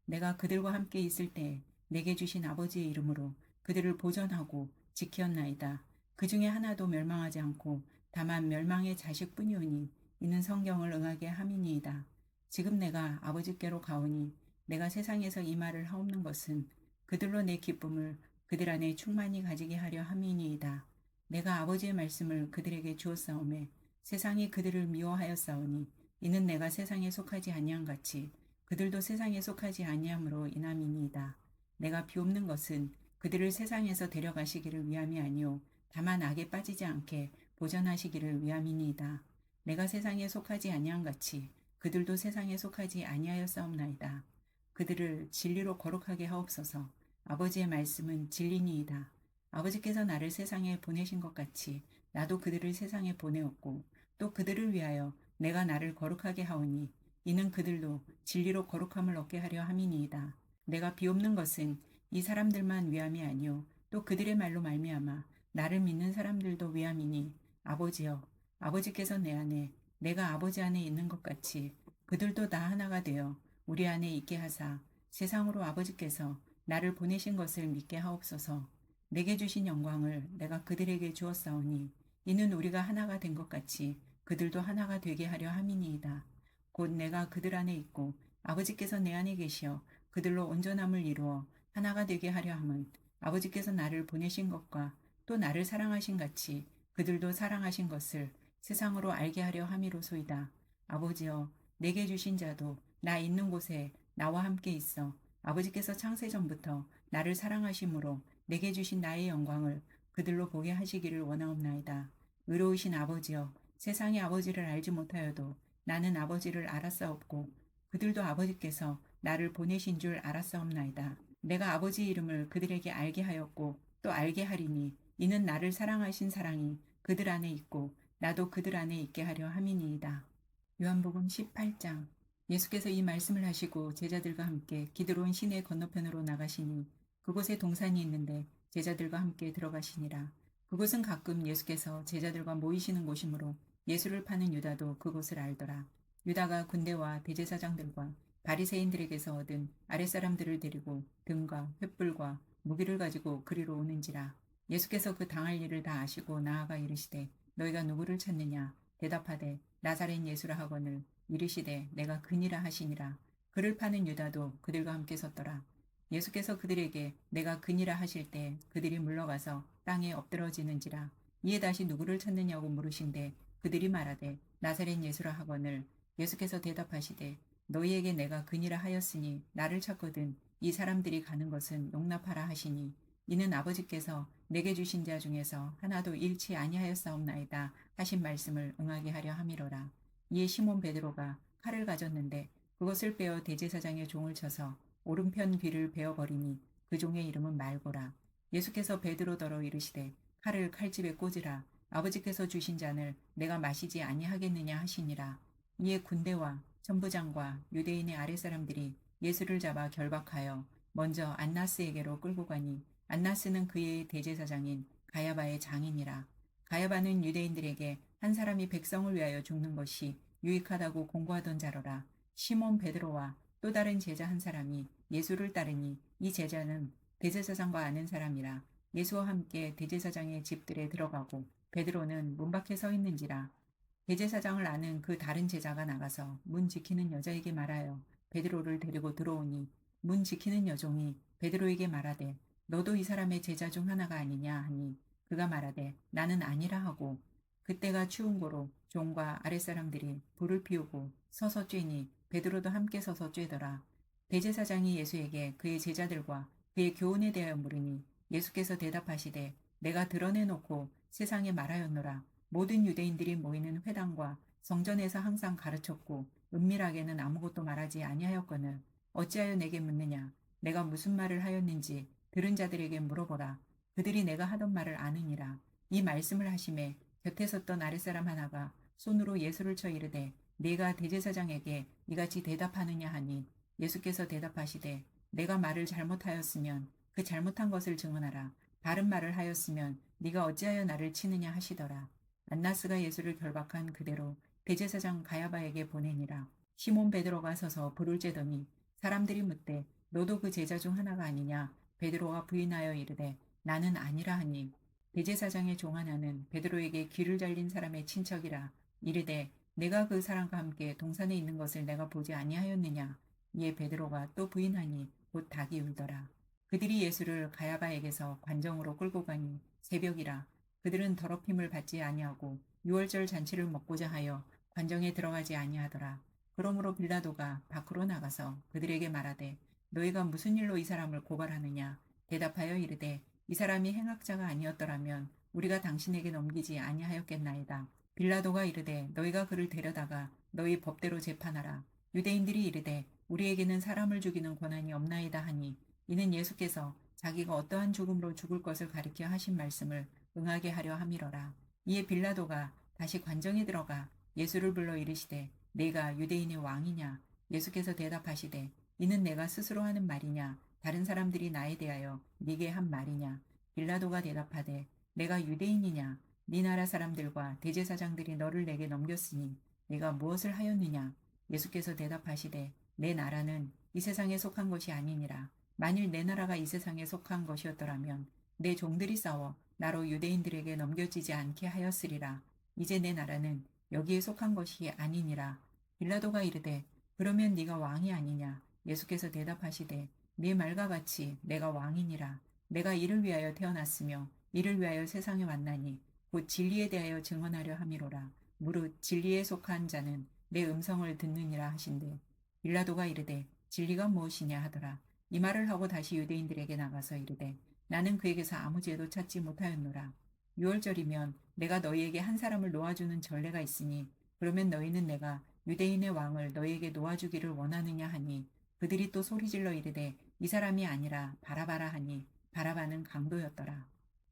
내가 그들과 함께 있을 때 내게 주신 아버지의 이름으로 그들을 보존하고 지켰나이다. 그 중에 하나도 멸망하지 않고 다만 멸망의 자식뿐이오니 이는 성경을 응하게 함이니이다. 지금 내가 아버지께로 가오니 내가 세상에서 이 말을 하옵는 것은 그들로 내 기쁨을 그들 안에 충만히 가지게 하려 함이니이다. 내가 아버지의 말씀을 그들에게 주었사오매 세상이 그들을 미워하였사오니 이는 내가 세상에 속하지 아니한 같이 그들도 세상에 속하지 아니함으로 인함이니이다. 내가 비옵는 것은 그들을 세상에서 데려가시기를 위함이 아니요 다만 악에 빠지지 않게 보전하시기를 위함이니이다. 내가 세상에 속하지 아니한 같이 그들도 세상에 속하지 아니하였사옵나이다. 그들을 진리로 거룩하게 하옵소서. 아버지의 말씀은 진리니이다. 아버지께서 나를 세상에 보내신 것 같이 나도 그들을 세상에 보내었고 또 그들을 위하여 내가 나를 거룩하게 하오니 이는 그들도 진리로 거룩함을 얻게 하려 함이니이다. 내가 비옵는 것은 이 사람들만 위함이 아니요 또 그들의 말로 말미암아 나를 믿는 사람들도 위함이니 아버지여 아버지께서 내 안에 내가 아버지 안에 있는 것 같이 그들도 다 하나가 되어 우리 안에 있게 하사 세상으로 아버지께서 나를 보내신 것을 믿게 하옵소서. 내게 주신 영광을 내가 그들에게 주었사오니 이는 우리가 하나가 된 것 같이 그들도 하나가 되게 하려 함이니이다. 곧 내가 그들 안에 있고 아버지께서 내 안에 계시어 그들로 온전함을 이루어 하나가 되게 하려 함은 아버지께서 나를 보내신 것과 또 나를 사랑하신 같이 그들도 사랑하신 것을 세상으로 알게 하려 함이로소이다. 아버지여 내게 주신 자도 나 있는 곳에 나와 함께 있어 아버지께서 창세 전부터 나를 사랑하심으로 내게 주신 나의 영광을 그들로 보게 하시기를 원하옵나이다. 의로우신 아버지여 세상의 아버지를 알지 못하여도 나는 아버지를 알았사옵고 그들도 아버지께서 나를 보내신 줄 알았사옵나이다. 내가 아버지 이름을 그들에게 알게 하였고 또 알게 하리니 이는 나를 사랑하신 사랑이 그들 안에 있고 나도 그들 안에 있게 하려 함이니이다. 요한복음 18장. 예수께서 이 말씀을 하시고 제자들과 함께 기드론 시내 건너편으로 나가시니 그곳에 동산이 있는데 제자들과 함께 들어가시니라. 그곳은 가끔 예수께서 제자들과 모이시는 곳이므로 예수를 파는 유다도 그곳을 알더라. 유다가 군대와 대제사장들과 바리새인들에게서 얻은 아랫사람들을 데리고 등과 횃불과 무기를 가지고 그리로 오는지라. 예수께서 그 당할 일을 다 아시고 나아가 이르시되 너희가 누구를 찾느냐 대답하되 나사렛 예수라 하거늘 이르시되 내가 그니라 하시니라. 그를 파는 유다도 그들과 함께 섰더라. 예수께서 그들에게 내가 그니라 하실 때 그들이 물러가서 땅에 엎드러지는지라. 이에 다시 누구를 찾느냐고 물으신데 그들이 말하되 나사렛 예수라 하거늘 예수께서 대답하시되 너희에게 내가 그니라 하였으니 나를 찾거든 이 사람들이 가는 것은 용납하라 하시니 이는 아버지께서 내게 주신 자 중에서 하나도 잃지 아니하였사옵나이다 하신 말씀을 응하게 하려 함이로라. 이에 시몬 베드로가 칼을 가졌는데 그것을 빼어 대제사장의 종을 쳐서 오른편 귀를 베어버리니 그 종의 이름은 말고라. 예수께서 베드로더러 이르시되 칼을 칼집에 꽂으라. 아버지께서 주신 잔을 내가 마시지 아니하겠느냐 하시니라. 이에 군대와 천부장과 유대인의 아랫사람들이 예수를 잡아 결박하여 먼저 안나스에게로 끌고 가니 안나스는 그의 대제사장인 가야바의 장인이라. 가야바는 유대인들에게 한 사람이 백성을 위하여 죽는 것이 유익하다고 공고하던 자로라. 시몬 베드로와 또 다른 제자 한 사람이 예수를 따르니 이 제자는 대제사장과 아는 사람이라. 예수와 함께 대제사장의 집들에 들어가고 베드로는 문 밖에 서 있는지라. 대제사장을 아는 그 다른 제자가 나가서 문 지키는 여자에게 말하여 베드로를 데리고 들어오니 문 지키는 여종이 베드로에게 말하되 너도 이 사람의 제자 중 하나가 아니냐 하니 그가 말하되 나는 아니라 하고 그때가 추운 고로 종과 아랫사람들이 불을 피우고 서서 쬐니 베드로도 함께 서서 쬐더라. 대제사장이 예수에게 그의 제자들과 그의 교훈에 대하여 물으니 예수께서 대답하시되 내가 드러내놓고 세상에 말하였노라. 모든 유대인들이 모이는 회당과 성전에서 항상 가르쳤고 은밀하게는 아무것도 말하지 아니하였거늘 어찌하여 내게 묻느냐. 내가 무슨 말을 하였는지 들은 자들에게 물어보라. 그들이 내가 하던 말을 아느니라. 이 말씀을 하심에 곁에 섰던 아랫사람 하나가 손으로 예수를 쳐 이르되 네가 대제사장에게 이같이 대답하느냐 하니 예수께서 대답하시되 내가 말을 잘못하였으면 그 잘못한 것을 증언하라. 바른 말을 하였으면 네가 어찌하여 나를 치느냐 하시더라. 안나스가 예수를 결박한 그대로 대제사장 가야바에게 보내니라. 시몬 베드로가 서서 불을 쬐더니 사람들이 묻되 너도 그 제자 중 하나가 아니냐. 베드로가 부인하여 이르되 나는 아니라 하니 대제사장의 종 하나는 베드로에게 귀를 잘린 사람의 친척이라 이르되 내가 그 사람과 함께 동산에 있는 것을 내가 보지 아니하였느냐. 이에 베드로가 또 부인하니 곧 닭이 울더라. 그들이 예수를 가야바에게서 관정으로 끌고 가니 새벽이라. 그들은 더럽힘을 받지 아니하고 유월절 잔치를 먹고자 하여 관정에 들어가지 아니하더라. 그러므로 빌라도가 밖으로 나가서 그들에게 말하되 너희가 무슨 일로 이 사람을 고발하느냐. 대답하여 이르되 이 사람이 행악자가 아니었더라면 우리가 당신에게 넘기지 아니하였겠나이다. 빌라도가 이르되 너희가 그를 데려다가 너희 법대로 재판하라. 유대인들이 이르되 우리에게는 사람을 죽이는 권한이 없나이다 하니 이는 예수께서 자기가 어떠한 죽음으로 죽을 것을 가리켜 하신 말씀을 응하게 하려 함이러라. 이에 빌라도가 다시 관정에 들어가 예수를 불러 이르시되 내가 유대인의 왕이냐. 예수께서 대답하시되 이는 내가 스스로 하는 말이냐 다른 사람들이 나에 대하여 네게 한 말이냐. 빌라도가 대답하되 내가 유대인이냐. 네 나라 사람들과 대제사장들이 너를 내게 넘겼으니 내가 무엇을 하였느냐. 예수께서 대답하시되 내 나라는 이 세상에 속한 것이 아니니라. 만일 내 나라가 이 세상에 속한 것이었더라면 내 종들이 싸워 나로 유대인들에게 넘겨지지 않게 하였으리라. 이제 내 나라는 여기에 속한 것이 아니니라. 빌라도가 이르되 그러면 네가 왕이 아니냐. 예수께서 대답하시되 네 말과 같이 내가 왕이니라. 내가 이를 위하여 태어났으며 이를 위하여 세상에 왔나니 곧 진리에 대하여 증언하려 함이로라. 무릇 진리에 속한 자는 내 음성을 듣느니라 하신대. 빌라도가 이르되 진리가 무엇이냐 하더라. 이 말을 하고 다시 유대인들에게 나가서 이르되 나는 그에게서 아무 죄도 찾지 못하였노라. 유월절이면 내가 너희에게 한 사람을 놓아주는 전례가 있으니 그러면 너희는 내가 유대인의 왕을 너희에게 놓아주기를 원하느냐 하니 그들이 또 소리질러 이르되 이 사람이 아니라 바라바라 하니 바라바는 강도였더라.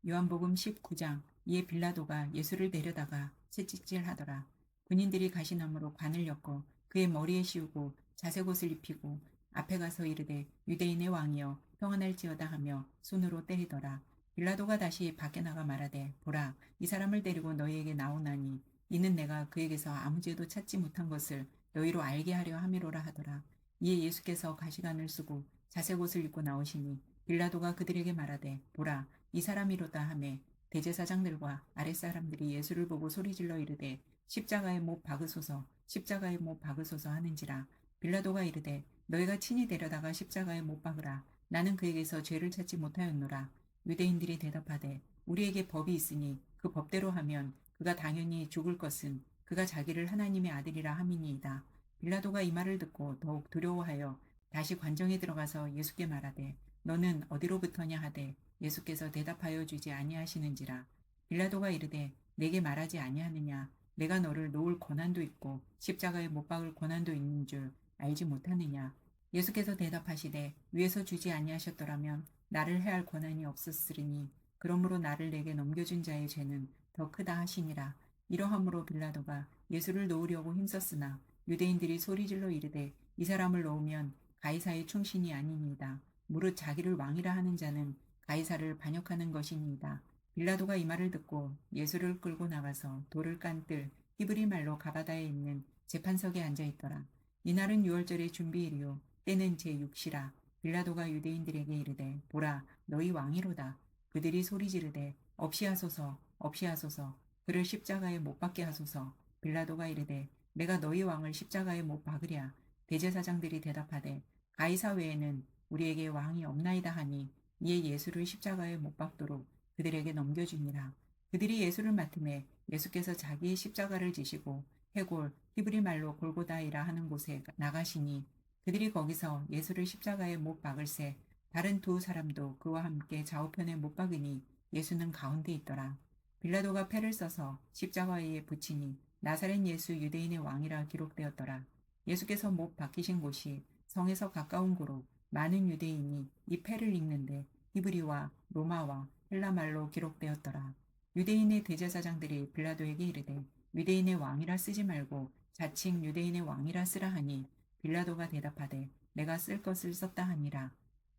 요한복음 19장. 이에 빌라도가 예수를 데려다가 채찍질하더라. 군인들이 가시나무로 관을 엮어 그의 머리에 씌우고 자색옷을 입히고 앞에 가서 이르되 유대인의 왕이여 평안할지어다 하며 손으로 때리더라. 빌라도가 다시 밖에 나가 말하되 보라 이 사람을 데리고 너희에게 나오나니 이는 내가 그에게서 아무 죄도 찾지 못한 것을 너희로 알게 하려 함이로라 하더라. 이에 예수께서 가시관을 쓰고 자색옷을 입고 나오시니 빌라도가 그들에게 말하되 보라 이 사람이로다 하매 대제사장들과 아랫사람들이 예수를 보고 소리질러 이르되 십자가에 못 박으소서 십자가에 못 박으소서 하는지라. 빌라도가 이르되 너희가 친히 데려다가 십자가에 못 박으라. 나는 그에게서 죄를 찾지 못하였노라. 유대인들이 대답하되 우리에게 법이 있으니 그 법대로 하면 그가 당연히 죽을 것은 그가 자기를 하나님의 아들이라 함이니이다. 빌라도가 이 말을 듣고 더욱 두려워하여 다시 관정에 들어가서 예수께 말하되 너는 어디로부터냐 하되 예수께서 대답하여 주지 아니하시는지라. 빌라도가 이르되 내게 말하지 아니하느냐. 내가 너를 놓을 권한도 있고 십자가에 못 박을 권한도 있는 줄 알지 못하느냐. 예수께서 대답하시되 위에서 주지 아니하셨더라면 나를 해할 권한이 없었으리니 그러므로 나를 내게 넘겨준 자의 죄는 더 크다 하시니라. 이러함으로 빌라도가 예수를 놓으려고 힘썼으나 유대인들이 소리질러 이르되 이 사람을 놓으면 가이사의 충신이 아니니이다. 무릇 자기를 왕이라 하는 자는 가이사를 반역하는 것이니이다. 빌라도가 이 말을 듣고 예수를 끌고 나가서 돌을 깐 뜰 히브리 말로 가바다에 있는 재판석에 앉아 있더라. 이날은 유월절의 준비일이요 때는 제6시라. 빌라도가 유대인들에게 이르되 보라 너희 왕이로다. 그들이 소리 지르되 없이 하소서 없이 하소서 그를 십자가에 못 박게 하소서. 빌라도가 이르되 내가 너희 왕을 십자가에 못 박으랴. 대제사장들이 대답하되 가이사 외에는 우리에게 왕이 없나이다 하니 이에 예수를 십자가에 못 박도록 그들에게 넘겨주니라. 그들이 예수를 맡음에 예수께서 자기의 십자가를 지시고 해골 히브리 말로 골고다이라 하는 곳에 나가시니 그들이 거기서 예수를 십자가에 못 박을새 다른 두 사람도 그와 함께 좌우편에 못 박으니 예수는 가운데 있더라. 빌라도가 패를 써서 십자가에 붙이니 나사렛 예수 유대인의 왕이라 기록되었더라. 예수께서 못 박히신 곳이 성에서 가까운 고로 많은 유대인이 이 패를 읽는데 히브리와 로마와 헬라말로 기록되었더라. 유대인의 대제사장들이 빌라도에게 이르되 유대인의 왕이라 쓰지 말고 자칭 유대인의 왕이라 쓰라 하니 빌라도가 대답하되 내가 쓸 것을 썼다 하니라.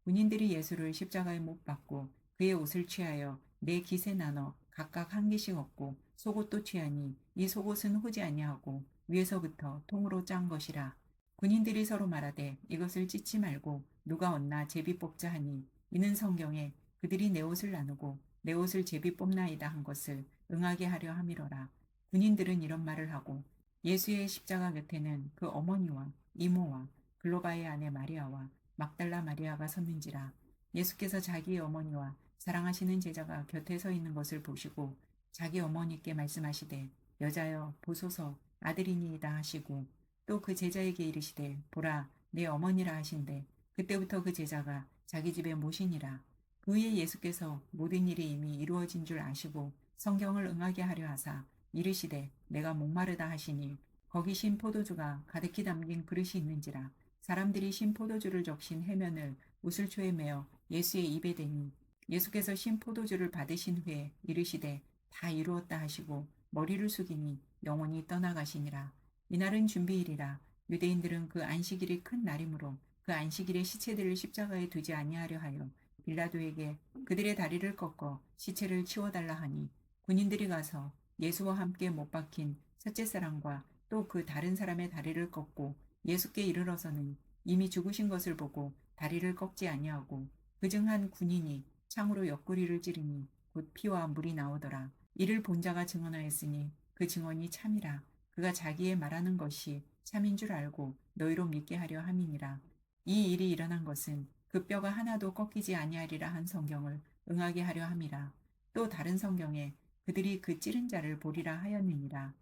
군인들이 예수를 십자가에 못 박고 그의 옷을 취하여 네 깃에 나눠 각각 한 깃씩 얻고 속옷도 취하니 이 속옷은 후지 아니하고 위에서부터 통으로 짠 것이라. 군인들이 서로 말하되 이것을 찢지 말고 누가 얻나 제비 뽑자 하니 이는 성경에 그들이 내 옷을 나누고 내 옷을 제비 뽑나이다 한 것을 응하게 하려 함이로라. 군인들은 이런 말을 하고 예수의 십자가 곁에는 그 어머니와 이모와 글로바의 아내 마리아와 막달라 마리아가 섰는지라. 예수께서 자기의 어머니와 사랑하시는 제자가 곁에 서 있는 것을 보시고 자기 어머니께 말씀하시되 여자여 보소서 아들이니이다 하시고 또 그 제자에게 이르시되 보라 내 어머니라 하신대 그때부터 그 제자가 자기 집에 모시니라. 그 후에 예수께서 모든 일이 이미 이루어진 줄 아시고 성경을 응하게 하려 하사 이르시되 내가 목마르다 하시니 거기 신 포도주가 가득히 담긴 그릇이 있는지라. 사람들이 신 포도주를 적신 해면을 우슬초에 메어 예수의 입에 대니 예수께서 신 포도주를 받으신 후에 이르시되 다 이루었다 하시고 머리를 숙이니 영원히 떠나가시니라. 이날은 준비일이라. 유대인들은 그 안식일이 큰 날이므로 그 안식일에 시체들을 십자가에 두지 아니하려 하여 빌라도에게 그들의 다리를 꺾어 시체를 치워달라 하니 군인들이 가서 예수와 함께 못 박힌 첫째 사람과 또 그 다른 사람의 다리를 꺾고 예수께 이르러서는 이미 죽으신 것을 보고 다리를 꺾지 아니하고 그중 한 군인이 창으로 옆구리를 찌르니 곧 피와 물이 나오더라. 이를 본 자가 증언하였으니 그 증언이 참이라. 그가 자기의 말하는 것이 참인 줄 알고 너희로 믿게 하려 함이니라. 이 일이 일어난 것은 그 뼈가 하나도 꺾이지 아니하리라 한 성경을 응하게 하려 함이라. 또 다른 성경에 그들이 그 찌른 자를 보리라 하였느니라.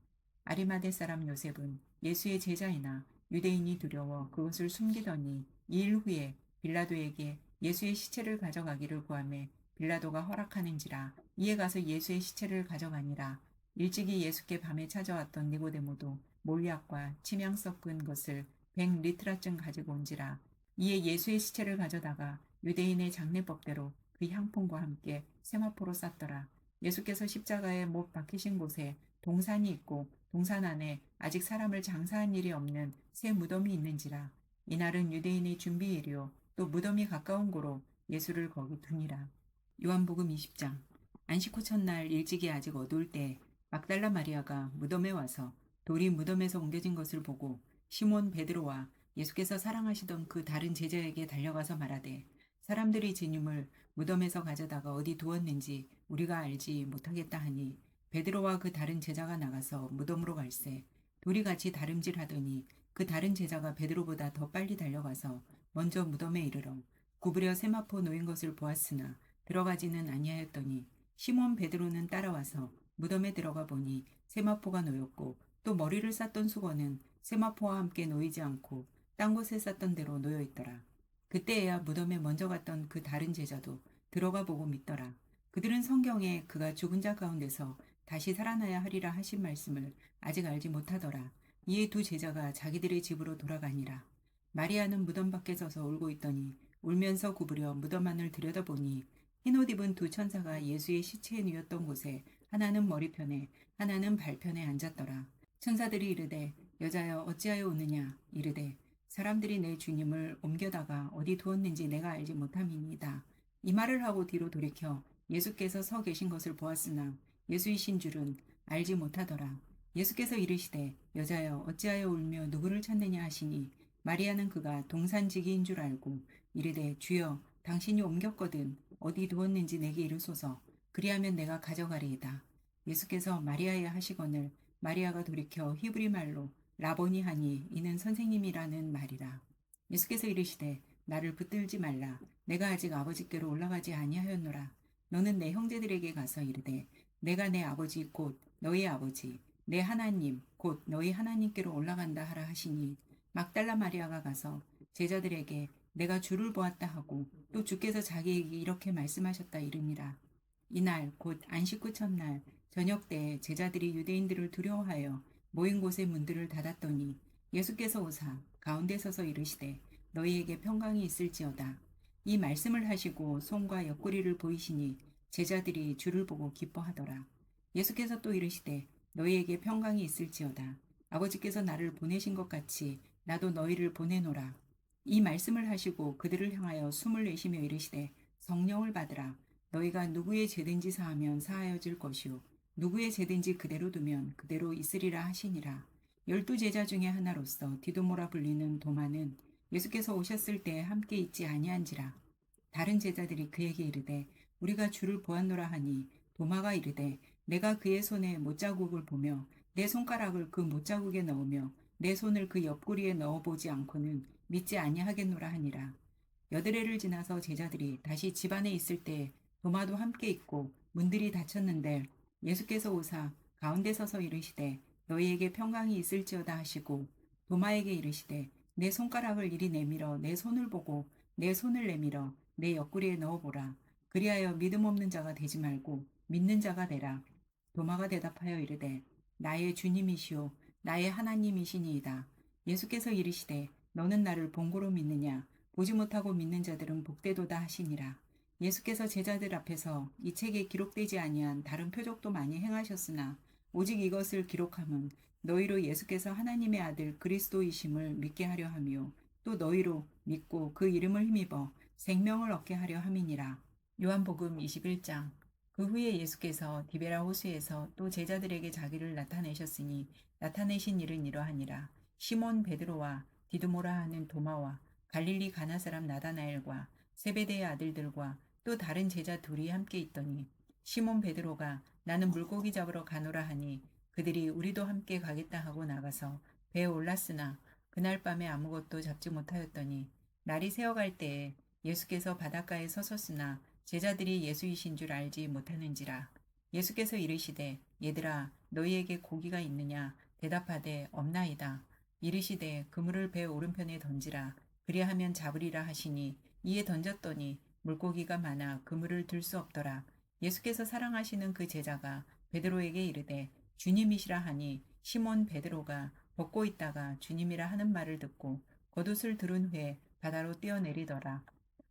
아리마대 사람 요셉은 예수의 제자이나 유대인이 두려워 그것을 숨기더니 2일 후에 빌라도에게 예수의 시체를 가져가기를 구하매 빌라도가 허락하는지라. 이에 가서 예수의 시체를 가져가니라. 일찍이 예수께 밤에 찾아왔던 니고데모도 몰약과 침향 섞은 것을 100리트라쯤 가지고 온지라. 이에 예수의 시체를 가져다가 유대인의 장례법대로 그 향품과 함께 세마포로 쌌더라. 예수께서 십자가에 못 박히신 곳에 동산이 있고 동산 안에 아직 사람을 장사한 일이 없는 새 무덤이 있는지라. 이날은 유대인의 준비일이요 또 무덤이 가까운 고로 예수를 거기 두니라. 요한복음 20장. 안식 후 첫날 일찍이 아직 어두울 때 막달라 마리아가 무덤에 와서 돌이 무덤에서 옮겨진 것을 보고 시몬 베드로와 예수께서 사랑하시던 그 다른 제자에게 달려가서 말하되 사람들이 진유물 무덤에서 가져다가 어디 두었는지 우리가 알지 못하겠다 하니 베드로와 그 다른 제자가 나가서 무덤으로 갈새 돌이 같이 다름질하더니 그 다른 제자가 베드로보다 더 빨리 달려가서 먼저 무덤에 이르러 구부려 세마포 놓인 것을 보았으나 들어가지는 아니하였더니 시몬 베드로는 따라와서 무덤에 들어가 보니 세마포가 놓였고 또 머리를 쌌던 수건은 세마포와 함께 놓이지 않고 딴 곳에 쌌던 대로 놓여 있더라. 그때에야 무덤에 먼저 갔던 그 다른 제자도 들어가 보고 믿더라. 그들은 성경에 그가 죽은 자 가운데서 다시 살아나야 하리라 하신 말씀을 아직 알지 못하더라. 이에 두 제자가 자기들의 집으로 돌아가니라. 마리아는 무덤 밖에 서서 울고 있더니 울면서 구부려 무덤 안을 들여다보니 흰옷 입은 두 천사가 예수의 시체에 누웠던 곳에 하나는 머리편에 하나는 발편에 앉았더라. 천사들이 이르되 여자여 어찌하여 우느냐 이르되 사람들이 내 주님을 옮겨다가 어디 두었는지 내가 알지 못함이니이다. 이 말을 하고 뒤로 돌이켜 예수께서 서 계신 것을 보았으나 예수이신 줄은 알지 못하더라. 예수께서 이르시되 여자여 어찌하여 울며 누구를 찾느냐 하시니 마리아는 그가 동산지기인 줄 알고 이르되 주여 당신이 옮겼거든 어디 두었는지 내게 이르소서 그리하면 내가 가져가리이다. 예수께서 마리아에 하시거늘 마리아가 돌이켜 히브리 말로 라보니 하니 이는 선생님이라는 말이라. 예수께서 이르시되 나를 붙들지 말라. 내가 아직 아버지께로 올라가지 아니하였노라. 너는 내 형제들에게 가서 이르되 내가 내 아버지 곧 너희 아버지 내 하나님 곧 너희 하나님께로 올라간다 하라 하시니 막달라 마리아가 가서 제자들에게 내가 주를 보았다 하고 또 주께서 자기에게 이렇게 말씀하셨다 이르니라. 이날 곧 안식 후 첫날 저녁 때에 제자들이 유대인들을 두려워하여 모인 곳의 문들을 닫았더니 예수께서 오사 가운데 서서 이르시되 너희에게 평강이 있을지어다. 이 말씀을 하시고 손과 옆구리를 보이시니 제자들이 주를 보고 기뻐하더라. 예수께서 또 이르시되 너희에게 평강이 있을지어다. 아버지께서 나를 보내신 것 같이 나도 너희를 보내노라. 이 말씀을 하시고 그들을 향하여 숨을 내쉬며 이르시되 성령을 받으라. 너희가 누구의 죄든지 사하면 사하여질 것이요 누구의 죄든지 그대로 두면 그대로 있으리라 하시니라. 12제자 중에 하나로서 디도모라 불리는 도마는 예수께서 오셨을 때 함께 있지 아니한지라. 다른 제자들이 그에게 이르되 우리가 주를 보았노라 하니 도마가 이르되 내가 그의 손에 못자국을 보며 내 손가락을 그 못자국에 넣으며 내 손을 그 옆구리에 넣어보지 않고는 믿지 아니하겠노라 하니라. 여드레를 지나서 제자들이 다시 집 안에 있을 때 도마도 함께 있고 문들이 닫혔는데 예수께서 오사 가운데 서서 이르시되 너희에게 평강이 있을지어다 하시고 도마에게 이르시되 내 손가락을 이리 내밀어 내 손을 보고 내 손을 내밀어 내 옆구리에 넣어보라. 그리하여 믿음 없는 자가 되지 말고 믿는 자가 되라. 도마가 대답하여 이르되 나의 주님이시오 나의 하나님이시니이다. 예수께서 이르시되 너는 나를 본고로 믿느냐 보지 못하고 믿는 자들은 복되도다 하시니라. 예수께서 제자들 앞에서 이 책에 기록되지 아니한 다른 표적도 많이 행하셨으나 오직 이것을 기록함은 너희로 예수께서 하나님의 아들 그리스도이심을 믿게 하려 함이요 또 너희로 믿고 그 이름을 힘입어 생명을 얻게 하려 함이니라. 요한복음 21장. 그 후에 예수께서 디베라 호수에서 또 제자들에게 자기를 나타내셨으니 나타내신 일은 이러하니라. 시몬 베드로와 디두모라 하는 도마와 갈릴리 가나 사람 나다나엘과 세베대의 아들들과 또 다른 제자 둘이 함께 있더니 시몬 베드로가 나는 물고기 잡으러 가노라 하니 그들이 우리도 함께 가겠다 하고 나가서 배에 올랐으나 그날 밤에 아무것도 잡지 못하였더니 날이 새어갈 때에 예수께서 바닷가에 서섰으나 제자들이 예수이신 줄 알지 못하는지라. 예수께서 이르시되 얘들아 너희에게 고기가 있느냐 대답하되 없나이다. 이르시되 그물을 배 오른편에 던지라. 그리하면 잡으리라 하시니 이에 던졌더니 물고기가 많아 그물을 들 수 없더라. 예수께서 사랑하시는 그 제자가 베드로에게 이르되 주님이시라 하니 시몬 베드로가 벗고 있다가 주님이라 하는 말을 듣고 겉옷을 두른 후에 바다로 뛰어내리더라.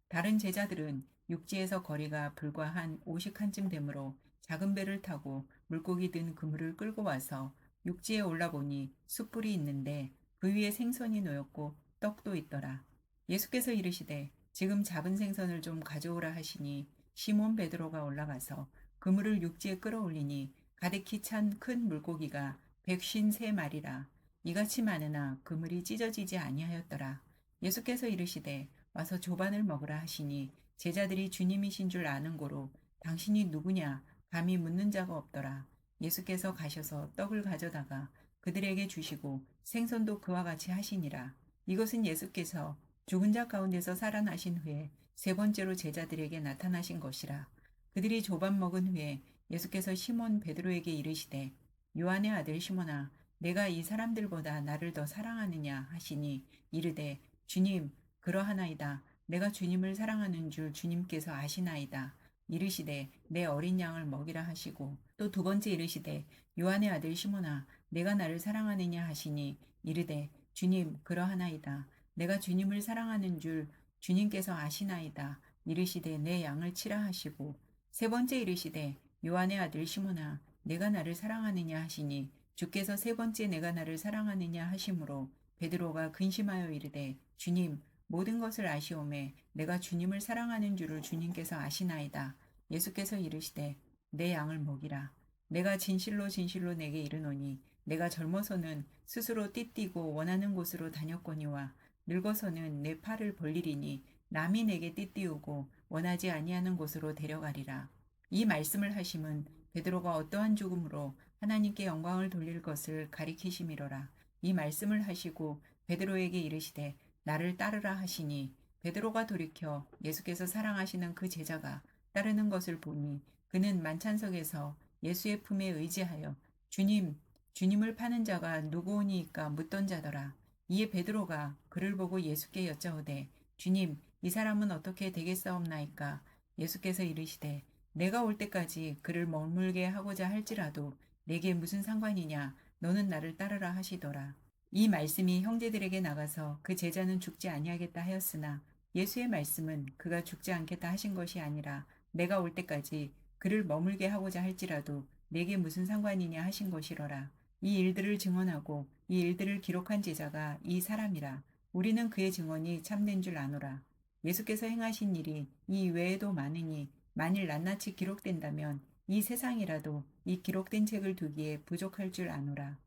다른 제자들은 육지에서 거리가 불과 한 50칸쯤 되므로 작은 배를 타고 물고기 든 그물을 끌고 와서 육지에 올라보니 숯불이 있는데 그 위에 생선이 놓였고 떡도 있더라. 예수께서 이르시되 지금 잡은 생선을 좀 가져오라 하시니 시몬 베드로가 올라가서 그물을 육지에 끌어올리니 가득히 찬 큰 물고기가 153마리라. 이같이 많으나 그물이 찢어지지 아니하였더라. 예수께서 이르시되 와서 조반을 먹으라 하시니 제자들이 주님이신 줄 아는 고로 당신이 누구냐 감히 묻는 자가 없더라. 예수께서 가셔서 떡을 가져다가 그들에게 주시고 생선도 그와 같이 하시니라. 이것은 예수께서 죽은 자 가운데서 살아나신 후에 세 번째로 제자들에게 나타나신 것이라. 그들이 조반 먹은 후에 예수께서 시몬 베드로에게 이르시되 요한의 아들 시몬아 내가 이 사람들보다 나를 더 사랑하느냐 하시니 이르되 주님 그러하나이다. 내가 주님을 사랑하는 줄 주님께서 아시나이다. 이르시되 내 어린 양을 먹이라 하시고 또 두 번째 이르시되 요한의 아들 시몬아 내가 나를 사랑하느냐 하시니 이르되 주님 그러하나이다. 내가 주님을 사랑하는 줄 주님께서 아시나이다. 이르시되 내 양을 치라 하시고 세 번째 이르시되 요한의 아들 시몬아 내가 나를 사랑하느냐 하시니 주께서 세 번째 내가 나를 사랑하느냐 하심으로 베드로가 근심하여 이르되 주님 모든 것을 아시오매 내가 주님을 사랑하는 줄을 주님께서 아시나이다. 예수께서 이르시되 내 양을 먹이라. 내가 진실로 진실로 내게 이르노니 내가 젊어서는 스스로 띠띠고 원하는 곳으로 다녔거니와 늙어서는 내 팔을 벌리리니 남이 내게 띠띠우고 원하지 아니하는 곳으로 데려가리라. 이 말씀을 하심은 베드로가 어떠한 죽음으로 하나님께 영광을 돌릴 것을 가리키심이로라. 이 말씀을 하시고 베드로에게 이르시되 나를 따르라 하시니 베드로가 돌이켜 예수께서 사랑하시는 그 제자가 따르는 것을 보니 그는 만찬석에서 예수의 품에 의지하여 주님, 주님을 파는 자가 누구오니이까 묻던 자더라. 이에 베드로가 그를 보고 예수께 여짜오되 주님, 이 사람은 어떻게 되겠사옵나이까? 예수께서 이르시되 내가 올 때까지 그를 머물게 하고자 할지라도 내게 무슨 상관이냐? 너는 나를 따르라 하시더라. 이 말씀이 형제들에게 나가서 그 제자는 죽지 아니하겠다 하였으나 예수의 말씀은 그가 죽지 않겠다 하신 것이 아니라 내가 올 때까지 그를 머물게 하고자 할지라도 내게 무슨 상관이냐 하신 것이로라. 이 일들을 증언하고 이 일들을 기록한 제자가 이 사람이라. 우리는 그의 증언이 참된 줄 아노라. 예수께서 행하신 일이 이 외에도 많으니 만일 낱낱이 기록된다면 이 세상이라도 이 기록된 책을 두기에 부족할 줄 아노라.